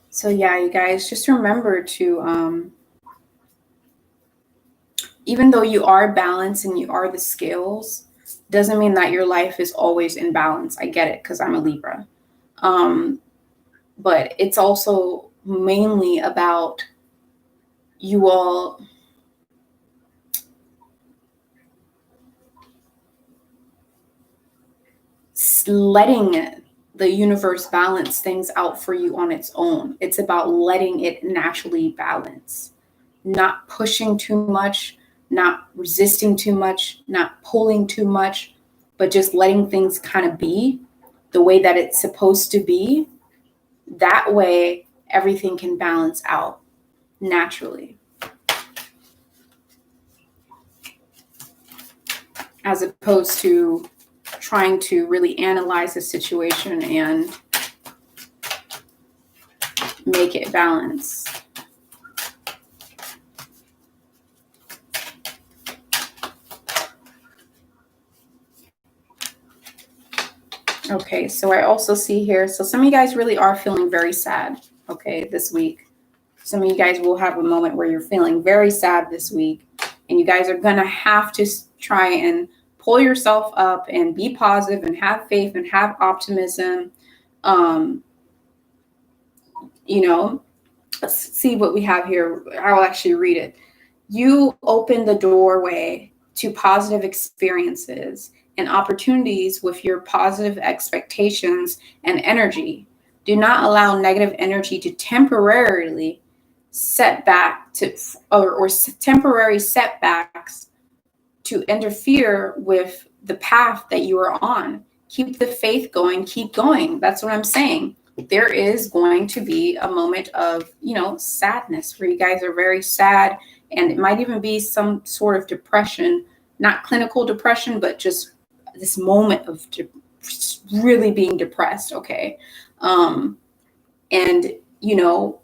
So yeah, you guys, just remember to, even though you are balanced and you are the scales, doesn't mean that your life is always in balance. I get it, because I'm a Libra. But it's also mainly about you all letting the universe balance things out for you on its own. It's about letting it naturally balance, not pushing too much, not resisting too much, not pulling too much, but just letting things kind of be the way that it's supposed to be. That way, everything can balance out naturally, as opposed to trying to really analyze the situation and make it balance. Okay, so I also see here, so some of you guys really are feeling very sad, okay, this week. some of you guys will have a moment where you're feeling very sad this week, and you guys are going to have to try and pull yourself up and be positive and have faith and have optimism. Let's see what we have here. I'll actually read it. You open the doorway to positive experiences and opportunities with your positive expectations and energy. Do not allow negative energy to temporarily temporary setbacks to interfere with the path that you are on. Keep the faith going, keep going. That's what I'm saying. There is going to be a moment of, sadness where you guys are very sad, and it might even be some sort of depression, not clinical depression, but just this moment of really being depressed. Okay. And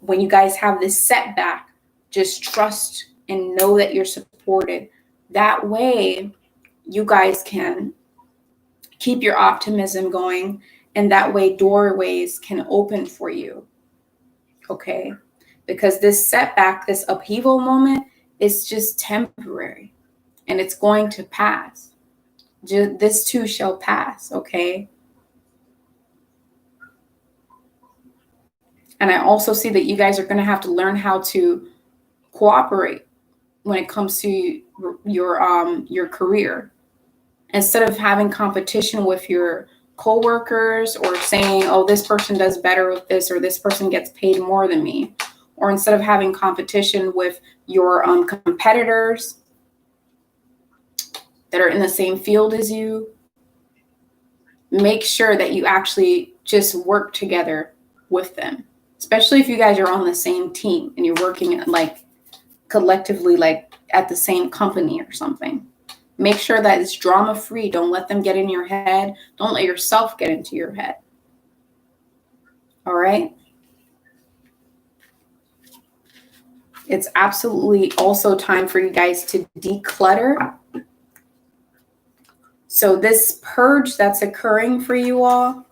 when you guys have this setback, just trust and know that you're supported. That way you guys can keep your optimism going, and that way doorways can open for you. Okay. Because this setback, this upheaval moment is just temporary, and it's going to pass. This too shall pass. Okay. And I also see that you guys are going to have to learn how to cooperate when it comes to your career. Instead of having competition with your coworkers, or saying, oh, this person does better with this, or this person gets paid more than me, or instead of having competition with your competitors that are in the same field as you, make sure that you actually just work together with them, especially if you guys are on the same team and you're working collectively, at the same company or something. Make sure that it's drama free. Don't let them get in your head. Don't let yourself get into your head. All right. It's absolutely also time for you guys to declutter. So this purge that's occurring for you all,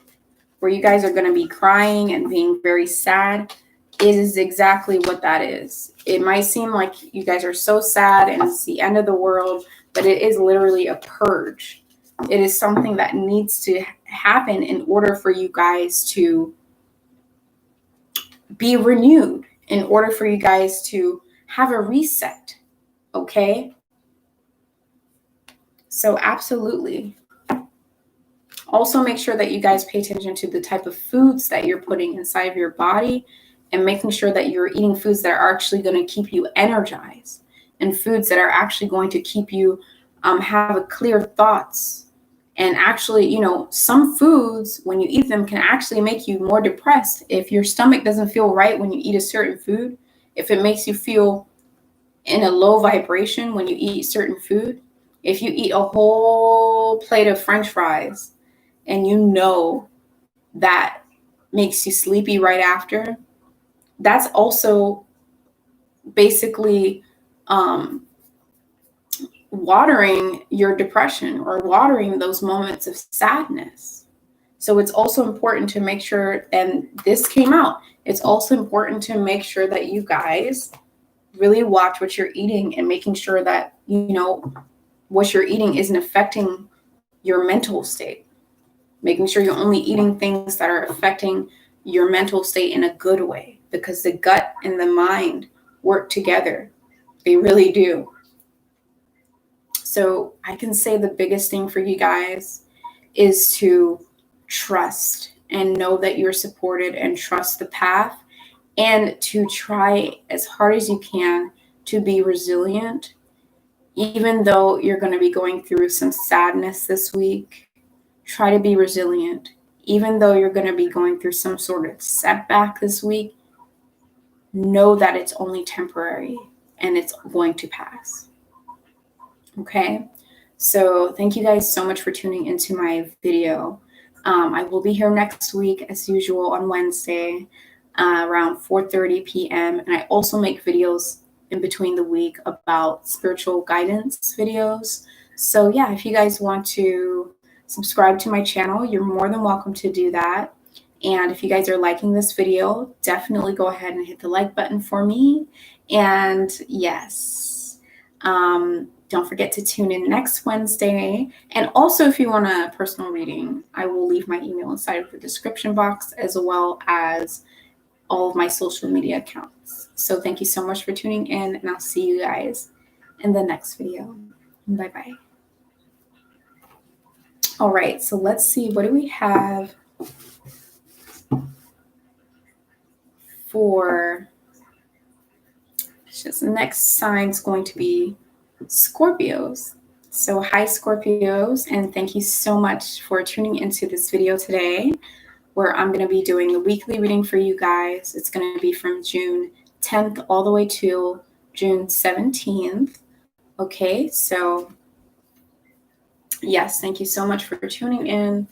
where you guys are going to be crying and being very sad, is exactly what that is. It might seem like you guys are so sad and it's the end of the world, but it is literally a purge. It is something that needs to happen in order for you guys to be renewed, in order for you guys to have a reset. Okay? So absolutely. Also make sure that you guys pay attention to the type of foods that you're putting inside of your body, and making sure that you're eating foods that are actually going to keep you energized, and foods that are actually going to keep you have a clear thoughts. And actually, some foods, when you eat them, can actually make you more depressed. If your stomach doesn't feel right when you eat a certain food, if it makes you feel in a low vibration when you eat certain food, if you eat a whole plate of French fries and that makes you sleepy right after, that's also basically watering your depression, or watering those moments of sadness. So it's also important to make sure, and this came out, it's also important to make sure that you guys really watch what you're eating, and making sure that, what you're eating isn't affecting your mental state. Making sure you're only eating things that are affecting your mental state in a good way, because the gut and the mind work together. They really do. So I can say the biggest thing for you guys is to trust and know that you're supported, and trust the path, and to try as hard as you can to be resilient. Even though you're going to be going through some sadness this week, try to be resilient. Even though you're going to be going through some sort of setback this week, know that it's only temporary and it's going to pass. Okay? So thank you guys so much for tuning into my video. I will be here next week as usual on Wednesday around 4:30 p.m. And I also make videos in between the week about spiritual guidance videos. So yeah, if you guys want to subscribe to my channel, you're more than welcome to do that. And if you guys are liking this video, definitely go ahead and hit the like button for me. And yes, don't forget to tune in next Wednesday. And also, if you want a personal reading, I will leave my email inside of the description box, as well as all of my social media accounts. So thank you so much for tuning in, and I'll see you guys in the next video. Bye-bye. All right, so let's see, what do we have for the next sign is going to be Scorpios. So hi Scorpios, and thank you so much for tuning into this video today, where I'm going to be doing the weekly reading for you guys. It's going to be from June 10th all the way to June 17th. Okay, so yes, thank you so much for tuning in.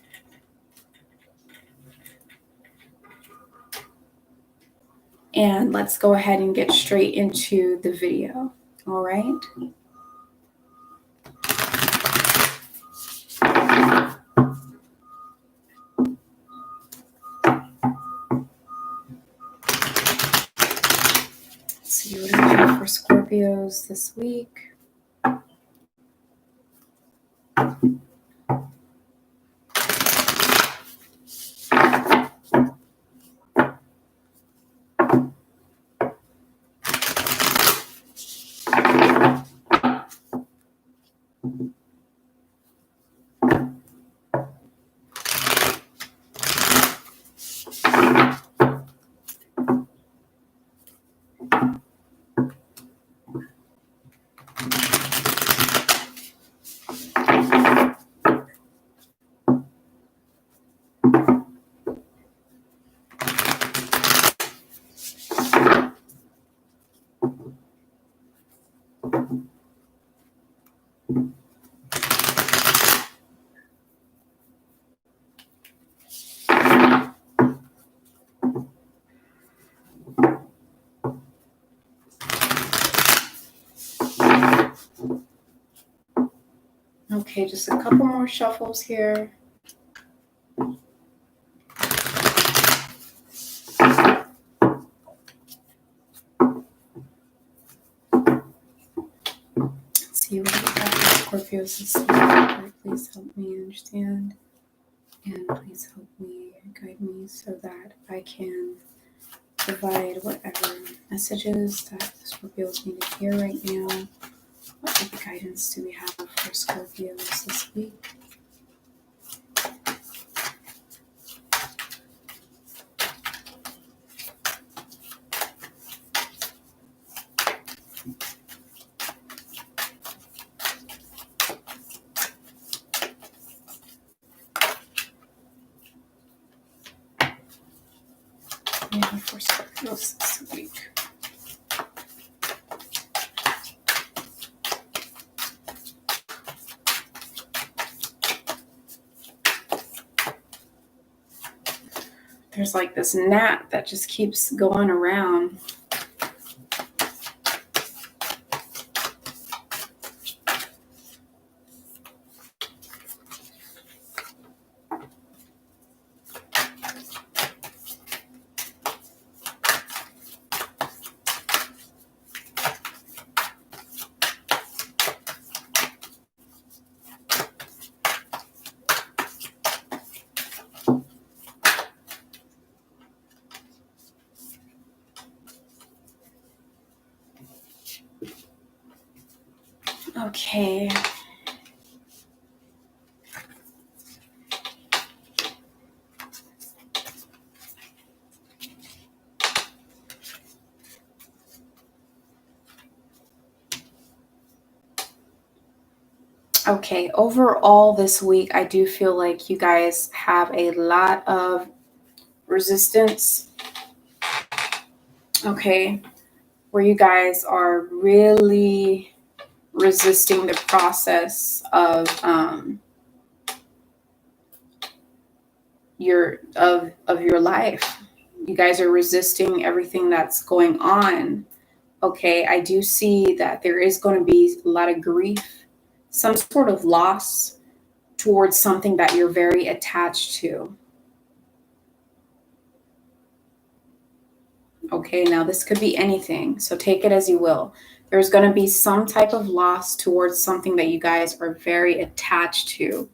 And let's go ahead and get straight into the video. All right. Let's see what do we have for Scorpios this week. Okay, just a couple more shuffles here. Let's see what we have for Scorpios this week. Please help me understand, and please help me guide me so that I can provide whatever messages that the Scorpios need to hear right now. What type of guidance do we have for Scorpios this week? Yeah, for Scorpios this week. There's like this gnat that just keeps going around. Okay. Okay, overall this week, I do feel like you guys have a lot of resistance. Okay, where you guys are really resisting the process of your life. You guys are resisting everything that's going on. Okay, I do see that there is going to be a lot of grief, some sort of loss towards something that you're very attached to. Okay, now this could be anything, so take it as you will. There's going to be some type of loss towards something that you guys are very attached to.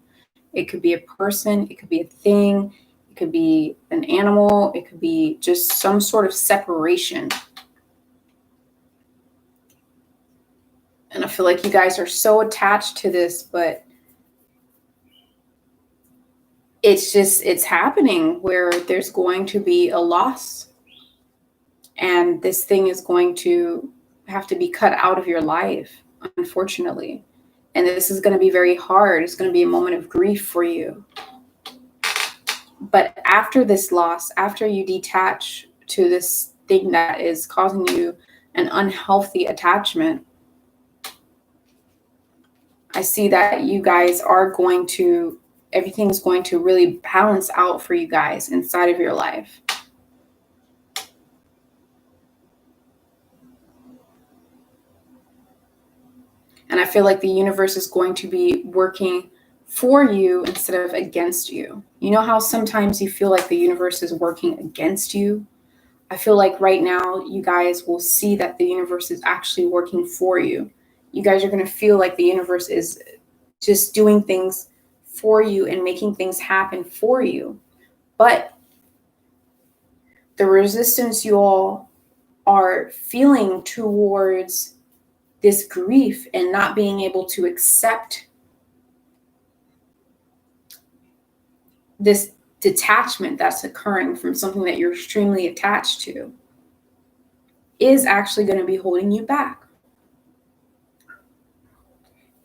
It could be a person, it could be a thing, it could be an animal, it could be just some sort of separation. And I feel like you guys are so attached to this, but it's happening where there's going to be a loss. And this thing is going to have to be cut out of your life, unfortunately. And this is going to be very hard. It's going to be a moment of grief for you. But after this loss, after you detach to this thing that is causing you an unhealthy attachment, I see that you guys are going to, everything's going to really balance out for you guys inside of your life. And I feel like the universe is going to be working for you instead of against you. You know how sometimes you feel like the universe is working against you? I feel like right now you guys will see that the universe is actually working for you. You guys are going to feel like the universe is just doing things for you and making things happen for you. But the resistance you all are feeling towards this grief and not being able to accept this detachment that's occurring from something that you're extremely attached to is actually going to be holding you back.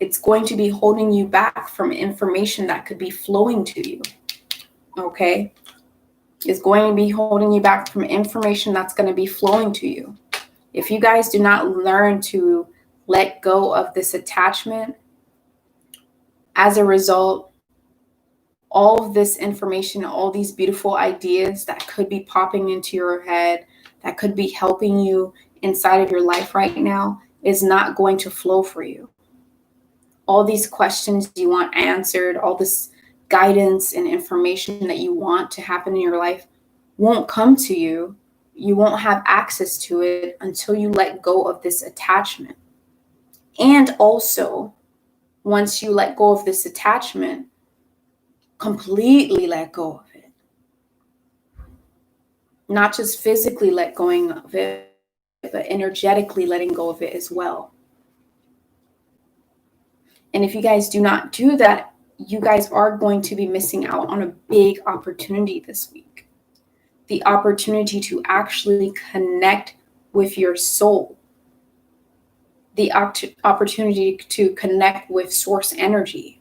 It's going to be holding you back from information that could be flowing to you. Okay? It's going to be holding you back from information that's going to be flowing to you. If you guys do not learn to let go of this attachment, as a result, all of this information, all these beautiful ideas that could be popping into your head, that could be helping you inside of your life right now, is not going to flow for you. All these questions you want answered, all this guidance and information that you want to happen in your life won't come to you. You won't have access to it until you let go of this attachment. And also, once you let go of this attachment, completely let go of it. Not just physically let going of it, but energetically letting go of it as well. And if you guys do not do that, you guys are going to be missing out on a big opportunity this week. The opportunity to actually connect with your soul. The opportunity to connect with source energy.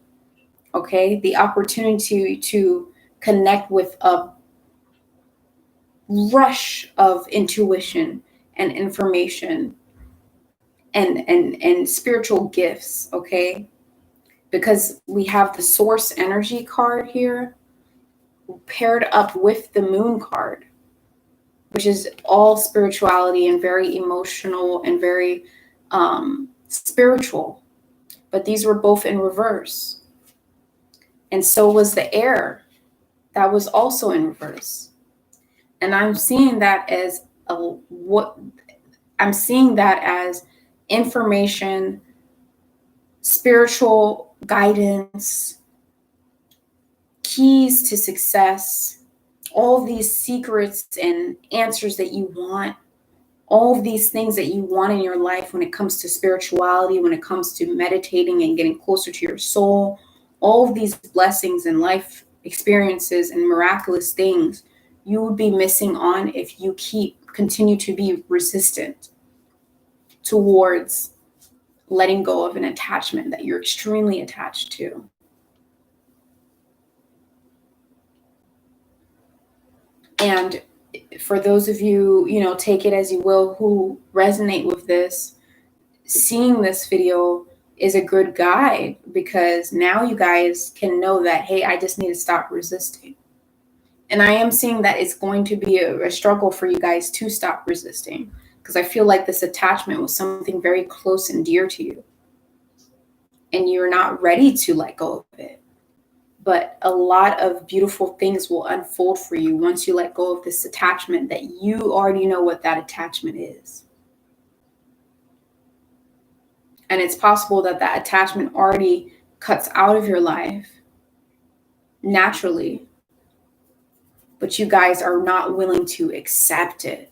Okay? The opportunity to connect with a rush of intuition and information and spiritual gifts, okay? Because we have the source energy card here paired up with the moon card, which is all spirituality and very emotional and very spiritual. But these were both in reverse. And so was the air. That was also in reverse. And I'm seeing that as information, spiritual guidance, keys to success, all these secrets and answers that you want, all of these things that you want in your life when it comes to spirituality, when it comes to meditating and getting closer to your soul, all of these blessings and life experiences and miraculous things you would be missing on if you continue to be resistant towards letting go of an attachment that you're extremely attached to. And for those of you, take it as you will, who resonate with this, seeing this video is a good guide, because now you guys can know that, hey, I just need to stop resisting. And I am seeing that it's going to be a struggle for you guys to stop resisting, because I feel like this attachment was something very close and dear to you. And you're not ready to let go of it. But a lot of beautiful things will unfold for you once you let go of this attachment that you already know what that attachment is. And it's possible that that attachment already cuts out of your life naturally, but you guys are not willing to accept it.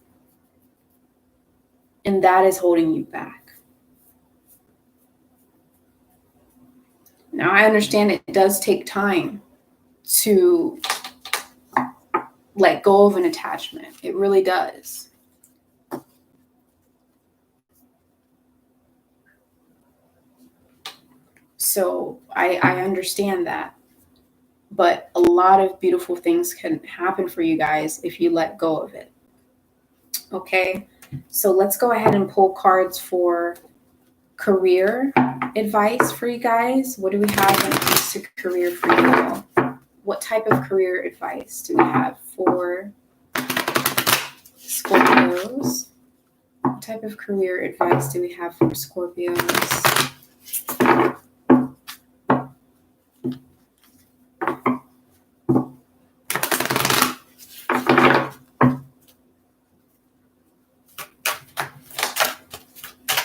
And that is holding you back. Now, I understand it does take time to let go of an attachment. It really does. So I understand that. But a lot of beautiful things can happen for you guys if you let go of it. Okay, so let's go ahead and pull cards for career advice for you guys. What do we have when it comes to career for you all? What type of career advice do we have for Scorpios? What type of career advice do we have for Scorpios?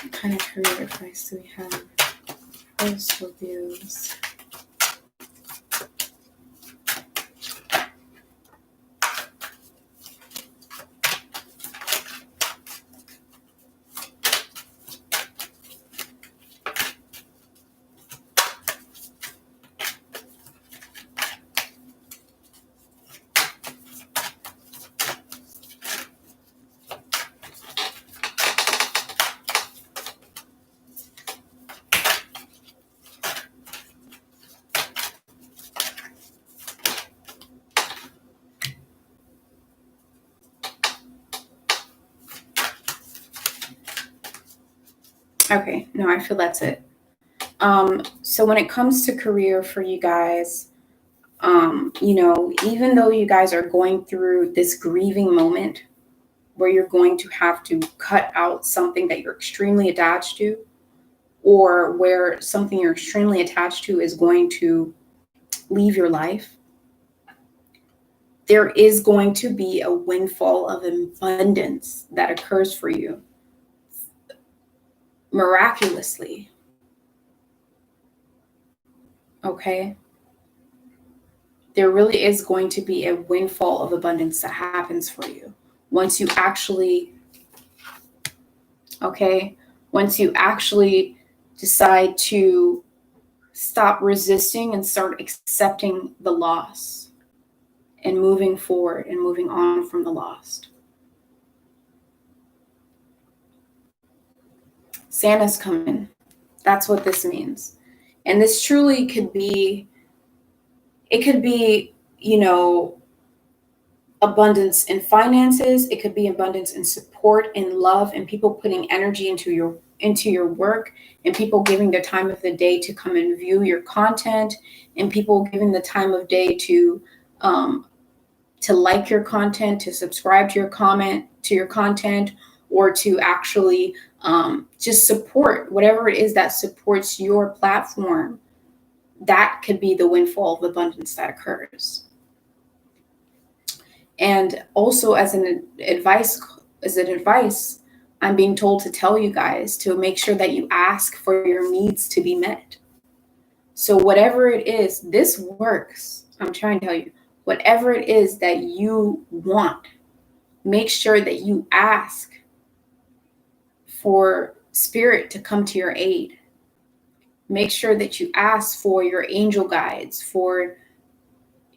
What kind of career advice do we have for Scorpios? Okay, no, I feel that's it. So when it comes to career for you guys, even though you guys are going through this grieving moment where you're going to have to cut out something that you're extremely attached to, or where something you're extremely attached to is going to leave your life, there is going to be a windfall of abundance that occurs for you miraculously. Okay? There really is going to be a windfall of abundance that happens for you once you actually, decide to stop resisting and start accepting the loss and moving forward and moving on from the lost. Santa's coming. That's what this means. And this truly could be, abundance in finances. It could be abundance in support and love and people putting energy into your work, and people giving the time of the day to come and view your content, and people giving the time of day to like your content, to subscribe to your content, or to actually just support whatever it is that supports your platform. That could be the windfall of abundance that occurs. And also as an advice, I'm being told to tell you guys to make sure that you ask for your needs to be met. So whatever it is, this works. I'm trying to tell you, whatever it is that you want, make sure that you ask for spirit to come to your aid. Make sure that you ask for your angel guides, for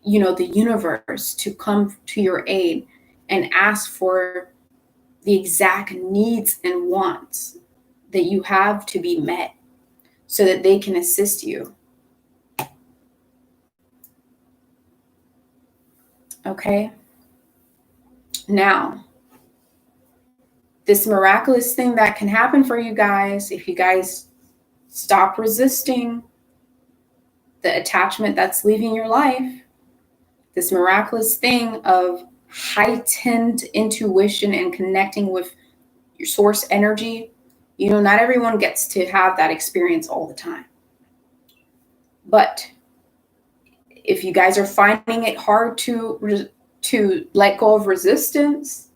the universe to come to your aid, and ask for the exact needs and wants that you have to be met so that they can assist you. Okay? Now, this miraculous thing that can happen for you guys, if you guys stop resisting the attachment that's leaving your life, this miraculous thing of heightened intuition and connecting with your source energy, not everyone gets to have that experience all the time. But If you guys are finding it hard to let go of resistance,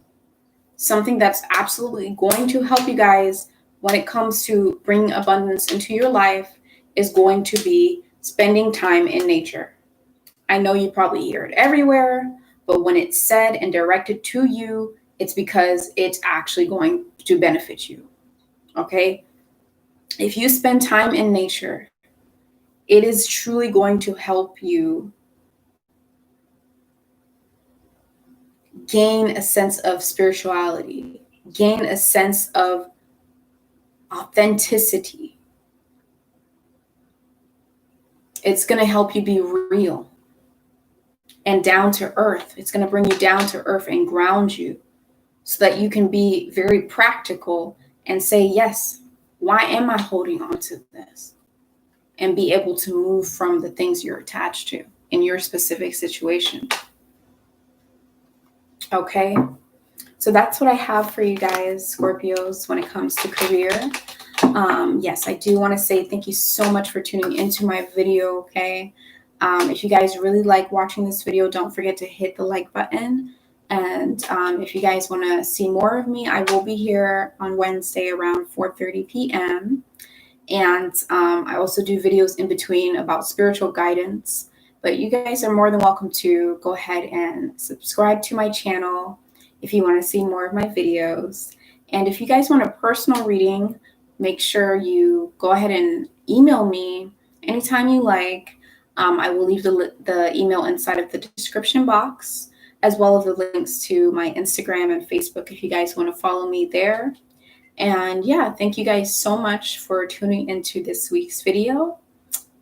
something that's absolutely going to help you guys when it comes to bringing abundance into your life is going to be spending time in nature. I know you probably hear it everywhere, but when it's said and directed to you, it's because it's actually going to benefit you. Okay? If you spend time in nature, it is truly going to help you gain a sense of spirituality, gain a sense of authenticity. It's going to help you be real and down to earth. It's going to bring you down to earth and ground you so that you can be very practical and say, yes, why am I holding on to this? And be able to move from the things you're attached to in your specific situation. Okay? So that's what I have for you guys, Scorpios, when it comes to career. Yes, I do want to say thank you so much for tuning into my video, okay? If you guys really like watching this video, don't forget to hit the like button. And if you guys want to see more of me, I will be here on Wednesday around 4:30 p.m. And I also do videos in between about spiritual guidance. But you guys are more than welcome to go ahead and subscribe to my channel if you want to see more of my videos. And if you guys want a personal reading, make sure you go ahead and email me anytime you like. I will leave the email inside of the description box, as well as the links to my Instagram and Facebook if you guys want to follow me there. And yeah, thank you guys so much for tuning into this week's video.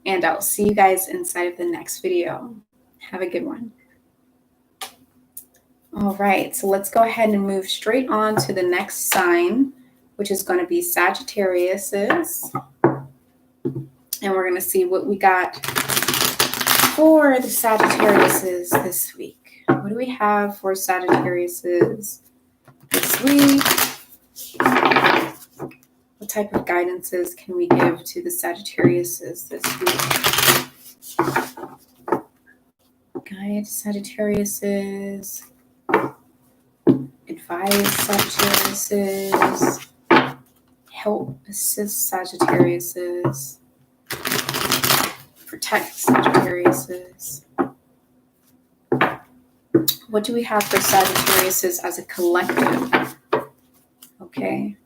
And I'll see you guys inside of the next video. Have a good one. All right, so let's go ahead and move straight on to the next sign, which is going to be Sagittarius's. And we're going to see what we got for the Sagittarius's this week. What do we have for Sagittarius's this week? What type of guidances can we give to the Sagittarius's this week? Guide Sagittarius's. Advise Sagittarius's. Help assist Sagittarius's. Protect Sagittarius's. What do we have for Sagittarius's as a collective? Okay.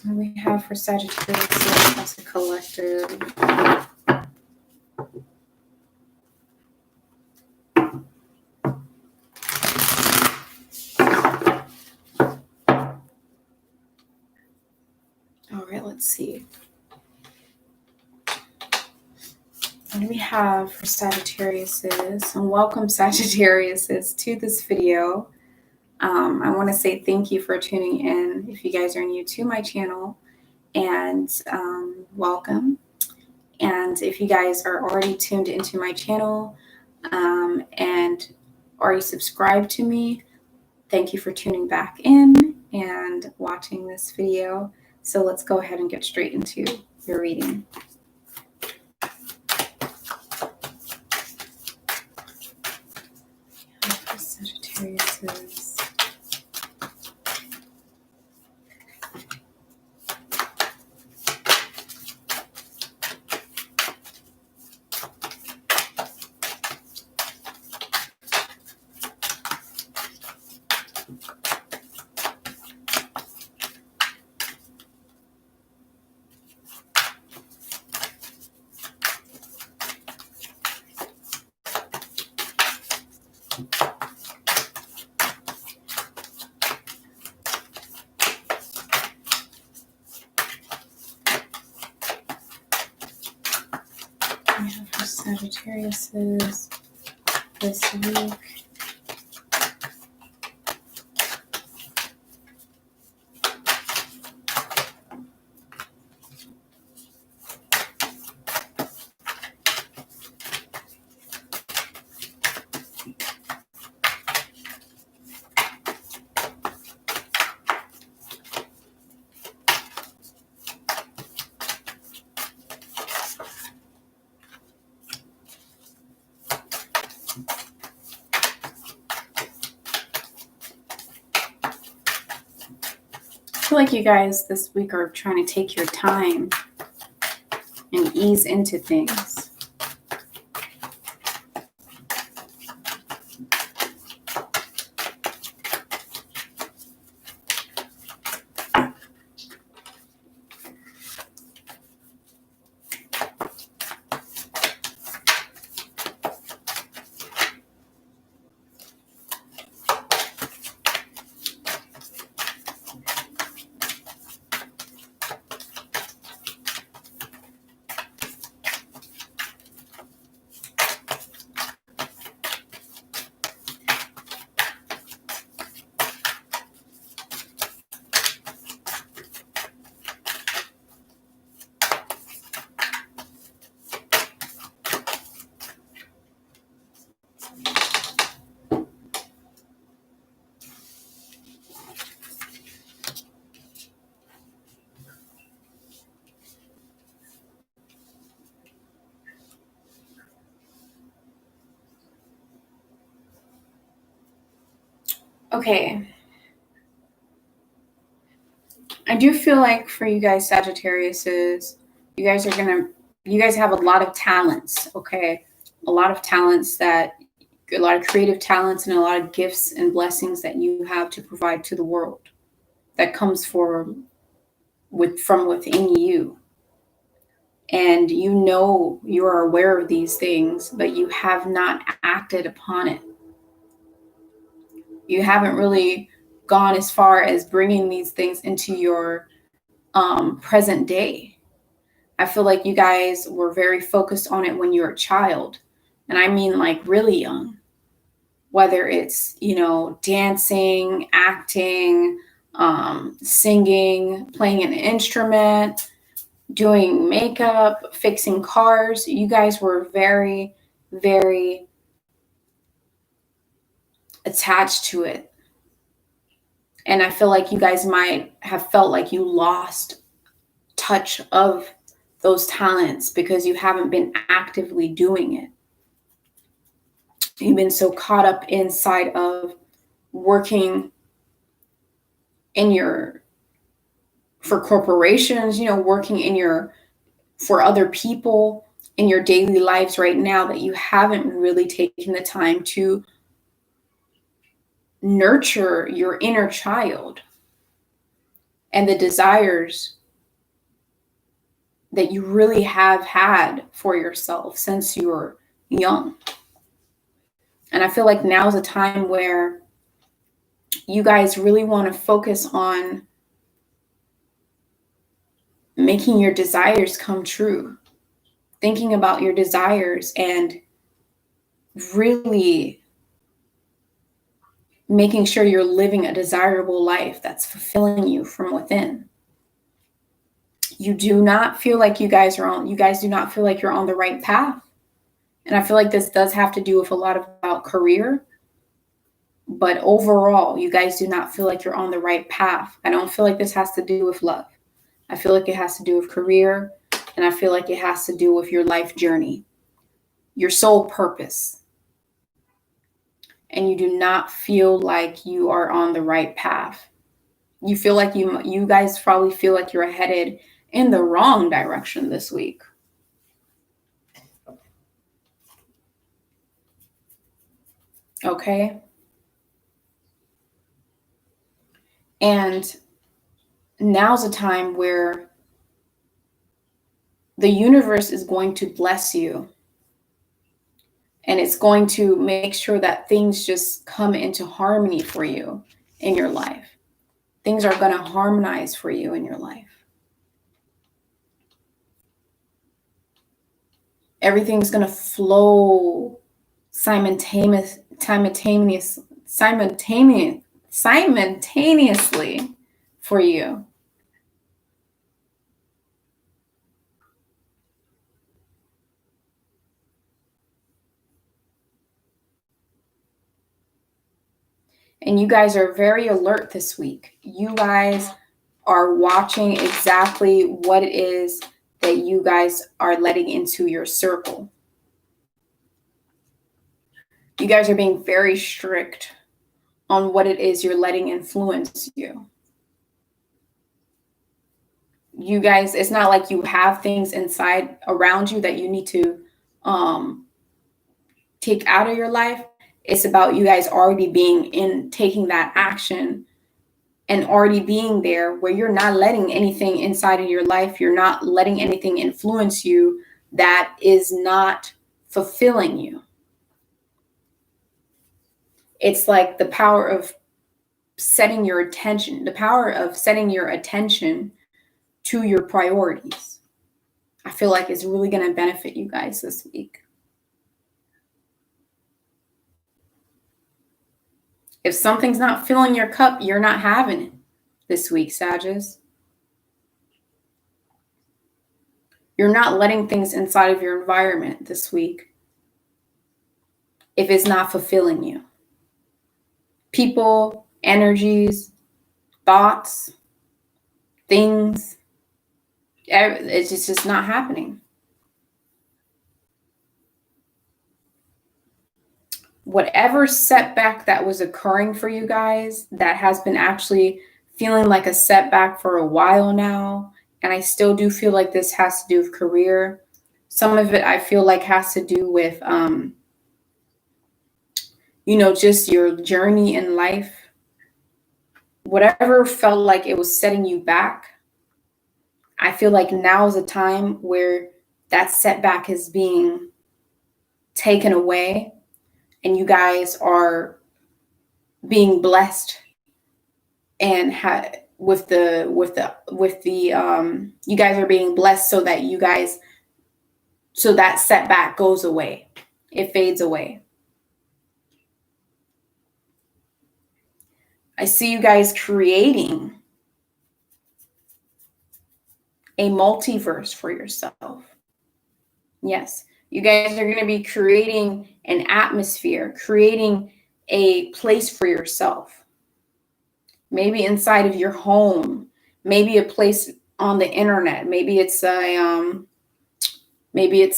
What do we have for Sagittarius as a collective? All right, let's see. What do we have for Sagittarius's? And welcome Sagittarius's to this video. I want to say thank you for tuning in if you guys are new to my channel, and welcome. And if you guys are already tuned into my channel and already subscribed to me, thank you for tuning back in and watching this video. So let's go ahead and get straight into your reading. Sagittarius's. We have for Sagittarius's this week. feel like you guys this week are trying to take your time and ease into things. Okay. I do feel like for you guys, Sagittariuses, you guys have a lot of talents, okay? A lot of talents a lot of creative talents and a lot of gifts and blessings that you have to provide to the world that comes from within you. And you are aware of these things, but you have not acted upon it. You haven't really gone as far as bringing these things into your present day. I feel like you guys were very focused on it when you were a child. And I mean like really young. Whether it's, dancing, acting, singing, playing an instrument, doing makeup, fixing cars. You guys were very, very attached to it. And I feel like you guys might have felt like you lost touch of those talents because you haven't been actively doing it. You've been so caught up inside of working for corporations, working for other people in your daily lives right now that you haven't really taken the time to nurture your inner child and the desires that you really have had for yourself since you were young. And I feel like now's a time where you guys really want to focus on making your desires come true, thinking about your desires and really making sure you're living a desirable life that's fulfilling you from within. You do not feel like you guys do not feel like you're on the right path. And I feel like this does have to do with a lot about career. But overall, you guys do not feel like you're on the right path. I don't feel like this has to do with love. I feel like it has to do with career. And I feel like it has to do with your life journey, your soul purpose. And you do not feel like you are on the right path. You feel like you guys probably feel like you're headed in the wrong direction this week. Okay? And now's a time where the universe is going to bless you. And it's going to make sure that things just come into harmony for you in your life. Things are going to harmonize for you in your life. Everything's going to flow simultaneously for you. And you guys are very alert this week. You guys are watching exactly what it is that you guys are letting into your circle. You guys are being very strict on what it is you're letting influence you. you guys, it's not like you have things inside around you that you need to take out of your life. It's about you guys already taking that action and already being there where you're not letting anything inside of your life. You're not letting anything influence you that is not fulfilling you. It's like the power of setting your attention to your priorities. I feel like it's really going to benefit you guys this week. If something's not filling your cup, you're not having it this week, Sagittarius. You're not letting things inside of your environment this week if it's not fulfilling you. People, energies, thoughts, things, it's just not happening. Whatever setback that was occurring for you guys, that has been actually feeling like a setback for a while now, and I still do feel like this has to do with career. Some of it I feel like has to do with, just your journey in life. Whatever felt like it was setting you back, I feel like now is a time where that setback is being taken away and you guys are being blessed and you guys are being blessed so that setback goes away. It fades away. I see you guys creating a multiverse for yourself. Yes, you guys are going to be creating an atmosphere, creating a place for yourself. Maybe inside of your home, maybe a place on the internet, maybe it's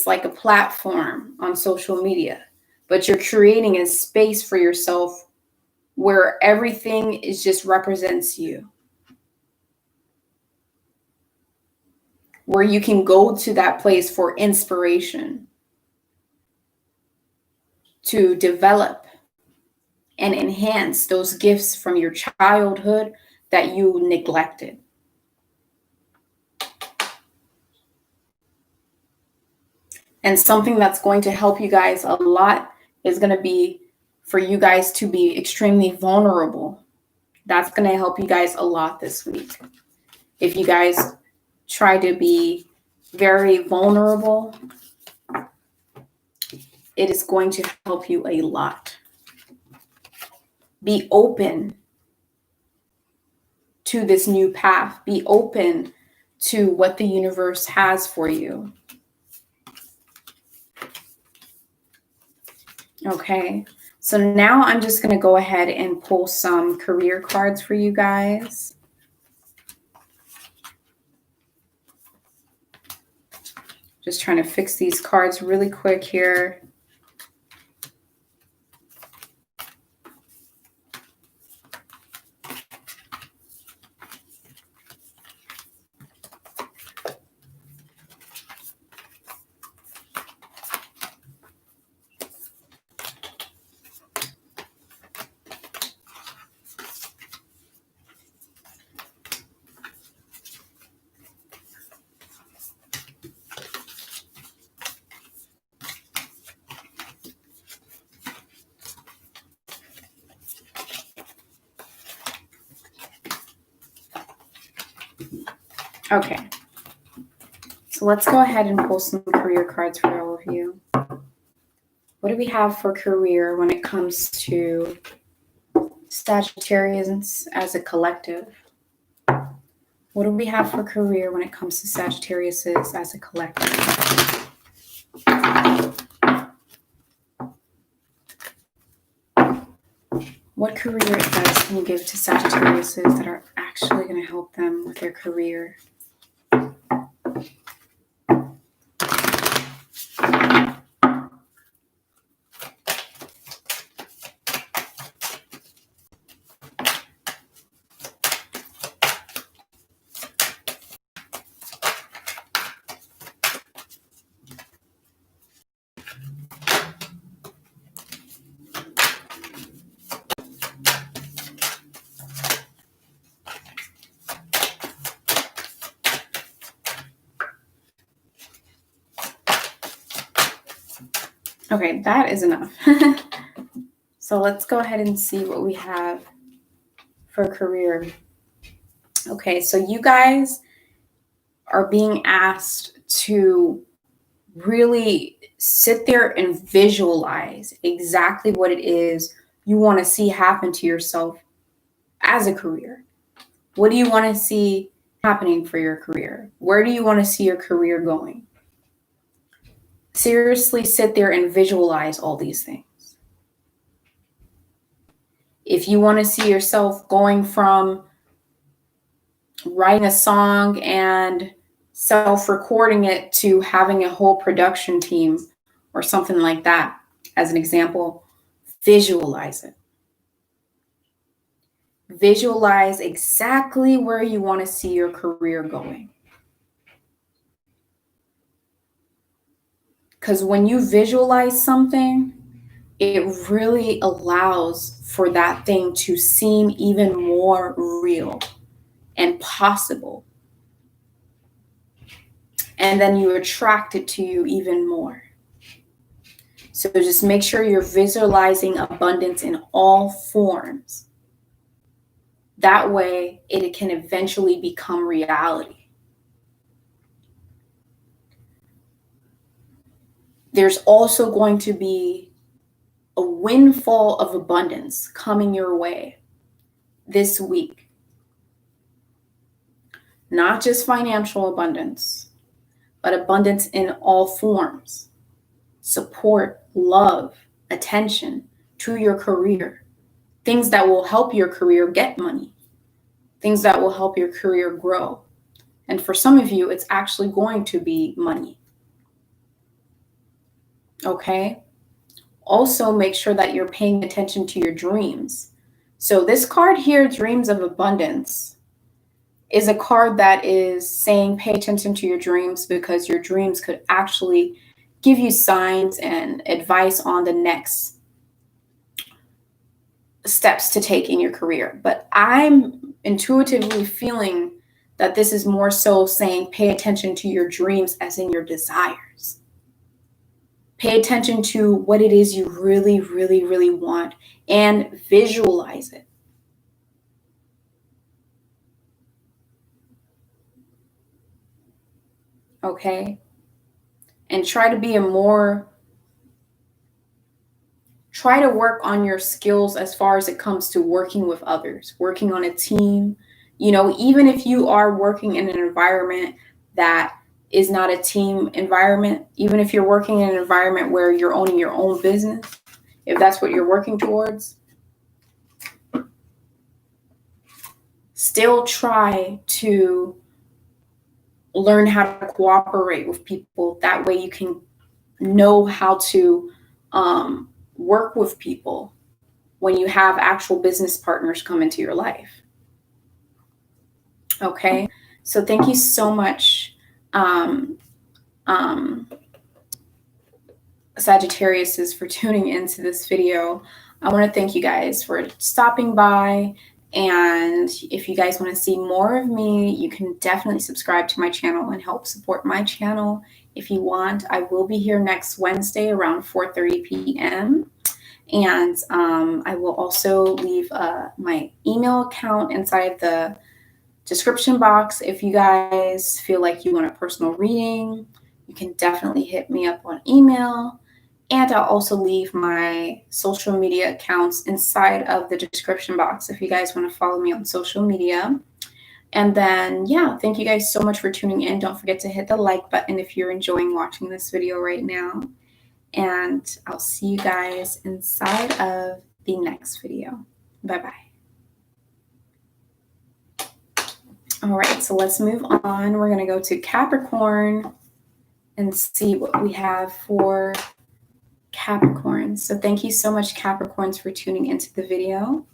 like a platform on social media, but you're creating a space for yourself where everything is just represents you. Where you can go to that place for inspiration to develop and enhance those gifts from your childhood that you neglected. And something that's going to help you guys a lot is going to be for you guys to be extremely vulnerable. That's going to help you guys a lot this week. If you guys try to be very vulnerable, it is going to help you a lot. Be open to this new path. Be open to what the universe has for you. Okay, so now I'm just going to go ahead and pull some career cards for you guys. Just trying to fix these cards really quick here. Okay, so let's go ahead and pull some career cards for all of you. What do we have for career when it comes to Sagittarius as a collective? What do we have for career when it comes to Sagittarius as a collective? What career advice can you give to Sagittarius that are actually going to help them with their career? Okay, that is enough. So let's go ahead and see what we have for career. Okay, so you guys are being asked to really sit there and visualize exactly what it is you want to see happen to yourself as a career. What do you want to see happening for your career? Where do you want to see your career going? Seriously, sit there and visualize all these things. If you want to see yourself going from writing a song and self-recording it to having a whole production team or something like that, as an example, visualize it. Visualize exactly where you want to see your career going. Because when you visualize something, it really allows for that thing to seem even more real and possible. And then you attract it to you even more. So just make sure you're visualizing abundance in all forms. That way, it can eventually become reality. There's also going to be a windfall of abundance coming your way this week. Not just financial abundance, but abundance in all forms. Support, love, attention to your career. Things that will help your career get money. Things that will help your career grow. And for some of you, it's actually going to be money. Okay? Also, make sure that you're paying attention to your dreams. So this card here, Dreams of Abundance, is a card that is saying pay attention to your dreams, because your dreams could actually give you signs and advice on the next steps to take in your career. But I'm intuitively feeling that this is more so saying pay attention to your dreams, as in your desires. Pay attention to what it is you really, really, really want and visualize it. Okay? And try to work on your skills as far as it comes to working with others, working on a team. You know, even if you are working in an environment that is not a team environment, even if you're working in an environment where you're owning your own business, if that's what you're working towards, still try to learn how to cooperate with people. That way you can know how to work with people when you have actual business partners come into your life. Okay, so thank you so much, Sagittarius, for tuning into this video. I want to thank you guys for stopping by. And if you guys want to see more of me, you can definitely subscribe to my channel and help support my channel if you want. I will be here next Wednesday around 4:30 p.m. And I will also leave my email account inside the description box. If you guys feel like you want a personal reading, you can definitely hit me up on email. And I'll also leave my social media accounts inside of the description box if you guys want to follow me on social media. And then, yeah, thank you guys so much for tuning in. Don't forget to hit the like button if you're enjoying watching this video right now. And I'll see you guys inside of the next video. Bye-bye. All right, so let's move on. We're going to go to Capricorn and see what we have for Capricorns. So thank you so much, Capricorns, for tuning into the video.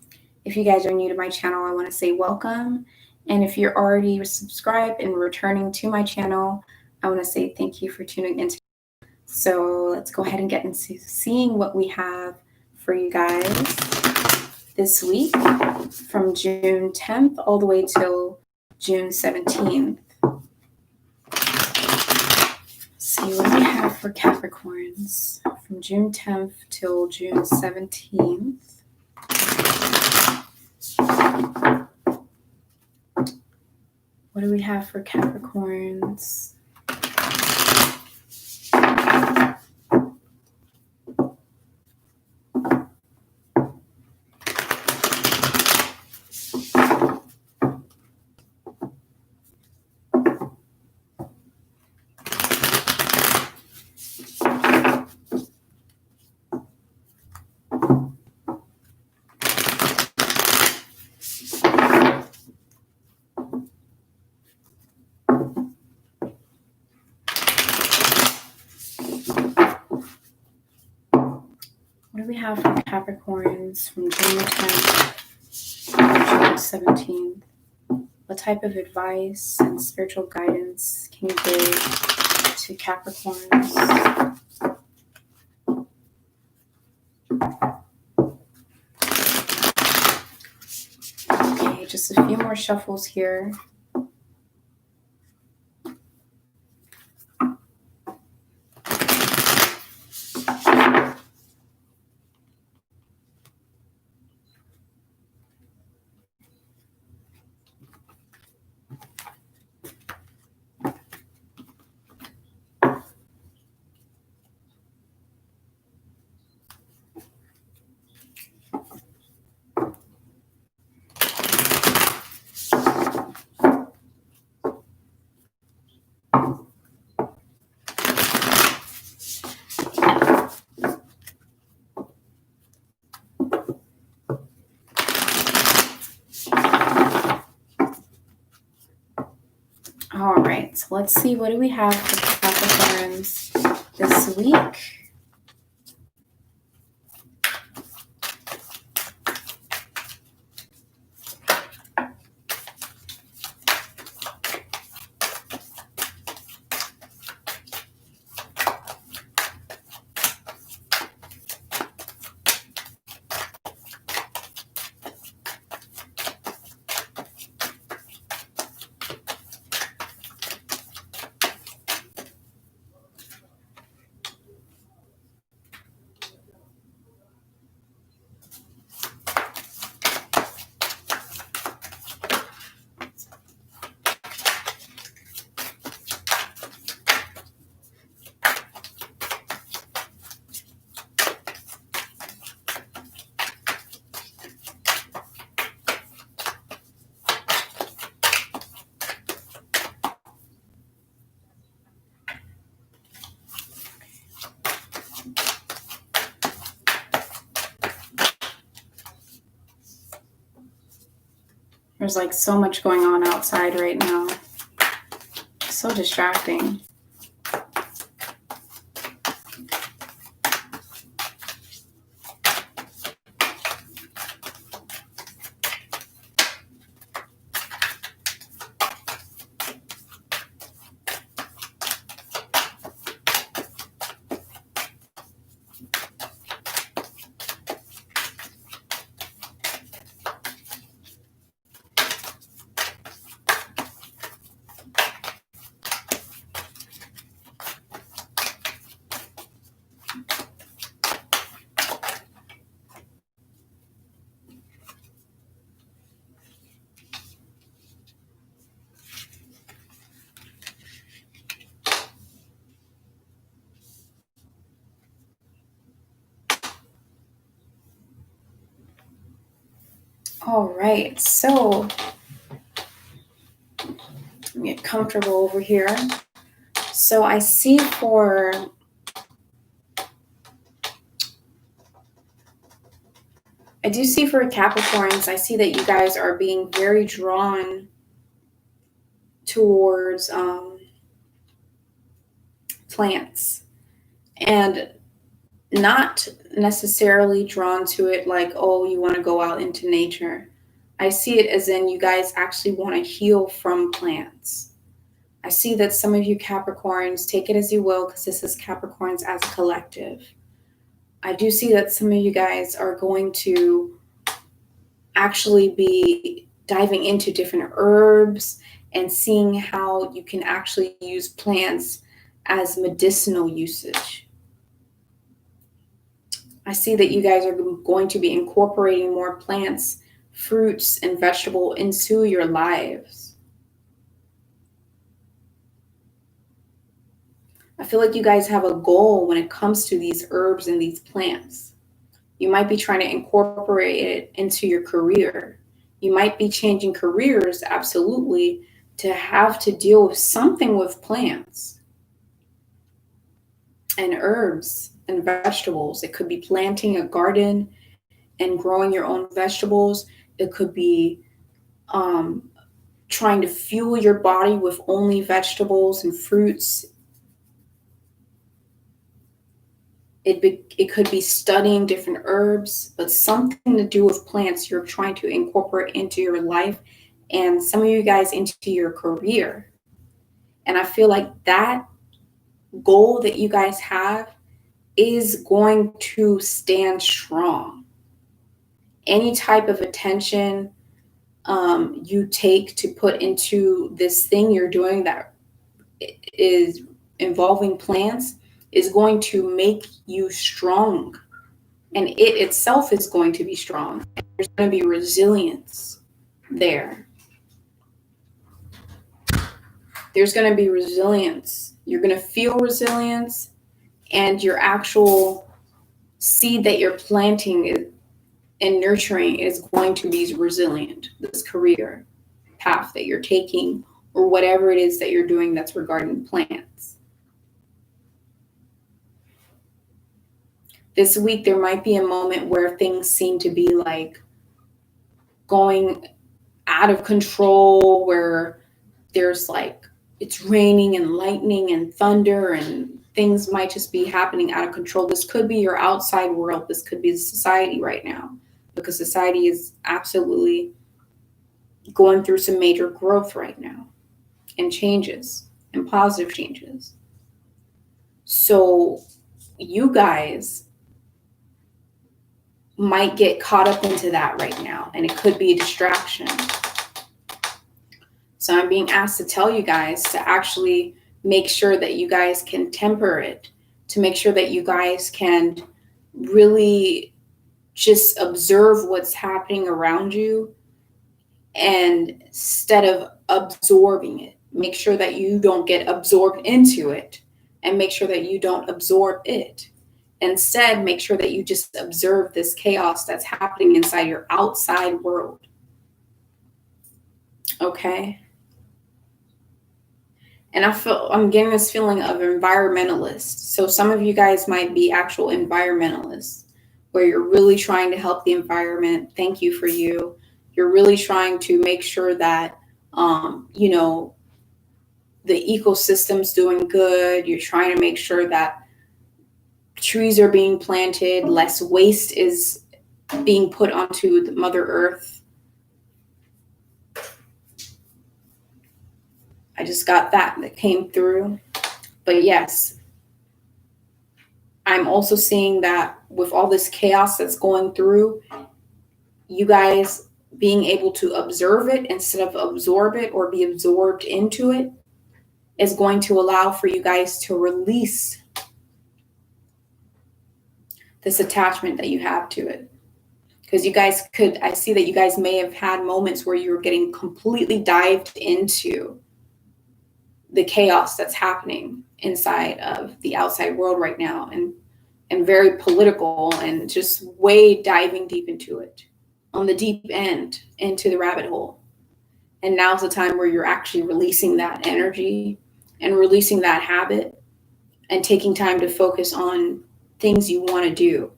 If you guys are new to my channel, I want to say welcome. And if you're already subscribed and returning to my channel, I want to say thank you for tuning in. So let's go ahead and get into seeing what we have for you guys this week from June 10th all the way till June 17th. See what we have for Capricorns from from June 10th till June 17th. What do we have for Capricorns? What do we have for Capricorns from June 10th to June 17th? What type of advice and spiritual guidance can you give to Capricorns? Okay, just a few more shuffles here. All right, so let's see, what do we have for Capricorns this week? There's like so much going on outside right now. So distracting. All right, so let me get comfortable over here. So I see for Capricorns, I see that you guys are being very drawn towards plants, and not necessarily drawn to it like, oh, you want to go out into nature. I see it as in you guys actually want to heal from plants. I see that some of you Capricorns, take it as you will, because this is Capricorns as a collective. I do see that some of you guys are going to actually be diving into different herbs and seeing how you can actually use plants as medicinal usage. I see that you guys are going to be incorporating more plants, fruits, and vegetable into your lives. I feel like you guys have a goal when it comes to these herbs and these plants. You might be trying to incorporate it into your career. You might be changing careers, absolutely, to have to deal with something with plants and herbs and vegetables. It could be planting a garden and growing your own vegetables. It could be trying to fuel your body with only vegetables and fruits. It could be studying different herbs, but something to do with plants you're trying to incorporate into your life, and some of you guys into your career. And I feel like that goal that you guys have is going to stand strong. Any type of attention you take to put into this thing you're doing that is involving plants is going to make you strong, and it itself is going to be strong. There's going to be resilience there. There's going to be resilience. You're going to feel resilience, and your actual seed that you're planting and nurturing is going to be resilient. This career path that you're taking, or whatever it is that you're doing that's regarding plants. This week, there might be a moment where things seem to be like going out of control, where there's like, it's raining and lightning and thunder, and things might just be happening out of control. This could be your outside world. This could be society right now, because society is absolutely going through some major growth right now, and changes, and positive changes. So you guys might get caught up into that right now, and it could be a distraction. So I'm being asked to tell you guys to actually make sure that you guys can temper it, to make sure that you guys can really just observe what's happening around you, and instead of absorbing it, make sure that you don't get absorbed into it, and make sure that you don't absorb it. Instead, make sure that you just observe this chaos that's happening inside your outside world. Okay? And I'm getting this feeling of environmentalists. So some of you guys might be actual environmentalists, where you're really trying to help the environment. Thank you for you. You're really trying to make sure that, the ecosystem's doing good. You're trying to make sure that trees are being planted, less waste is being put onto the Mother Earth. I just got that came through. But yes, I'm also seeing that with all this chaos that's going through, you guys being able to observe it instead of absorb it or be absorbed into it is going to allow for you guys to release this attachment that you have to it. Because I see that you guys may have had moments where you were getting completely dived into the chaos that's happening inside of the outside world right now, and very political, and just way diving deep into it, on the deep end, into the rabbit hole. And now's the time where you're actually releasing that energy and releasing that habit, and taking time to focus on things you want to do.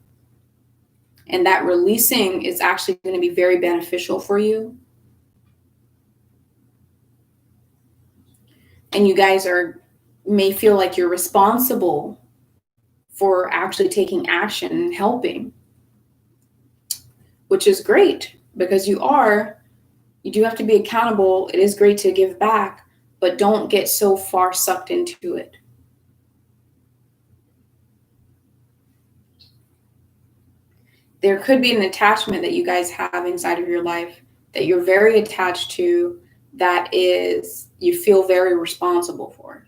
And that releasing is actually going to be very beneficial for you. And you guys may feel like you're responsible for actually taking action and helping, which is great, because you do have to be accountable. It is great to give back, but don't get so far sucked into it. There could be an attachment that you guys have inside of your life that you're very attached to, that is, you feel very responsible for.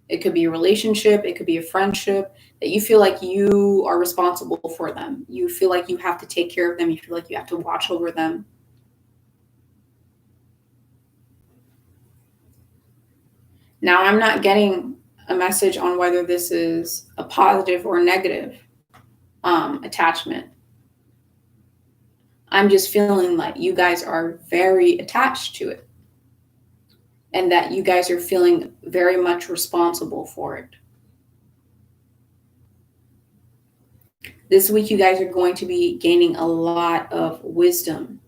It could be a relationship. It could be a friendship that you feel like you are responsible for them. You feel like you have to take care of them. You feel like you have to watch over them. Now, I'm not getting a message on whether this is a positive or negative attachment. I'm just feeling like you guys are very attached to it and that you guys are feeling very much responsible for it. This week, you guys are going to be gaining a lot of wisdom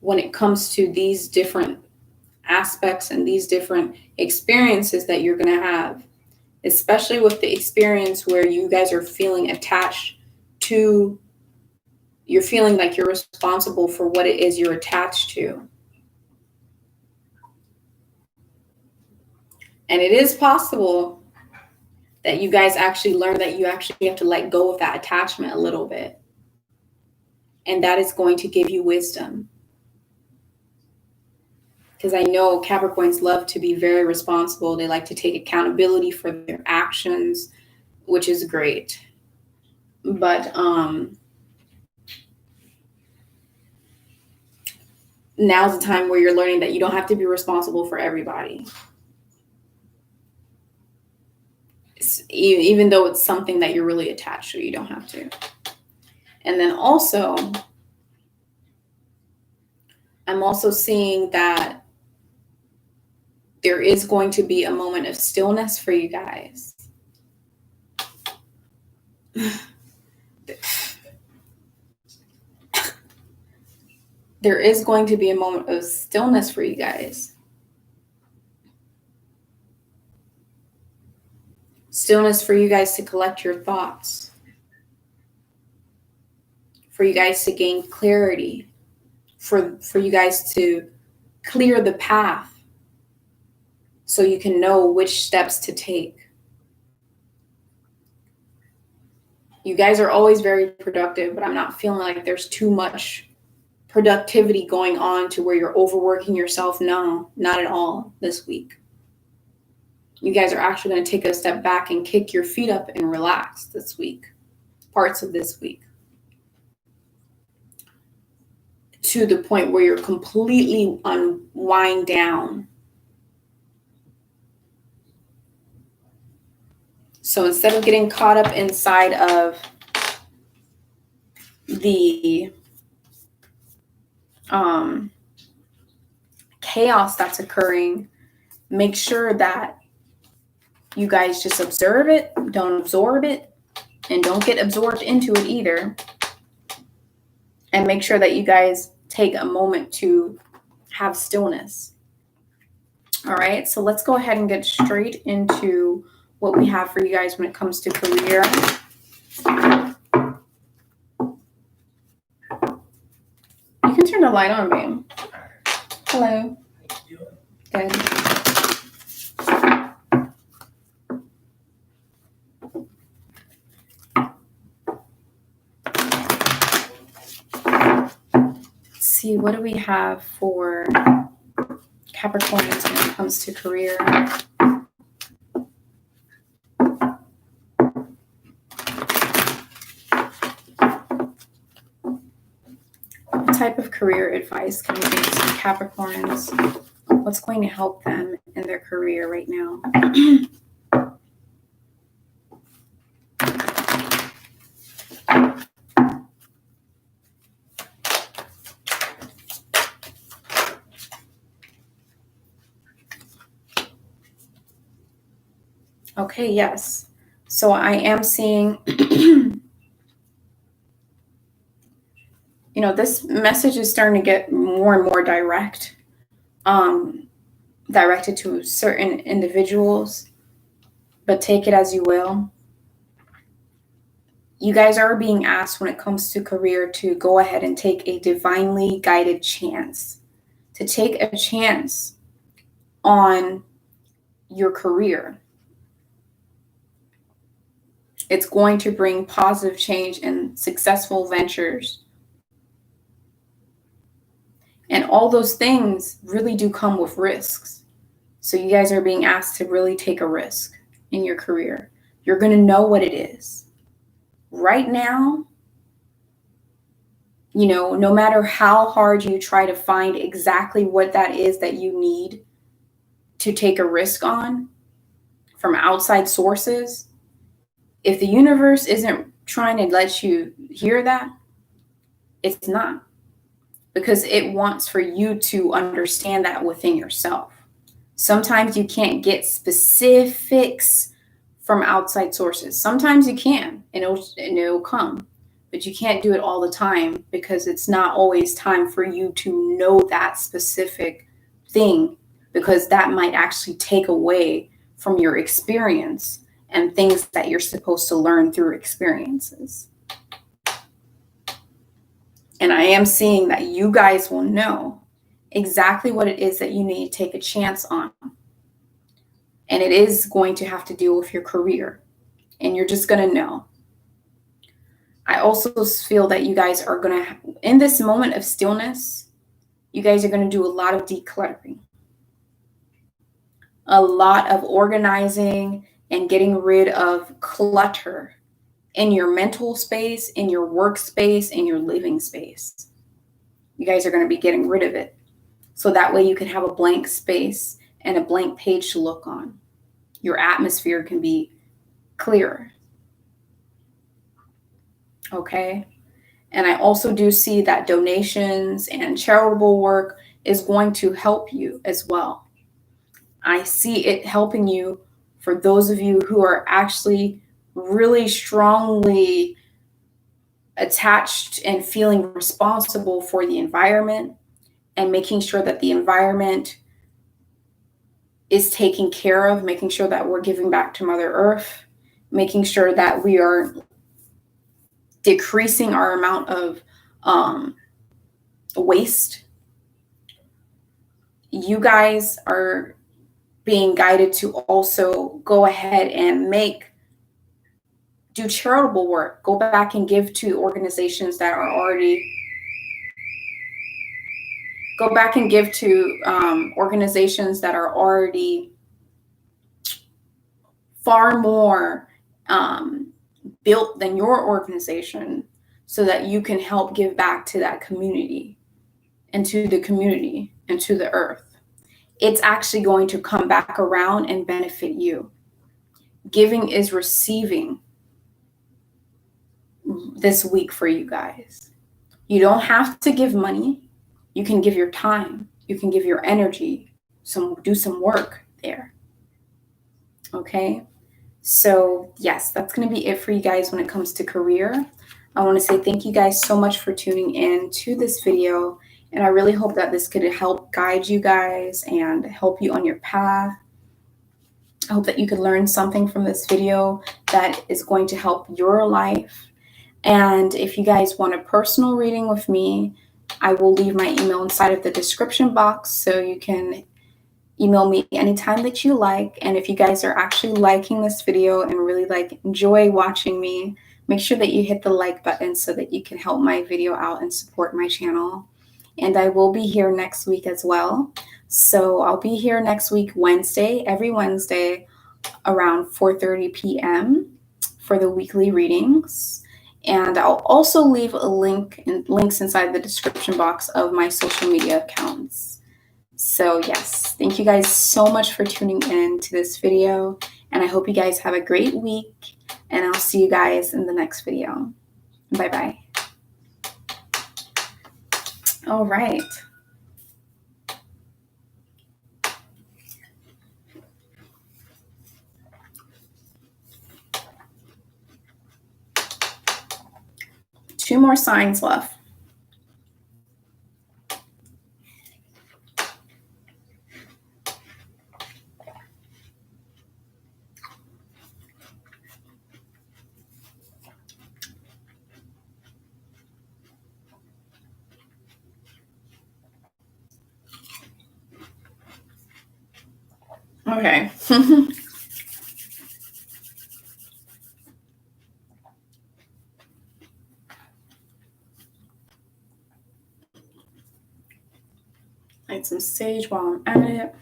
when it comes to these different aspects and these different experiences that you're going to have, especially with the experience where you guys are feeling attached to, you're feeling like you're responsible for what it is you're attached to. And it is possible that you guys actually learn that you actually have to let go of that attachment a little bit. And that is going to give you wisdom. Because I know Capricorns love to be very responsible. They like to take accountability for their actions, which is great. But now's the time where you're learning that you don't have to be responsible for everybody. Even though it's something that you're really attached to, you don't have to. And then also, I'm also seeing that there is going to be a moment of stillness for you guys. There is going to be a moment of stillness for you guys. Stillness for you guys to collect your thoughts. For you guys to gain clarity. For you guys to clear the path so you can know which steps to take. You guys are always very productive, but I'm not feeling like there's too much productivity going on to where you're overworking yourself. No, not at all this week. You guys are actually going to take a step back and kick your feet up and relax this week, parts of this week, to the point where you're completely unwind down. So instead of getting caught up inside of the chaos that's occurring, make sure that you guys just observe it, don't absorb it, and don't get absorbed into it either. And make sure that you guys take a moment to have stillness. All right, so let's go ahead and get straight into what we have for you guys when it comes to career. You can turn the light on, babe. Hello. Good. Let's see, what do we have for Capricorns when it comes to career? What type of career advice can we give to Capricorns? What's going to help them in their career right now? Okay, yes. So I am seeing, this message is starting to get more and more direct, directed to certain individuals, but take it as you will. You guys are being asked when it comes to career to go ahead and take a divinely guided chance, to take a chance on your career. It's going to bring positive change and successful ventures. And all those things really do come with risks. So you guys are being asked to really take a risk in your career. You're going to know what it is. Right now, you know, no matter how hard you try to find exactly what that is that you need to take a risk on from outside sources, if the universe isn't trying to let you hear that, it's not. Because it wants for you to understand that within yourself. Sometimes you can't get specifics from outside sources. Sometimes you can, and it'll come. But you can't do it all the time because it's not always time for you to know that specific thing, because that might actually take away from your experience and things that you're supposed to learn through experiences. And I am seeing that you guys will know exactly what it is that you need to take a chance on. And it is going to have to deal with your career. And you're just going to know. I also feel that you guys are going to, in this moment of stillness, you guys are going to do a lot of decluttering. A lot of organizing and getting rid of clutter in your mental space, in your workspace, in your living space. You guys are going to be getting rid of it. So that way you can have a blank space and a blank page to look on. Your atmosphere can be clearer. Okay? And I also do see that donations and charitable work is going to help you as well. I see it helping you for those of you who are actually really strongly attached and feeling responsible for the environment and making sure that the environment is taken care of, making sure that we're giving back to Mother Earth, making sure that we are decreasing our amount of waste. You guys are being guided to also go ahead and do charitable work. Go back and give to organizations that are already far more built than your organization, so that you can help give back to that community and to the earth. It's actually going to come back around and benefit you. Giving is receiving this week for you guys. You don't have to give money. You can give your time. You can give your energy. Do some work there. Okay? So yes, that's going to be it for you guys when it comes to career. I want to say thank you guys so much for tuning in to this video. And I really hope that this could help guide you guys and help you on your path. I hope that you could learn something from this video that is going to help your life. And if you guys want a personal reading with me, I will leave my email inside of the description box, so you can email me anytime that you like. And if you guys are actually liking this video and really enjoy watching me, make sure that you hit the like button so that you can help my video out and support my channel. And I will be here next week as well. So I'll be here next week, every Wednesday around 4:30 p.m. for the weekly readings. And I'll also leave links inside the description box of my social media accounts. So yes, thank you guys so much for tuning in to this video. And I hope you guys have a great week. And I'll see you guys in the next video. Bye-bye. All right. Two more signs left. Okay. Light some sage while I'm at it.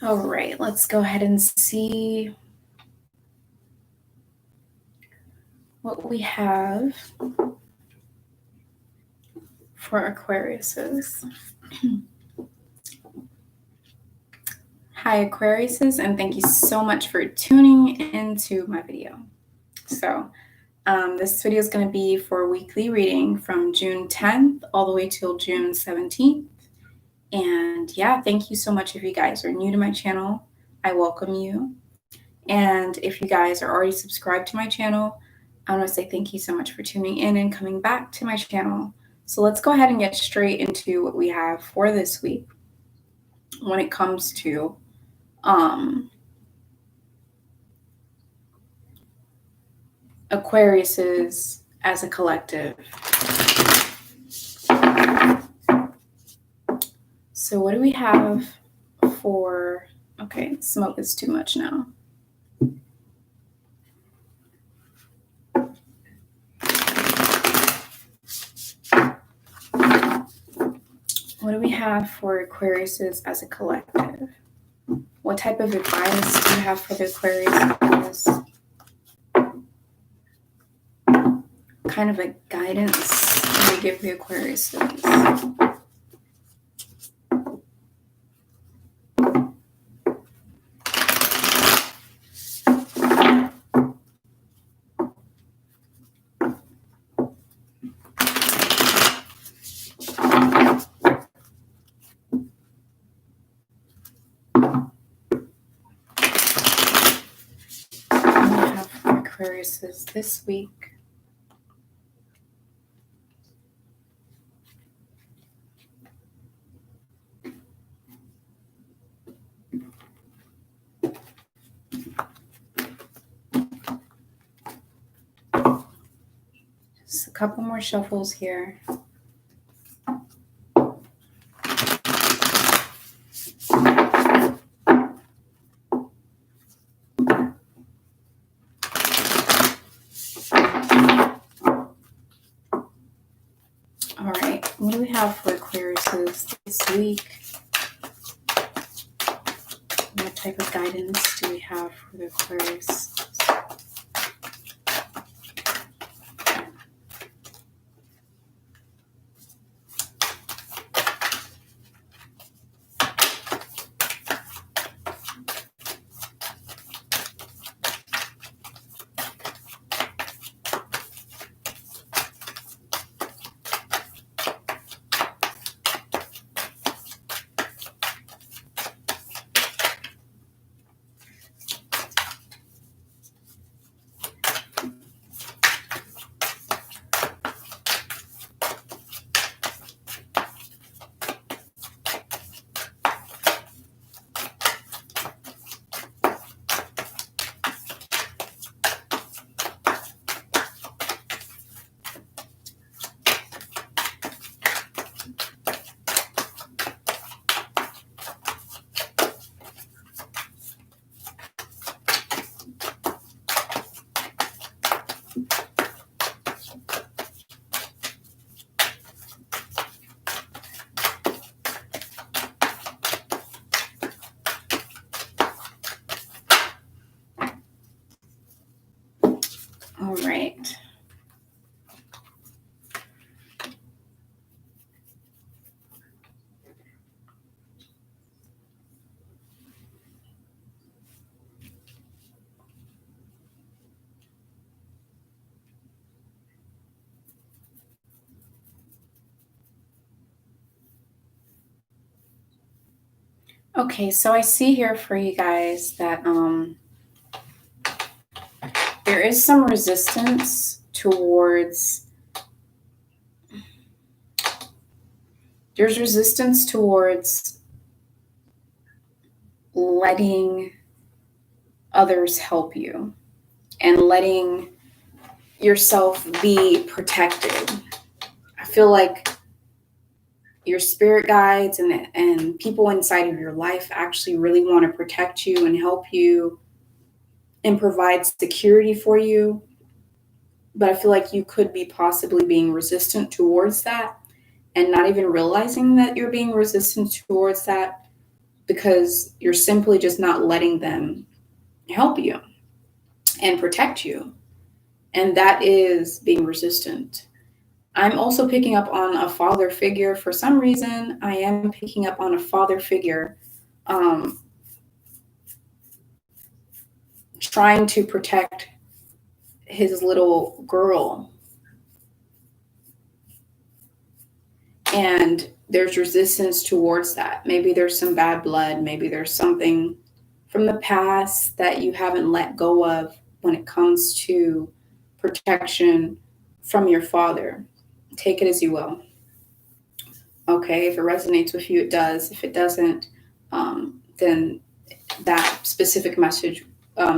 All right, let's go ahead and see what we have for Aquariuses. Hi Aquariuses, and thank you so much for tuning into my video. So this video is going to be for a weekly reading from June 10th all the way till June 17th. And yeah, thank you so much. If you guys are new to my channel, I welcome you. And if you guys are already subscribed to my channel, I want to say thank you so much for tuning in and coming back to my channel. So let's go ahead and get straight into what we have for this week when it comes to Aquariuses as a collective. So what do we have for, okay, smoke is too much now. What do we have for Aquariuses as a collective? What type of advice do you have for the Aquariuses? What kind of a guidance do we give the Aquariuses? Aquariuses this week. Just a couple more shuffles here. What do we have for Aquariuses this week? What type of guidance do we have for the Aquarius? All right. Okay, so I see here for you guys that there is some resistance towards letting others help you and letting yourself be protected. I feel like your spirit guides and people inside of your life actually really want to protect you and help you and provide security for you. But I feel like you could be possibly being resistant towards that and not even realizing that you're being resistant towards that because you're simply just not letting them help you and protect you. And that is being resistant. I'm also picking up on a father figure. For some reason, I am picking up on a father figure trying to protect his little girl. And there's resistance towards that. Maybe there's some bad blood. Maybe there's something from the past that you haven't let go of when it comes to protection from your father. Take it as you will. Okay, if it resonates with you, it does. If it doesn't, then that specific message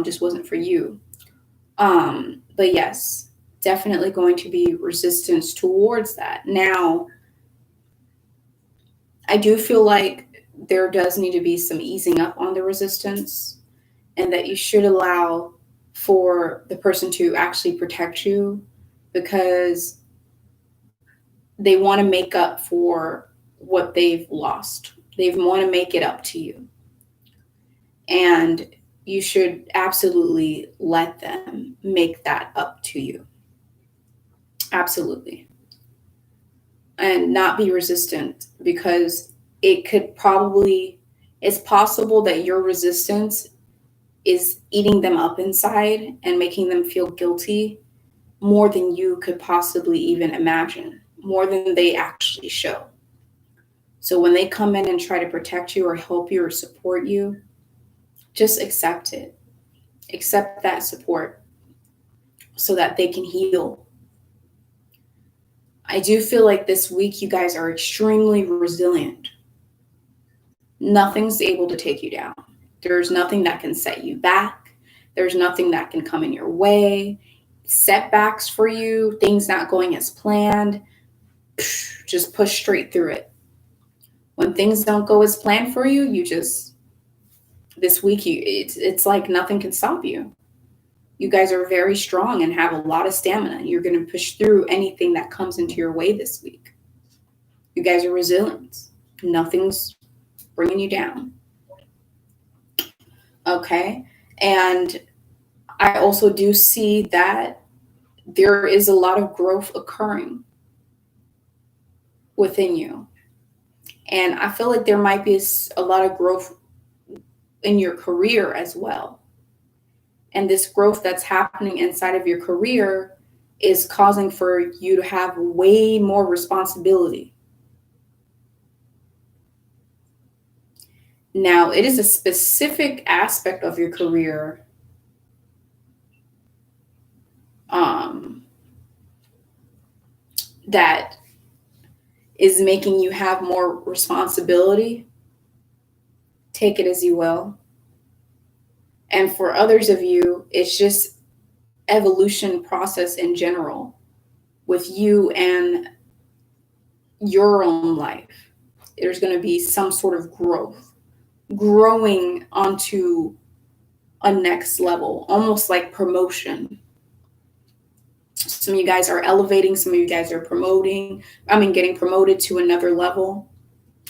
just wasn't for you. But yes, definitely going to be resistance towards that. Now, I do feel like there does need to be some easing up on the resistance, and that you should allow for the person to actually protect you, because they want to make up for what they've lost. They want to make it up to you. And you should absolutely let them make that up to you. Absolutely. And not be resistant, because it's possible that your resistance is eating them up inside and making them feel guilty more than you could possibly even imagine, more than they actually show. So when they come in and try to protect you or help you or support you, just accept it. Accept that support so that they can heal. I do feel like this week you guys are extremely resilient. Nothing's able to take you down. There's nothing that can set you back. There's nothing that can come in your way. Setbacks for you, things not going as planned, just push straight through it. When things don't go as planned for you, this week, it's like nothing can stop you. You guys are very strong and have a lot of stamina. You're going to push through anything that comes into your way this week. You guys are resilient. Nothing's bringing you down. Okay. And I also do see that there is a lot of growth occurring within you. And I feel like there might be a lot of growth in your career as well. And this growth that's happening inside of your career is causing for you to have way more responsibility. Now, it is a specific aspect of your career that is making you have more responsibility. Take it as you will. And for others of you, it's just evolution process in general with you and your own life. There's going to be some sort of growing onto a next level, almost like promotion. Some of you guys are elevating, some of you guys are getting promoted to another level.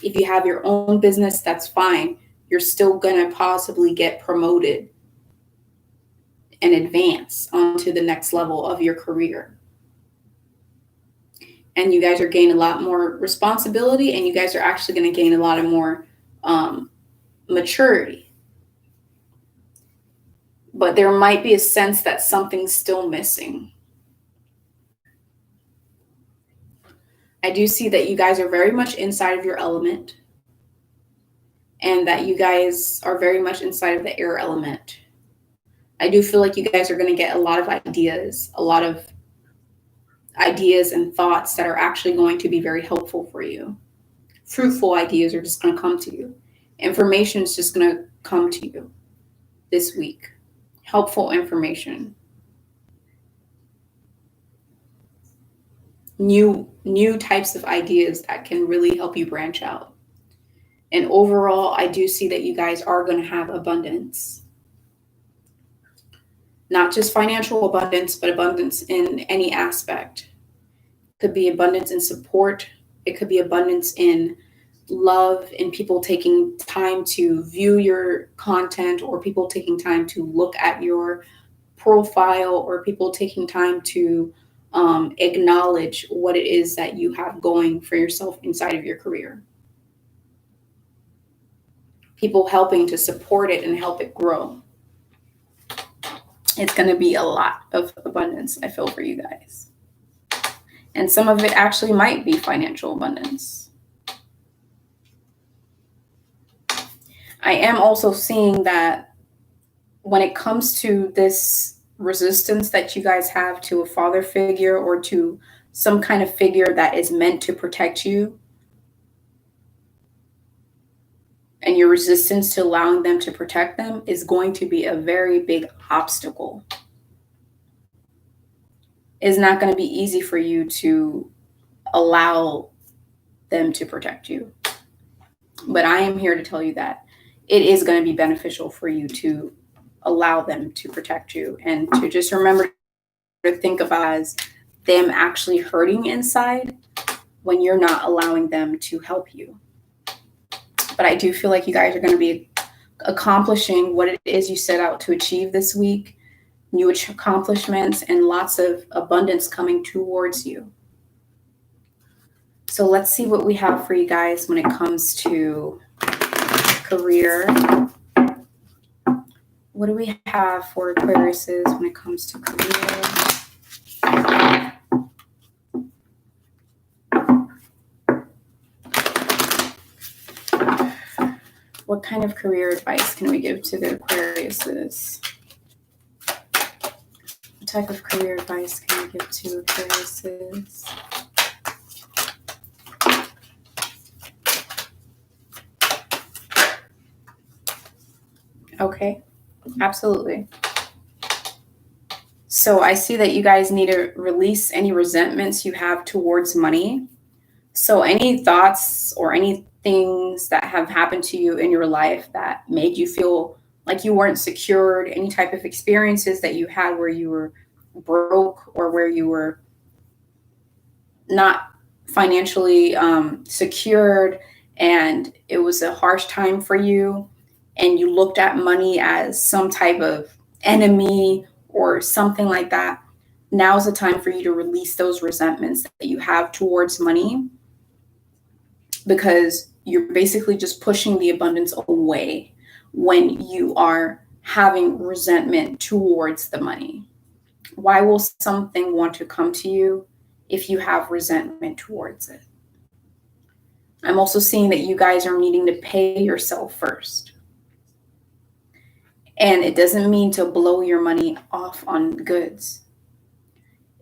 If you have your own business, that's fine. You're still going to possibly get promoted and advance onto the next level of your career. And you guys are gaining a lot more responsibility, and you guys are actually going to gain a lot of more maturity. But there might be a sense that something's still missing. I do see that you guys are very much inside of your element, and that you guys are very much inside of the air element. I do feel like you guys are going to get a lot of ideas and thoughts that are actually going to be very helpful for you. Fruitful ideas are just going to come to you. Information is just going to come to you this week. Helpful information. New types of ideas that can really help you branch out. And overall, I do see that you guys are going to have abundance. Not just financial abundance, but abundance in any aspect. It could be abundance in support. It could be abundance in love in people taking time to view your content, or people taking time to look at your profile, or people taking time to acknowledge what it is that you have going for yourself inside of your career. People helping to support it and help it grow. It's going to be a lot of abundance, I feel, for you guys. And some of it actually might be financial abundance. I am also seeing that when it comes to this resistance that you guys have to a father figure or to some kind of figure that is meant to protect you, and your resistance to allowing them to protect them is going to be a very big obstacle. It's not going to be easy for you to allow them to protect you. But I am here to tell you that it is going to be beneficial for you to allow them to protect you, and to just remember to think of as them actually hurting inside when you're not allowing them to help you. But I do feel like you guys are going to be accomplishing what it is you set out to achieve this week, new accomplishments, and lots of abundance coming towards you. So let's see what we have for you guys when it comes to career. What do we have for Aquariuses when it comes to career? What kind of career advice can we give to the Aquariuses? What type of career advice can we give to Aquariuses? Okay, absolutely. So I see that you guys need to release any resentments you have towards money. So any thoughts or any things that have happened to you in your life that made you feel like you weren't secured, any type of experiences that you had where you were broke or where you were not financially secured, and it was a harsh time for you, and you looked at money as some type of enemy or something like that. Now's the time for you to release those resentments that you have towards money, because you're basically just pushing the abundance away when you are having resentment towards the money. Why will something want to come to you if you have resentment towards it? I'm also seeing that you guys are needing to pay yourself first. And it doesn't mean to blow your money off on goods.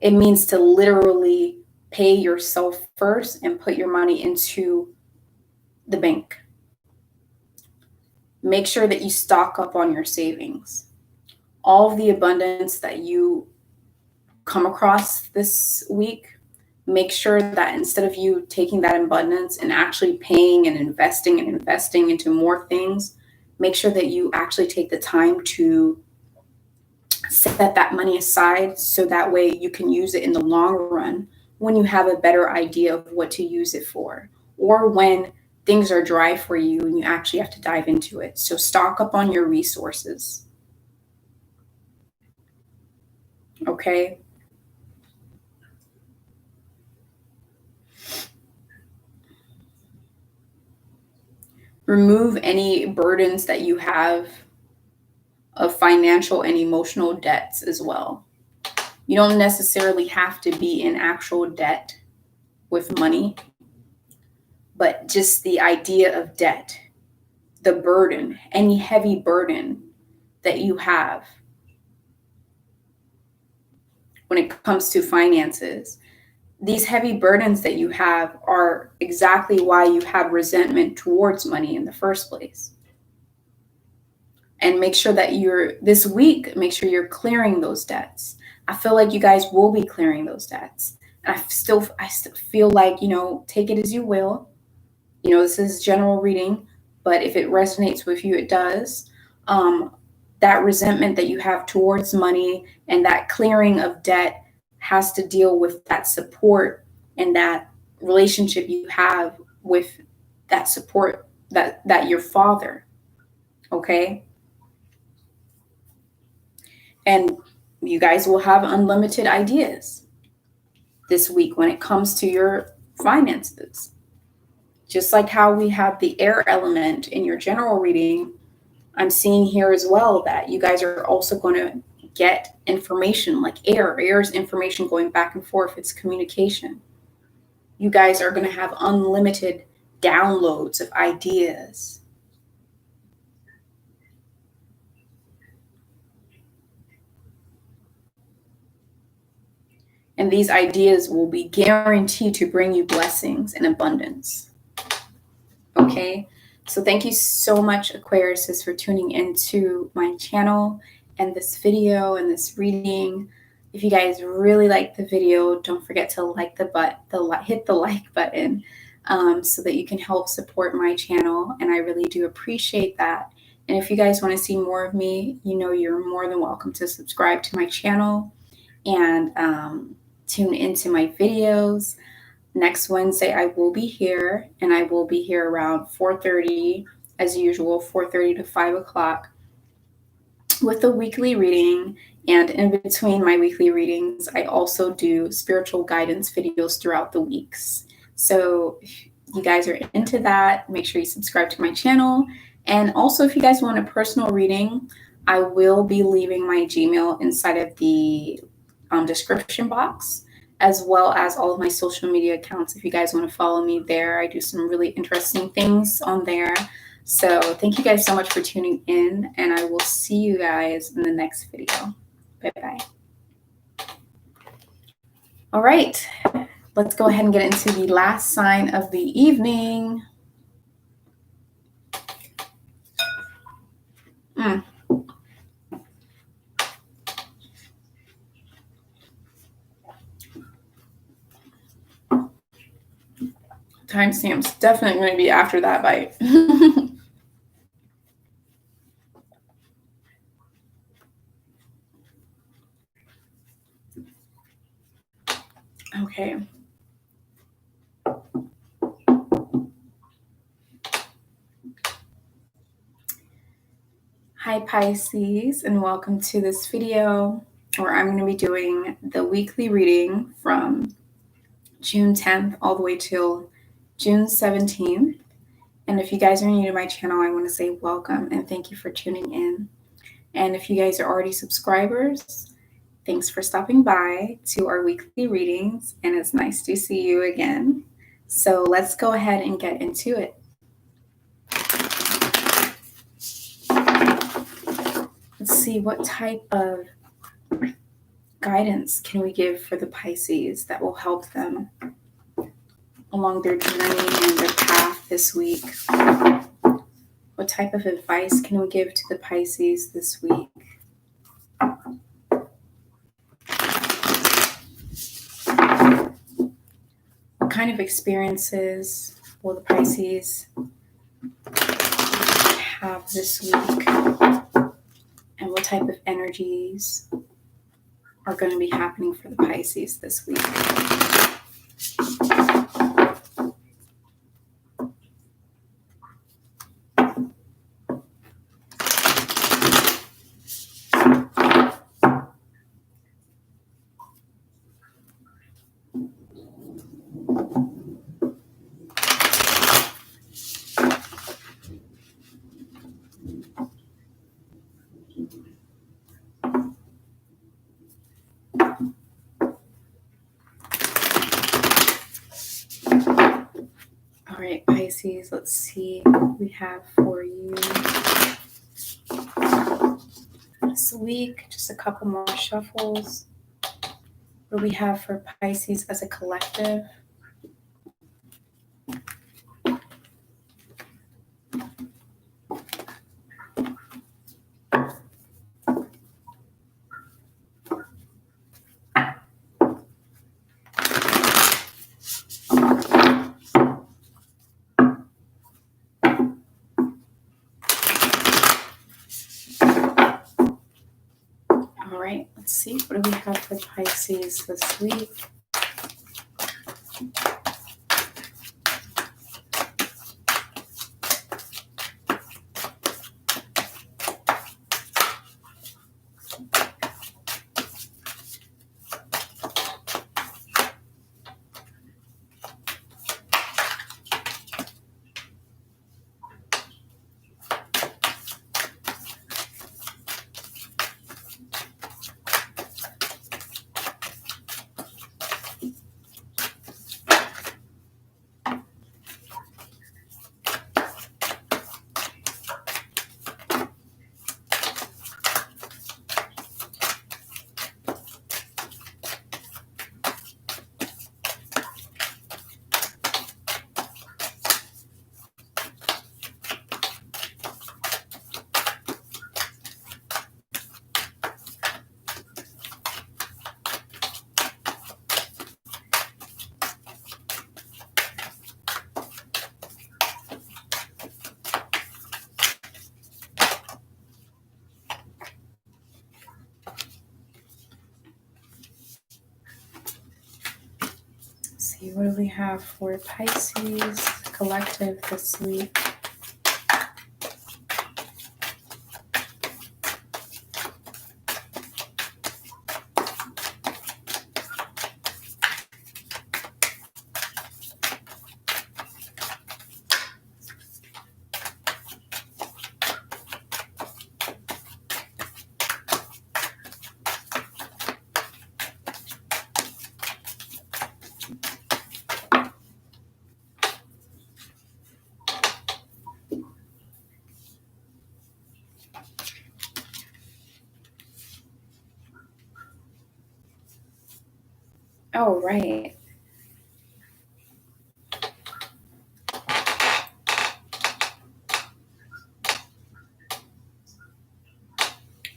It means to literally pay yourself first and put your money into the bank. Make sure that you stock up on your savings. All of the abundance that you come across this week, make sure that instead of you taking that abundance and actually paying and investing into more things, make sure that you actually take the time to set that money aside, so that way you can use it in the long run when you have a better idea of what to use it for, or when things are dry for you and you actually have to dive into it. So stock up on your resources. Okay? Remove any burdens that you have of financial and emotional debts as well. You don't necessarily have to be in actual debt with money, but just the idea of debt, the burden, any heavy burden that you have when it comes to finances. These heavy burdens that you have are exactly why you have resentment towards money in the first place. And make sure that this week, make sure you're clearing those debts. I feel like you guys will be clearing those debts. And I still feel like, take it as you will. This is general reading, but if it resonates with you, it does. That resentment that you have towards money and that clearing of debt has to deal with that support and that relationship you have with that support that your father, okay? And you guys will have unlimited ideas this week when it comes to your finances. Just like how we have the air element in your general reading, I'm seeing here as well that you guys are also going to get information like air. Air is information going back and forth. It's communication. You guys are going to have unlimited downloads of ideas. And these ideas will be guaranteed to bring you blessings and abundance. Okay? So thank you so much, Aquarius, for tuning into my channel and this video and this reading. If you guys really like the video, don't forget to hit the like button so that you can help support my channel. And I really do appreciate that. And if you guys want to see more of me, you're more than welcome to subscribe to my channel and tune into my videos. Next Wednesday, I will be here, and I will be here around 4:30, as usual, 4:30 to 5 o'clock with a weekly reading. And in between my weekly readings, I also do spiritual guidance videos throughout the weeks. So if you guys are into that, make sure you subscribe to my channel. And also, if you guys want a personal reading, I will be leaving my Gmail inside of the description box, as well as all of my social media accounts. If you guys want to follow me there, I do some really interesting things on there. So thank you guys so much for tuning in, and I will see you guys in the next video. Bye-bye. All right, let's go ahead and get into the last sign of the evening. Timestamp's definitely going to be after that bite. Okay. Hi Pisces, and welcome to this video where I'm going to be doing the weekly reading from June 10th all the way till June 17th. And if you guys are new to my channel, I want to say welcome and thank you for tuning in. And if you guys are already subscribers, thanks for stopping by to our weekly readings, and it's nice to see you again. So let's go ahead and get into it. Let's see, what type of guidance can we give for the Pisces that will help them along their journey and their path this week? What type of advice can we give to the Pisces this week? What kind of experiences will the Pisces have this week? And what type of energies are going to be happening for the Pisces this week? All right, Pisces, let's see what we have for you this week. Just a couple more shuffles. What do we have for Pisces as a collective? All right, let's see. What do we have for Pisces this week? What do we have for Pisces collective this week? Oh, right.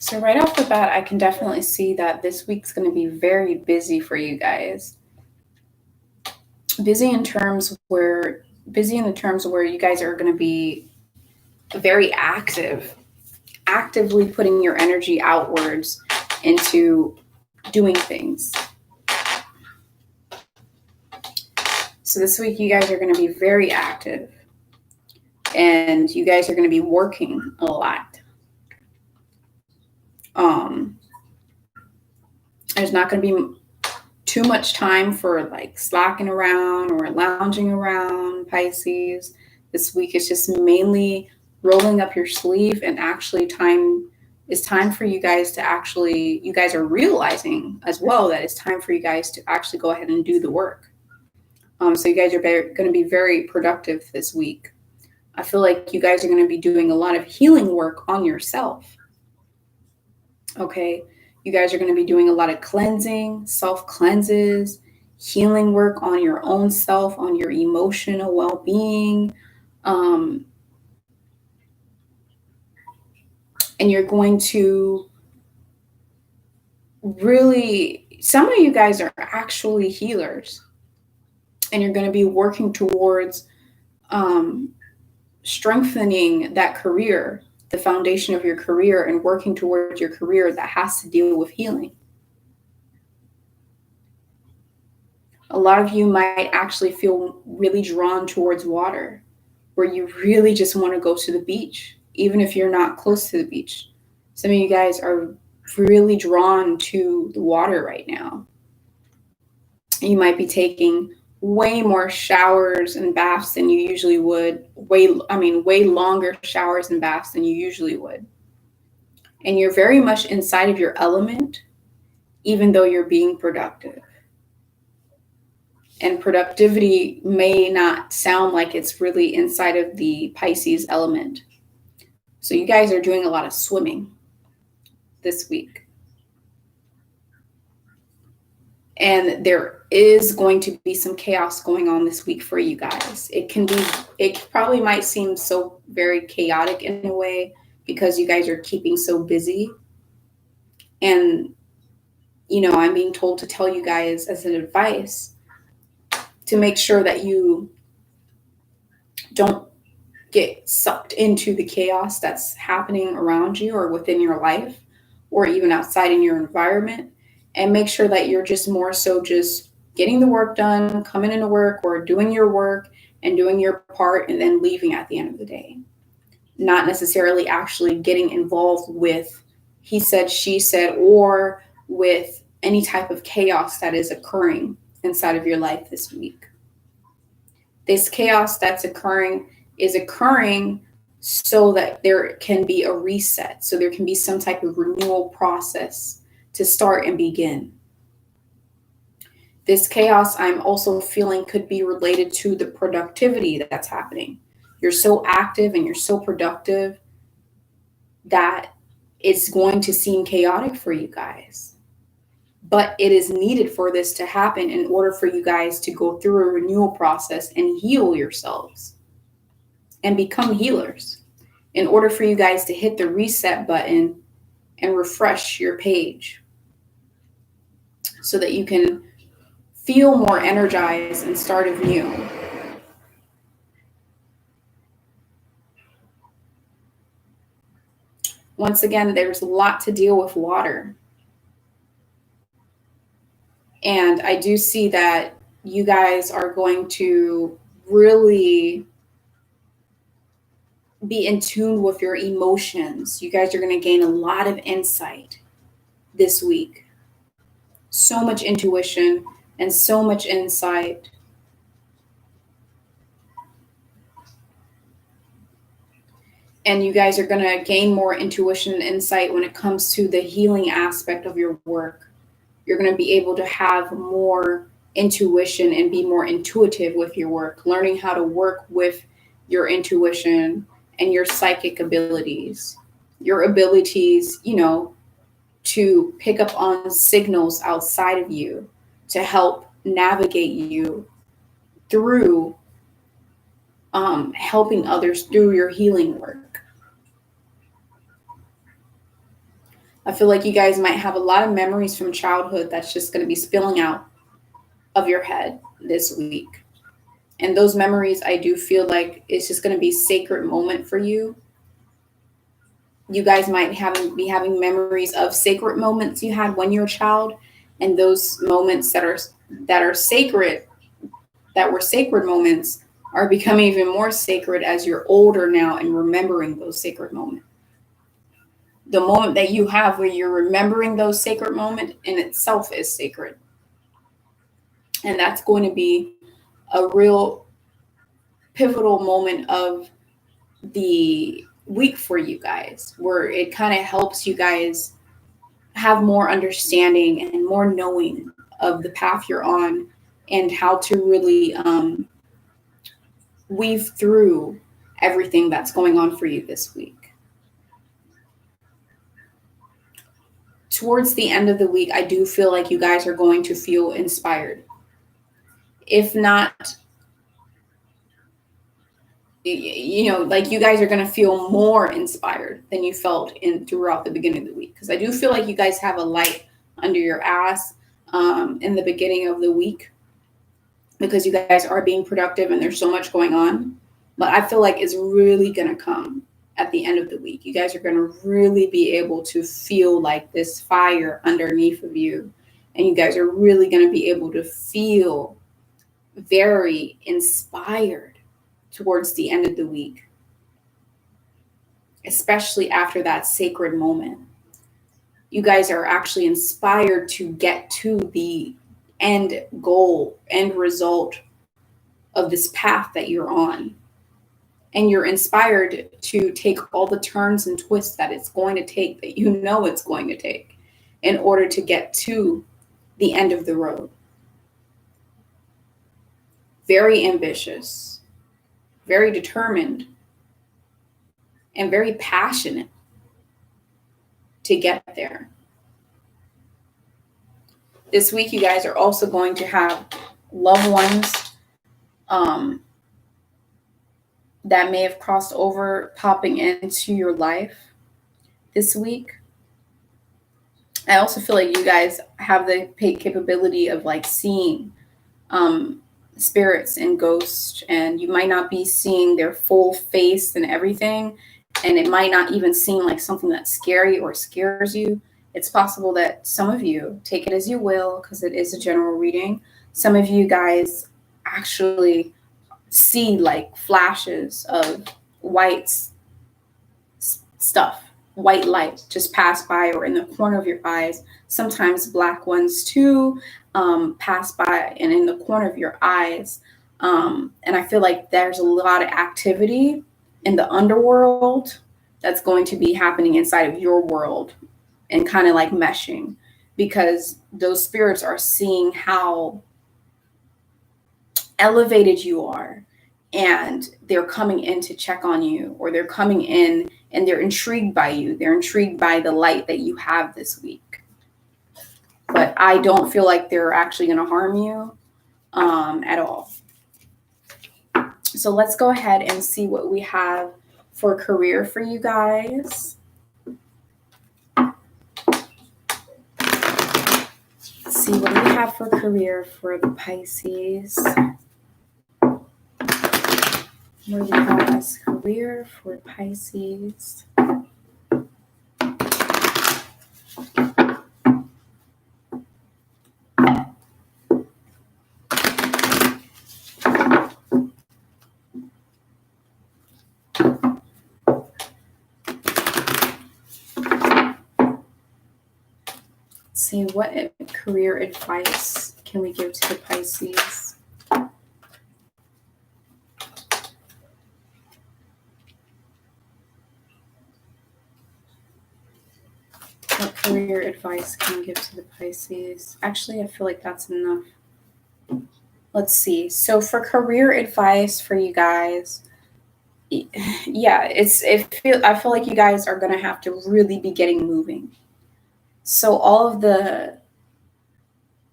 So right off the bat, I can definitely see that this week's going to be very busy for you guys. Busy in the terms where you guys are going to be very actively putting your energy outwards into doing things. So this week you guys are going to be very active, and you guys are going to be working a lot. There's not going to be too much time for like slacking around or lounging around, Pisces. This week is just mainly rolling up your sleeve, and actually it's time for you guys to you guys are realizing as well that it's time for you guys to actually go ahead and do the work. So you guys are going to be very productive this week. I feel like you guys are going to be doing a lot of healing work on yourself. Okay. You guys are going to be doing a lot of cleansing, self-cleanses, healing work on your own self, on your emotional well-being. And you're going to really, some of you guys are actually healers, and you're going to be working towards strengthening that career, the foundation of your career, and working towards your career that has to deal with healing. A lot of you might actually feel really drawn towards water, where you really just want to go to the beach, even if you're not close to the beach. Some of you guys are really drawn to the water right now. You might be taking way more showers and baths than you usually would. Way longer showers and baths than you usually would. And you're very much inside of your element, even though you're being productive. And productivity may not sound like it's really inside of the Pisces element. So you guys are doing a lot of swimming this week. And there is going to be some chaos going on this week for you guys. It probably might seem so very chaotic in a way because you guys are keeping so busy. And, I'm being told to tell you guys as an advice to make sure that you don't get sucked into the chaos that's happening around you or within your life or even outside in your environment. And make sure that you're just more so just getting the work done, coming into work or doing your work and doing your part and then leaving at the end of the day. Not necessarily actually getting involved with he said, she said, or with any type of chaos that is occurring inside of your life this week. This chaos that's occurring is occurring so that there can be a reset. So there can be some type of renewal process to start and begin. This chaos I'm also feeling could be related to the productivity that's happening. You're so active and you're so productive that it's going to seem chaotic for you guys. But it is needed for this to happen in order for you guys to go through a renewal process and heal yourselves and become healers. In order for you guys to hit the reset button and refresh your page so that you can feel more energized and start anew. Once again, there's a lot to deal with water. And I do see that you guys are going to really be in tune with your emotions. You guys are going to gain a lot of insight this week. So much intuition and so much insight. And you guys are going to gain more intuition and insight when it comes to the healing aspect of your work. You're going to be able to have more intuition and be more intuitive with your work, learning how to work with your intuition and your psychic abilities, your abilities, to pick up on signals outside of you to help navigate you through helping others through your healing work. I feel like you guys might have a lot of memories from childhood that's just going to be spilling out of your head this week. And those memories, I do feel like it's just going to be a sacred moment for you. You guys might be having memories of sacred moments you had when you were a child, and those moments that are sacred, that were sacred moments, are becoming even more sacred as you're older now and remembering those sacred moments. The moment that you have where you're remembering those sacred moments in itself is sacred. And that's going to be a real pivotal moment of the week for you guys, where it kind of helps you guys have more understanding and more knowing of the path you're on and how to really weave through everything that's going on for you this week. Towards the end of the week, I do feel like you guys are going to feel inspired. If not, like you guys are going to feel more inspired than you felt throughout the beginning of the week. Because I do feel like you guys have a light under your ass in the beginning of the week, because you guys are being productive and there's so much going on. But I feel like it's really going to come at the end of the week. You guys are going to really be able to feel like this fire underneath of you. And you guys are really going to be able to feel very inspired towards the end of the week, especially after that sacred moment. You guys are actually inspired to get to the end goal, end result of this path that you're on. And you're inspired to take all the turns and twists that it's going to take, that you know it's going to take, in order to get to the end of the road. Very ambitious, very determined, and very passionate to get there. This week, you guys are also going to have loved ones that may have crossed over popping into your life this week. I also feel like you guys have the capability of like seeing spirits and ghosts, and you might not be seeing their full face and everything, and it might not even seem like something that's scary or scares you. It's possible that some of you, take it as you will, because it is a general reading, some of you guys actually see like flashes of white stuff, white light just pass by or in the corner of your eyes. Sometimes black ones too pass by and in the corner of your eyes. And I feel like there's a lot of activity in the underworld that's going to be happening inside of your world and kind of like meshing, because those spirits are seeing how elevated you are, and they're coming in to check on you, or they're coming in and they're intrigued by you. They're intrigued by the light that you have this week. But I don't feel like they're actually going to harm you at all. So let's go ahead and see what we have for career for you guys. Let's see what we have for career for the Pisces. What do we have as career for Pisces? see, what career advice can we give to the Pisces? What career advice can we give to the Pisces? Actually, I feel like that's enough. Let's see. So for career advice for you guys, yeah, I feel like you guys are going to have to really be getting moving. So all of the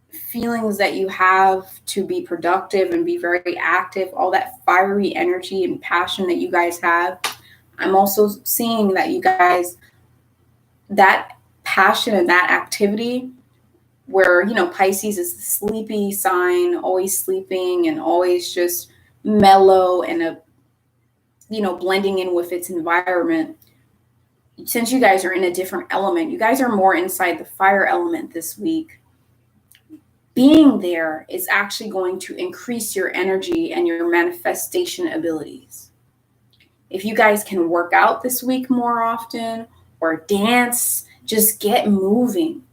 feelings that you have to be productive and be very active, all that fiery energy and passion that you guys have, I'm also seeing that you guys, that passion and that activity where, Pisces is the sleepy sign, always sleeping and always just mellow and blending in with its environment. Since you guys are in a different element, you guys are more inside the fire element this week. Being there is actually going to increase your energy and your manifestation abilities. If you guys can work out this week more often or dance, just get moving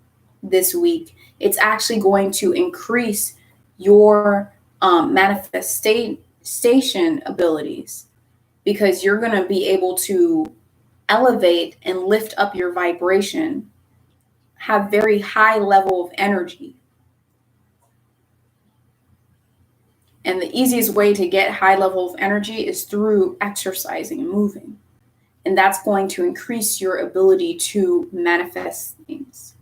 this week. It's actually going to increase your manifestation abilities, because you're going to be able to elevate and lift up your vibration, have very high level of energy. And the easiest way to get high level of energy is through exercising and moving. And that's going to increase your ability to manifest things.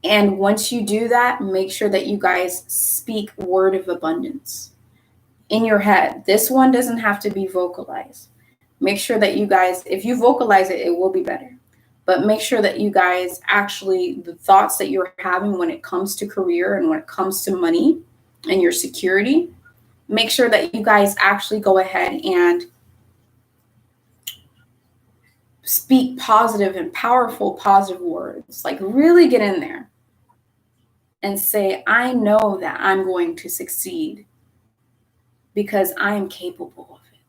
And once you do that, make sure that you guys speak word of abundance in your head. This one doesn't have to be vocalized. Make sure that you guys, if you vocalize it, it will be better. But make sure that you guys actually, the thoughts that you're having when it comes to career and when it comes to money and your security, make sure that you guys actually go ahead and speak positive and powerful positive words. Like really get in there and say, I know that I'm going to succeed because I am capable of it.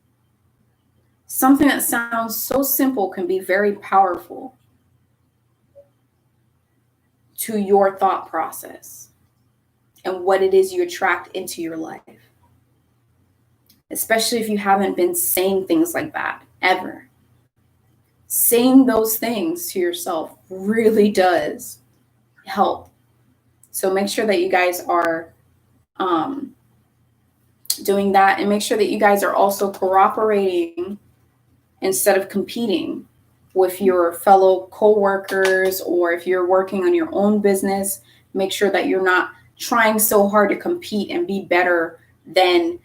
Something that sounds so simple can be very powerful to your thought process and what it is you attract into your life. Especially if you haven't been saying things like that ever. Saying those things to yourself really does help. So make sure that you guys are doing that, and make sure that you guys are also cooperating instead of competing with your fellow co-workers, or if you're working on your own business, make sure that you're not trying so hard to compete and be better than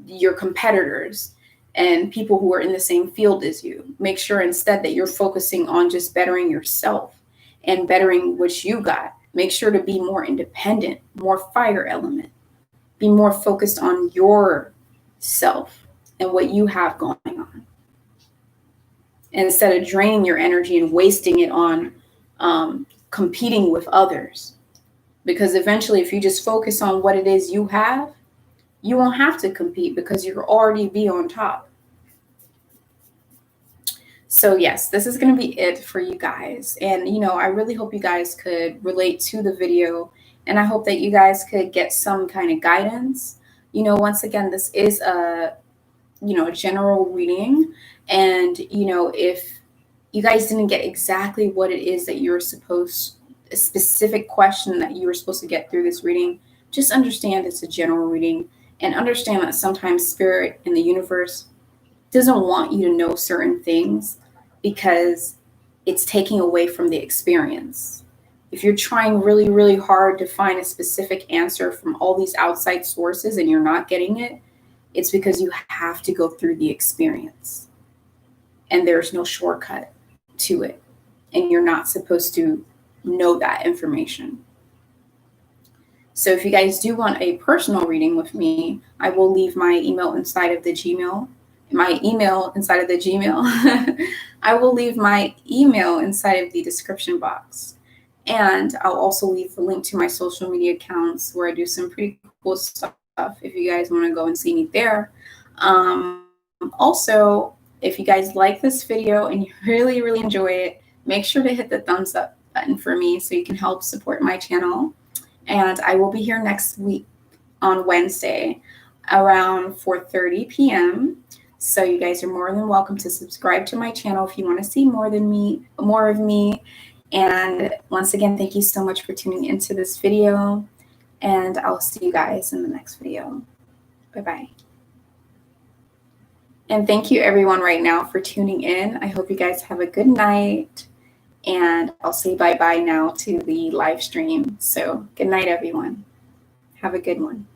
your competitors and people who are in the same field as you. Make sure instead that you're focusing on just bettering yourself and bettering what you got. Make sure to be more independent, more fire element. Be more focused on yourself and what you have going on, instead of draining your energy and wasting it on competing with others. Because eventually, if you just focus on what it is you have, you won't have to compete because you'll already be on top. So yes, this is going to be it for you guys. And, I really hope you guys could relate to the video, and I hope that you guys could get some kind of guidance. Once again, this is a general reading. And, if you guys didn't get exactly what it is that you're supposed, a specific question that you were supposed to get through this reading, just understand it's a general reading, and understand that sometimes spirit in the universe doesn't want you to know certain things because it's taking away from the experience. If you're trying really, really hard to find a specific answer from all these outside sources and you're not getting it, it's because you have to go through the experience. And there's no shortcut to it. And you're not supposed to know that information. So if you guys do want a personal reading with me, I will leave my email inside of the Gmail. I will leave my email inside of the description box. And I'll also leave the link to my social media accounts where I do some pretty cool stuff if you guys want to go and see me there. Also, if you guys like this video and you really, really enjoy it, make sure to hit the thumbs up button for me so you can help support my channel. And I will be here next week on Wednesday around 4:30 p.m. So you guys are more than welcome to subscribe to my channel if you want to see more of me. And once again, thank you so much for tuning into this video, and I'll see you guys in the next video. Bye-bye. And thank you everyone right now for tuning in. I hope you guys have a good night, and I'll say bye-bye now to the live stream. So good night, everyone. Have a good one.